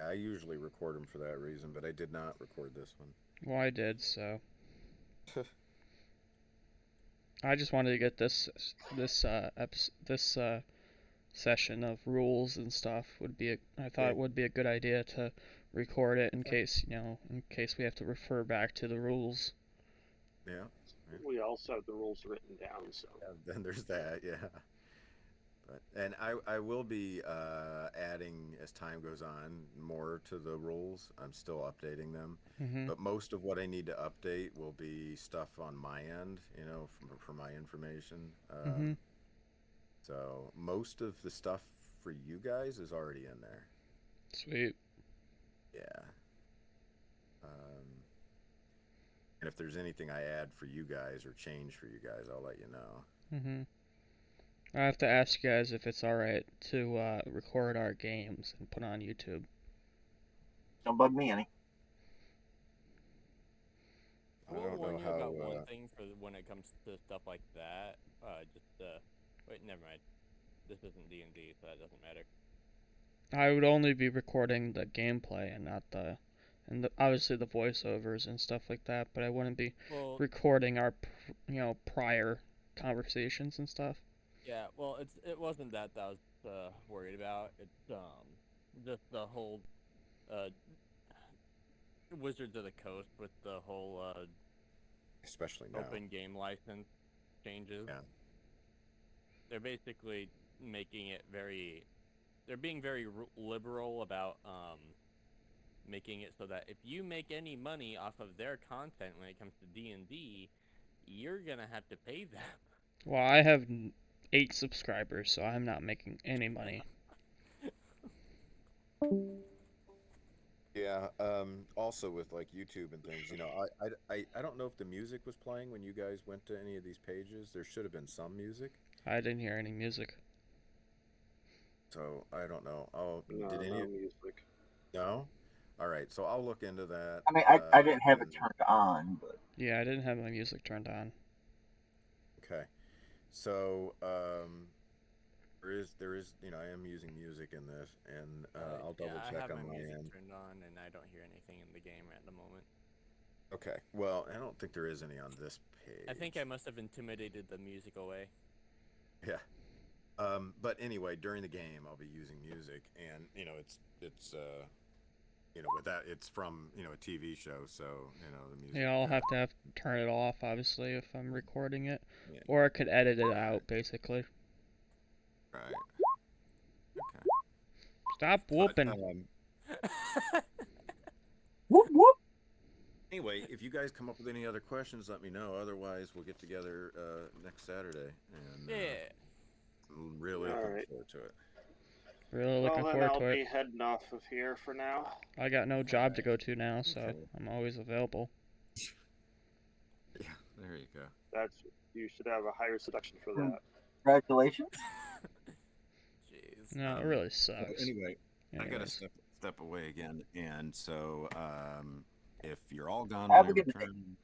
[SPEAKER 2] I usually record them for that reason, but I did not record this one.
[SPEAKER 6] Well, I did, so I just wanted to get this session of rules and stuff I thought it would be a good idea to record it in case we have to refer back to the rules.
[SPEAKER 2] Yeah.
[SPEAKER 3] We also have the rules written down, so.
[SPEAKER 2] Then there's that, yeah. And I will be adding, as time goes on, more to the rules. I'm still updating them.
[SPEAKER 6] Mhm.
[SPEAKER 2] But most of what I need to update will be stuff on my end, for my information.
[SPEAKER 6] Mhm.
[SPEAKER 2] So most of the stuff for you guys is already in there.
[SPEAKER 6] Sweet.
[SPEAKER 2] Yeah. And if there's anything I add for you guys or change for you guys, I'll let you know.
[SPEAKER 6] Mhm. I have to ask you guys if it's alright to record our games and put on YouTube.
[SPEAKER 7] Don't bug me any.
[SPEAKER 2] I
[SPEAKER 1] We'll
[SPEAKER 2] don't
[SPEAKER 1] warn
[SPEAKER 2] know
[SPEAKER 1] you
[SPEAKER 2] how.
[SPEAKER 1] about one thing for when it comes to stuff like that. Wait, never mind. This isn't D&D, so that doesn't matter.
[SPEAKER 6] I would only be recording the gameplay and not obviously the voiceovers and stuff like that, but I wouldn't be
[SPEAKER 1] Well,
[SPEAKER 6] recording our prior conversations and stuff.
[SPEAKER 1] yeah. Well, it wasn't that I was worried about. It's just the whole Wizards of the Coast with the whole
[SPEAKER 2] Especially now.
[SPEAKER 1] open game license changes.
[SPEAKER 2] Yeah.
[SPEAKER 1] They're basically making it they're being very liberal about making it so that if you make any money off of their content when it comes to D&D, you're gonna have to pay them.
[SPEAKER 6] Well, I have 8 subscribers, so I'm not making any money.
[SPEAKER 2] Yeah. Also with like YouTube and things, I don't know if the music was playing when you guys went to any of these pages. There should have been some music.
[SPEAKER 6] I didn't hear any music.
[SPEAKER 2] So I don't know.
[SPEAKER 3] No,
[SPEAKER 2] Did any?
[SPEAKER 3] no music.
[SPEAKER 2] No. All right. So I'll look into that.
[SPEAKER 7] I mean, I didn't have it turned on, but
[SPEAKER 6] Yeah, I didn't have my music turned on.
[SPEAKER 2] Okay. So there is I am using music in this, and I'll double check
[SPEAKER 1] I have
[SPEAKER 2] on
[SPEAKER 1] my
[SPEAKER 2] my
[SPEAKER 1] music
[SPEAKER 2] end.
[SPEAKER 1] turned on, and I don't hear anything in the game at the moment.
[SPEAKER 2] Okay. Well, I don't think there is any on this page.
[SPEAKER 1] I think I must have intimidated the music away.
[SPEAKER 2] Yeah. But anyway, during the game, I'll be using music, and it's with that, it's from a TV show, so the music.
[SPEAKER 6] Yeah, I'll have to turn it off, obviously, if I'm recording it.
[SPEAKER 2] Yeah.
[SPEAKER 6] Or I could edit it out, basically.
[SPEAKER 2] Right. Okay.
[SPEAKER 6] Stop
[SPEAKER 2] But,
[SPEAKER 6] whooping.
[SPEAKER 7] whoop whoop.
[SPEAKER 2] Anyway, if you guys come up with any other questions, let me know. Otherwise, we'll get together next Saturday, and
[SPEAKER 1] Yeah.
[SPEAKER 2] I'm really looking
[SPEAKER 3] Alright.
[SPEAKER 2] forward to it.
[SPEAKER 6] Really looking
[SPEAKER 3] Well, then
[SPEAKER 6] forward
[SPEAKER 3] I'll
[SPEAKER 6] to
[SPEAKER 3] be
[SPEAKER 6] it.
[SPEAKER 3] heading off of here for now.
[SPEAKER 6] I got no job to go to now, so
[SPEAKER 2] Okay.
[SPEAKER 6] I'm always available.
[SPEAKER 2] Yeah, there you go.
[SPEAKER 3] You should have a higher seduction for that.
[SPEAKER 7] Congratulations.
[SPEAKER 1] Jeez.
[SPEAKER 6] No, it really sucks.
[SPEAKER 2] Anyway, I gotta
[SPEAKER 6] Anyways.
[SPEAKER 2] step away again, and so if you're all gone
[SPEAKER 7] Have
[SPEAKER 2] when I
[SPEAKER 7] a good night.
[SPEAKER 2] return,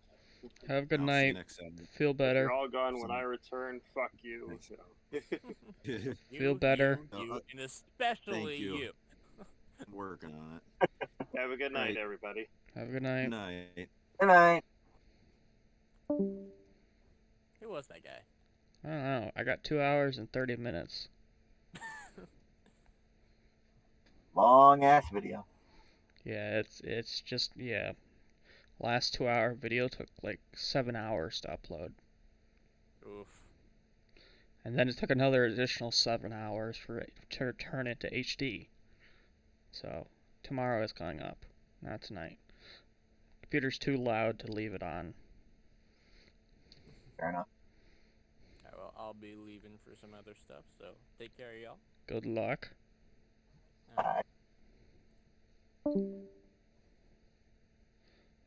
[SPEAKER 6] Have a good
[SPEAKER 2] I'll see you
[SPEAKER 6] night.
[SPEAKER 2] next Saturday.
[SPEAKER 6] Feel
[SPEAKER 3] If
[SPEAKER 6] better.
[SPEAKER 3] you're all gone when I return, fuck you.
[SPEAKER 2] Thanks.
[SPEAKER 3] So.
[SPEAKER 6] Feel better.
[SPEAKER 1] And especially
[SPEAKER 2] you.
[SPEAKER 1] you.
[SPEAKER 2] I'm working on it.
[SPEAKER 3] Have a good night,
[SPEAKER 2] Right.
[SPEAKER 3] everybody.
[SPEAKER 6] Have a good night.
[SPEAKER 2] Good night.
[SPEAKER 7] Good night.
[SPEAKER 1] Who was that guy?
[SPEAKER 6] I don't know. I got 2 hours and 30 minutes.
[SPEAKER 7] Long ass video.
[SPEAKER 6] Yeah, it's just Last 2 hour video took like 7 hours to upload.
[SPEAKER 1] Oof.
[SPEAKER 6] And then it took another additional 7 hours for it to turn it to HD. So tomorrow is going up, not tonight. Computer's too loud to leave it on.
[SPEAKER 7] Fair enough.
[SPEAKER 1] Alright, well, I'll be leaving for some other stuff, so take care, y'all.
[SPEAKER 6] Good luck.
[SPEAKER 1] Alright.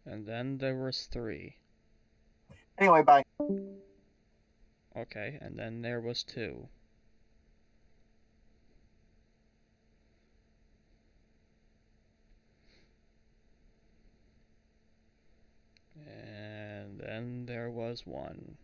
[SPEAKER 6] And then there was 3.
[SPEAKER 7] Anyway, bye.
[SPEAKER 6] Okay, and then there was 2. And then there was 1.